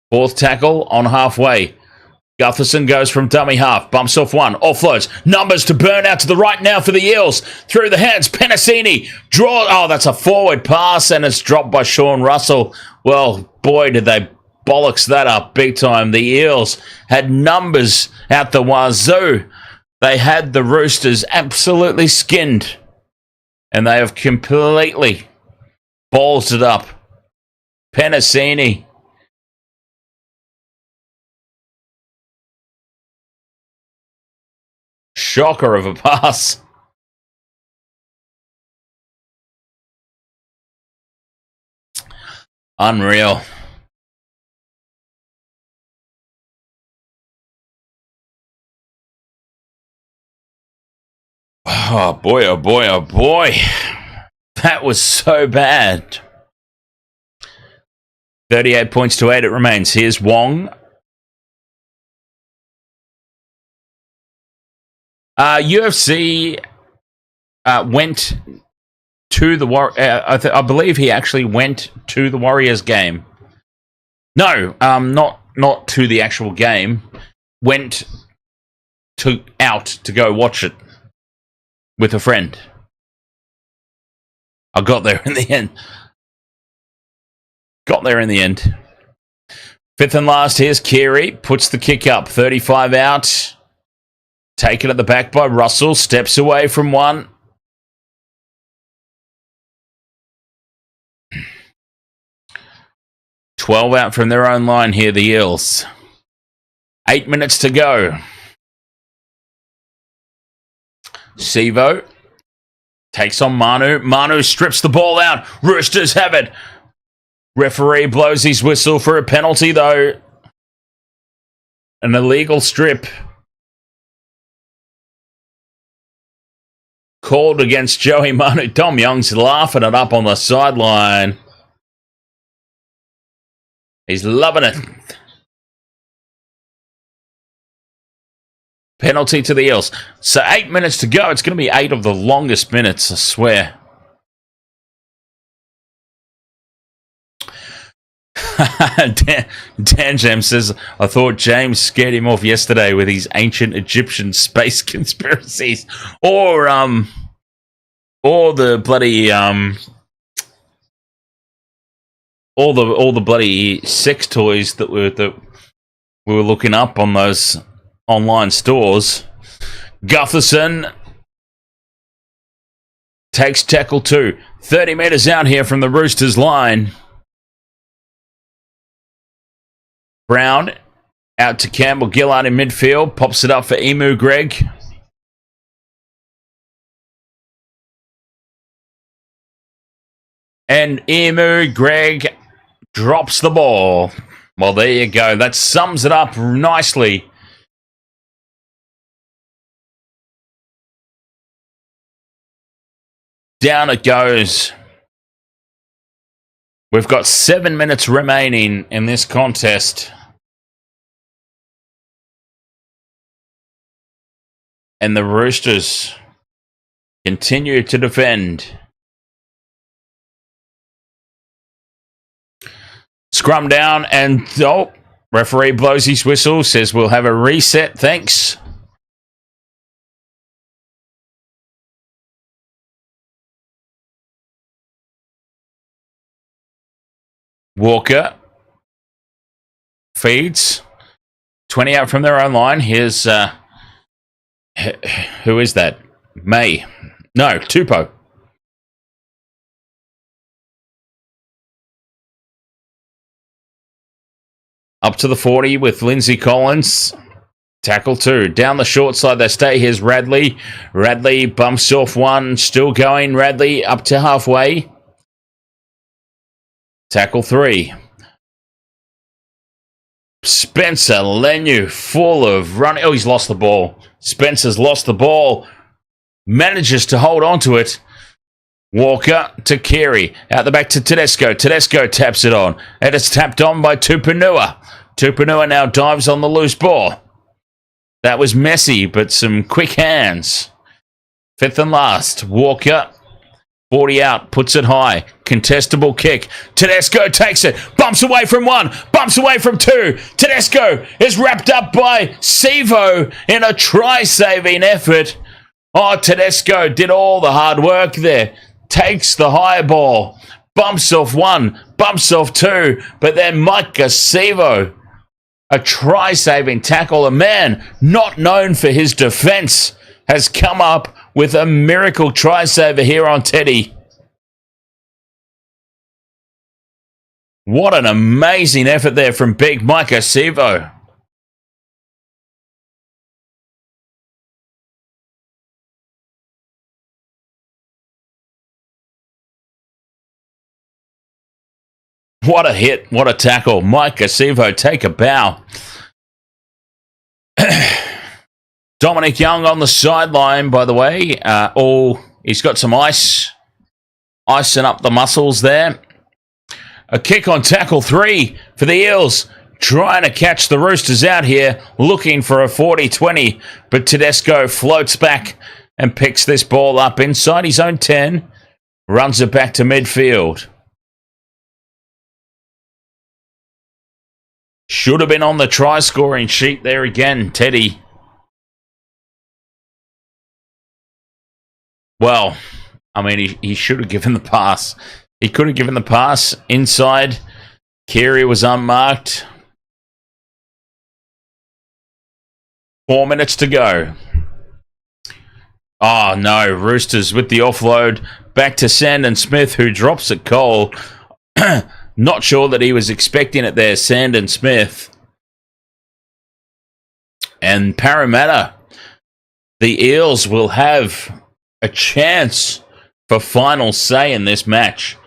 Fourth tackle on halfway. Gutherson goes from dummy half. Bumps off one. Offloads. Numbers to burn out to the right now for the Eels. Through the hands. Penasini. Draw. Oh, that's a forward pass. And it's dropped by Sean Russell. Well, boy, did they bollocks that up big time. The Eels had numbers out the wazoo. They had the Roosters absolutely skinned. And they have completely ballsed it up. Penasini. Shocker of a pass. Unreal. Oh boy, oh boy, oh boy. That was so bad. 38 points to 8 it remains. Here's Wong. UFC went to the I believe he actually went to the Warriors game. No, not to the actual game. Went out to go watch it with a friend. I got there in the end. Fifth and last, here's Keary. Puts the kick up. 35 out. Taken at the back by Russell. Steps away from one. $12 out from their own line here, the Eels. 8 minutes to go. Sivo takes on Manu. Manu strips the ball out. Roosters have it. Referee blows his whistle for a penalty, though. An illegal strip. Called against Joey Manu. Dom Young's laughing it up on the sideline. He's loving it. Penalty to the Eels. So 8 minutes to go. It's going to be 8 of the longest minutes, I swear. Dan Jam says, I thought James scared him off yesterday with his ancient Egyptian space conspiracies. Or the bloody all the bloody sex toys that we were looking up on those online stores. Gutherson takes tackle 2. 30 metres out here from the Roosters line. Brown out to Campbell Gillard in midfield. Pops it up for Emu Greg. And Emu Greg drops the ball. Well, there you go. That sums it up nicely. Down it goes. We've got 7 minutes remaining in this contest. And the Roosters continue to defend. Scrum down and, oh, referee blows his whistle, says we'll have a reset, thanks. Walker feeds. 20 out from their own line. Here's, who is that? May. No, Tupou. Up to the 40 with Lindsay Collins. Tackle 2. Down the short side they stay. Here's Radley. Radley bumps off one. Still going. Radley up to halfway. Tackle 3. Spencer Lenu full of running. Oh, he's lost the ball. Spencer's lost the ball. Manages to hold on to it. Walker to Keary. Out the back to Tedesco. Tedesco taps it on. And it's tapped on by Tupanua. Tupanua now dives on the loose ball. That was messy, but some quick hands. Fifth and last. Walker. 40 out. Puts it high. Contestable kick. Tedesco takes it. Bumps away from one. Bumps away from two. Tedesco is wrapped up by Sevo in a try-saving effort. Oh, Tedesco did all the hard work there. Takes the high ball. Bumps off one. Bumps off two. But then Micah Sevo, a try-saving tackle, a man not known for his defence, has come up with a miracle try-saver here on Teddy. What an amazing effort there from big Micah Sevo. What a hit. What a tackle. Micah Sevo, take a bow. Dominic Young on the sideline, by the way. He's got some icing up the muscles there. A kick on tackle 3 for the Eels. Trying to catch the Roosters out here, looking for a 40-20. But Tedesco floats back and picks this ball up inside his own 10. Runs it back to midfield. Should have been on the try-scoring sheet there again, Teddy. Well, I mean, he should have given the pass. He could have given the pass inside. Keary was unmarked. 4 minutes to go. Oh, no. Roosters with the offload. Back to Sandon Smith, who drops it cold. Not sure that he was expecting it there, Sandon Smith. And Parramatta, the Eels will have a chance for final say in this match.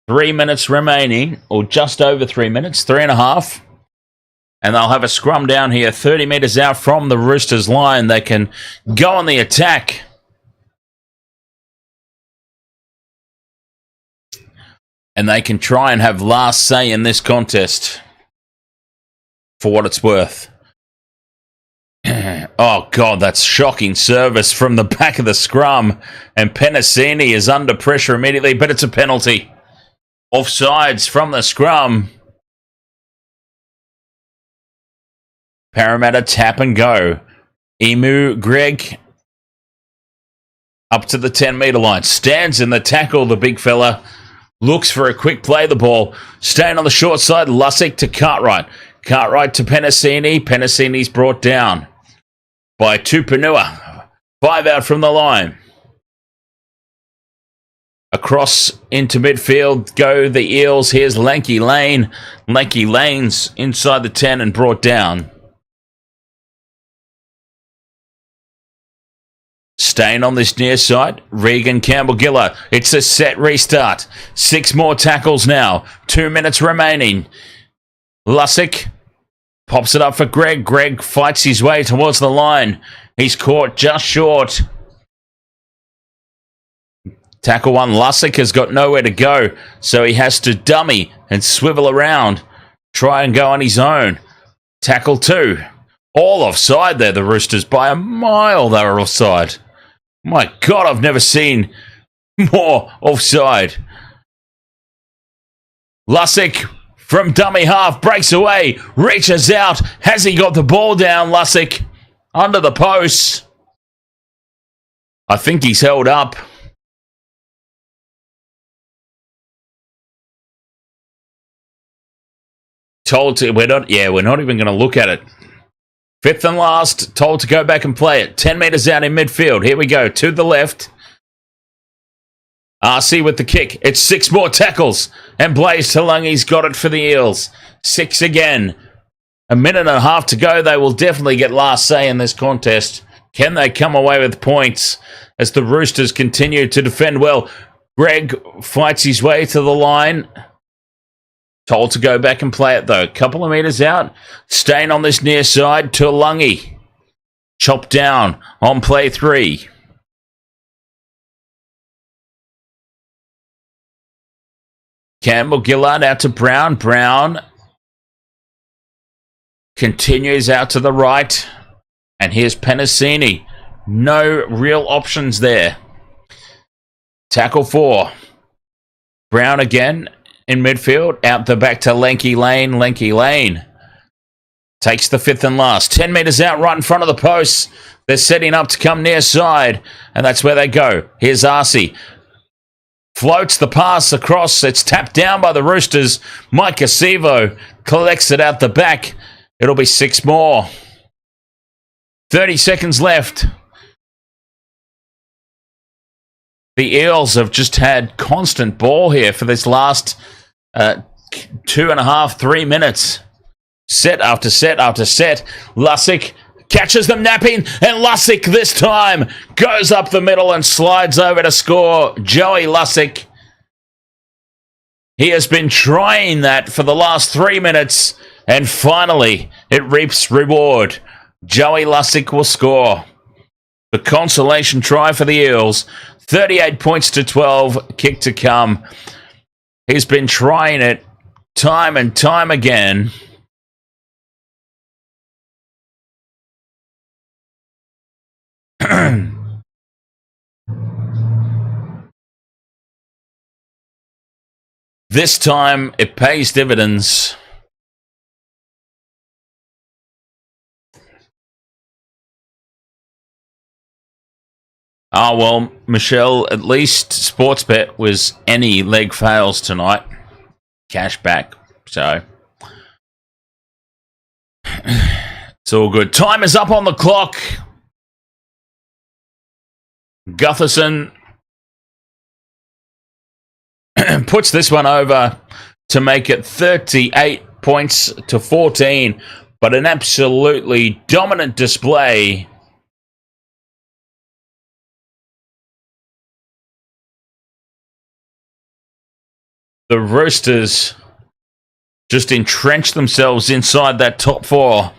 3 minutes remaining, or just over 3 minutes, 3.5. And they'll have a scrum down here, 30 metres out from the Roosters line. They can go on the attack. And they can try and have last say in this contest. For what it's worth. Oh, God, that's shocking service from the back of the scrum. And Penasini is under pressure immediately, but it's a penalty. Offsides from the scrum. Parramatta tap and go. Emu Greg up to the 10-metre line. Stands in the tackle, the big fella. Looks for a quick play the ball. Staying on the short side, Lussick to Cartwright. Cartwright to Penasini. Penasini's brought down by Tupanua. 5 out from the line. Across into midfield go the Eels. Here's Lanky Lane. Lanky Lane's inside the 10 and brought down. Staying on this near side, Regan Campbell-Giller. It's a set restart. 6 more tackles now. 2 minutes remaining. Lussick pops it up for Greg. Greg fights his way towards the line. He's caught just short. Tackle 1, Lussick has got nowhere to go, so he has to dummy and swivel around. Try and go on his own. Tackle 2. All offside there, the Roosters. By a mile they were offside. My God, I've never seen more offside. Lussick from dummy half breaks away, reaches out. Has he got the ball down, Lussick? Under the posts. I think he's held up. Told to, we're not even going to look at it. 5th and last, told to go back and play it. 10 metres out in midfield. Here we go, to the left. RC with the kick. It's 6 more tackles. And Blaze Talangi's got it for the Eels. 6 again. A minute and a half to go. They will definitely get last say in this contest. Can they come away with points as the Roosters continue to defend well? Greg fights his way to the line. Told to go back and play it, though. A couple of metres out. Staying on this near side. Tulangi. Chopped down on play 3. Campbell Gillard out to Brown. Brown continues out to the right. And here's Penasini. No real options there. Tackle 4. Brown again in midfield. Out the back to Lenky Lane. Lenky Lane takes the 5th and last. 10 metres out right in front of the posts. They're setting up to come near side. And that's where they go. Here's Arcee. Floats the pass across. It's tapped down by the Roosters. Mike Acevo collects it out the back. It'll be 6 more. 30 seconds left. The Eels have just had constant ball here for this last 2.5, 3 minutes. Set after set after set. Lussick catches them napping, and Lussick this time goes up the middle and slides over to score. Joey Lussick. He has been trying that for the last 3 minutes, and finally it reaps reward. Joey Lussick will score. The consolation try for the Eels. 38 points to 12, kick to come. He's been trying it time and time again. This time, it pays dividends. Oh, well, Michelle, at least Sportsbet was any leg fails tonight. Cash back. So, it's all good. Time is up on the clock. Gutherson puts this one over to make it 38 points to 14, but an absolutely dominant display. The Roosters just entrenched themselves inside that top 4.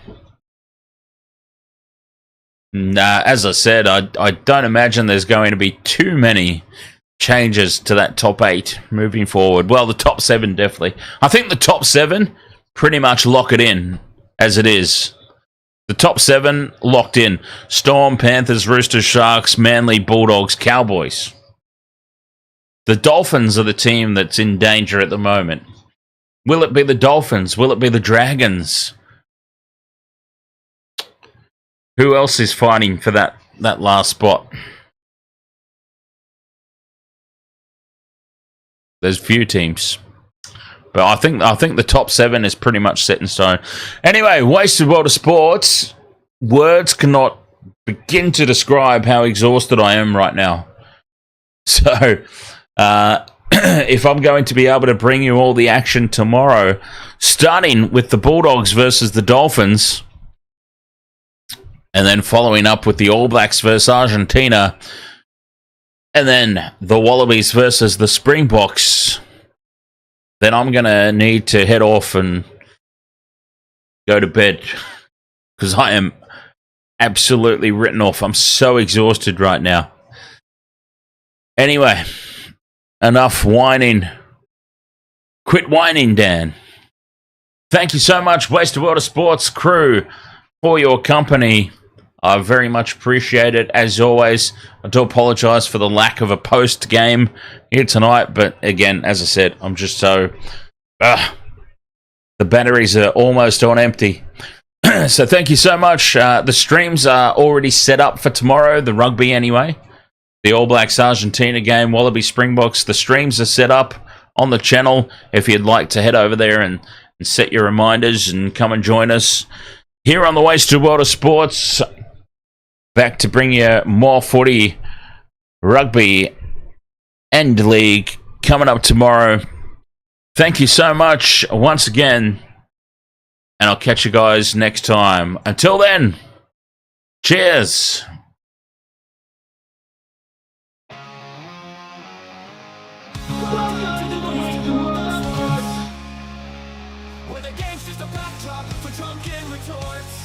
Nah, as I said, I don't imagine there's going to be too many changes to that top 8 moving forward. Well, the top 7 definitely. I think the top 7 pretty much lock it in as it is. The top 7 locked in. Storm, Panthers, Roosters, Sharks, Manly, Bulldogs, Cowboys. The Dolphins are the team that's in danger at the moment. Will it be the Dolphins? Will it be the Dragons? Who else is fighting for that last spot? There's few teams. But I think the top 7 is pretty much set in stone. Anyway, Wasted World of Sports. Words cannot begin to describe how exhausted I am right now. So, if I'm going to be able to bring you all the action tomorrow, starting with the Bulldogs versus the Dolphins, and then following up with the All Blacks versus Argentina, and then the Wallabies versus the Springboks, then I'm going to need to head off and go to bed, because I am absolutely written off. I'm so exhausted right now. Anyway, enough whining. Quit whining, Dan. Thank you so much, Wasted World of Sports crew, for your company. I very much appreciate it, as always. I do apologise for the lack of a post-game here tonight, but again, as I said, I'm just so... the batteries are almost on empty. So thank you so much. The streams are already set up for tomorrow, the rugby anyway. The All Blacks Argentina game, Wallaby Springboks. The streams are set up on the channel if you'd like to head over there and set your reminders and come and join us here on the Wasted World of Sports. Back to bring you more footy, rugby, and league coming up tomorrow. Thank you so much once again, and I'll catch you guys next time. Until then, cheers. Where the game's just a backdrop for drunken retorts.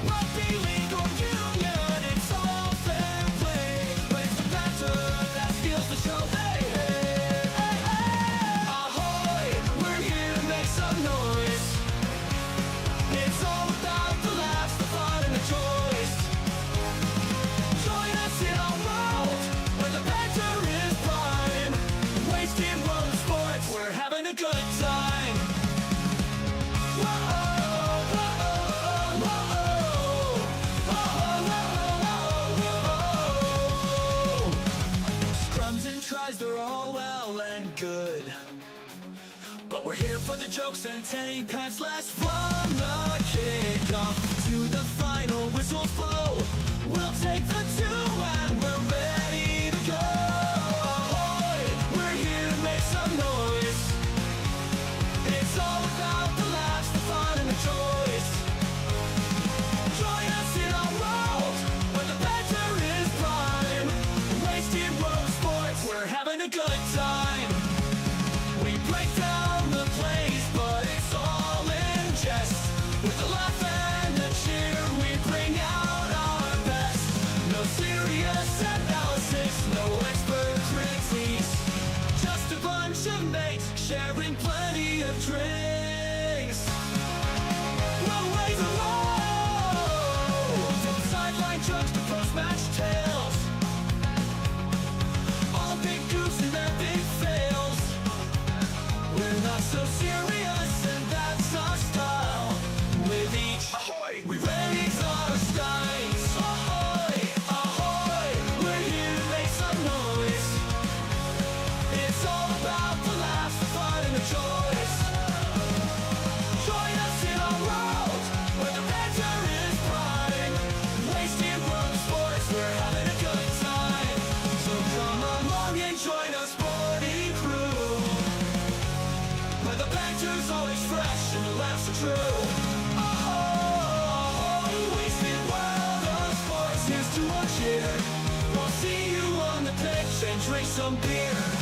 Rugby league or union, it's all fair play. But it's the banter that steals the show. Hey, hey, hey, hey. good time. Whoa, whoa, whoa, whoa, whoa. Scrums and tries, they're all well and good, but we're here for the jokes and tank pads last from the kickoff to the final whistle blow. We'll take the two and we're ready to go. Ahoy, we're here to make some noise. It's all about the laughs, the fun and the joys. Join us in our world where the banter is prime. Wasted world sports, we're having a good time. We break down the plays, but it's all in jest. With a laugh and a cheer, we bring out our best. No serious analysis, no expert critiques, just a bunch of mates sharing plenty of drinks. We'll raise a roll, from sideline jokes to post-match tales, all big goofs and their big fails. We're not so serious, and that's our style. With each ahoy, we raise our skies. Ahoy, ahoy, we're here to make some noise. It's all about the laughs, the fun and the joys. Join us in our world where the banter is prime. Wasted world sports, we're having a good time. So come along and join us, sporty crew, where the banter's always fresh and the laughs are true. Oh, wasted world of sports, here's to our cheer. We'll see you on the pitch and drink some beer.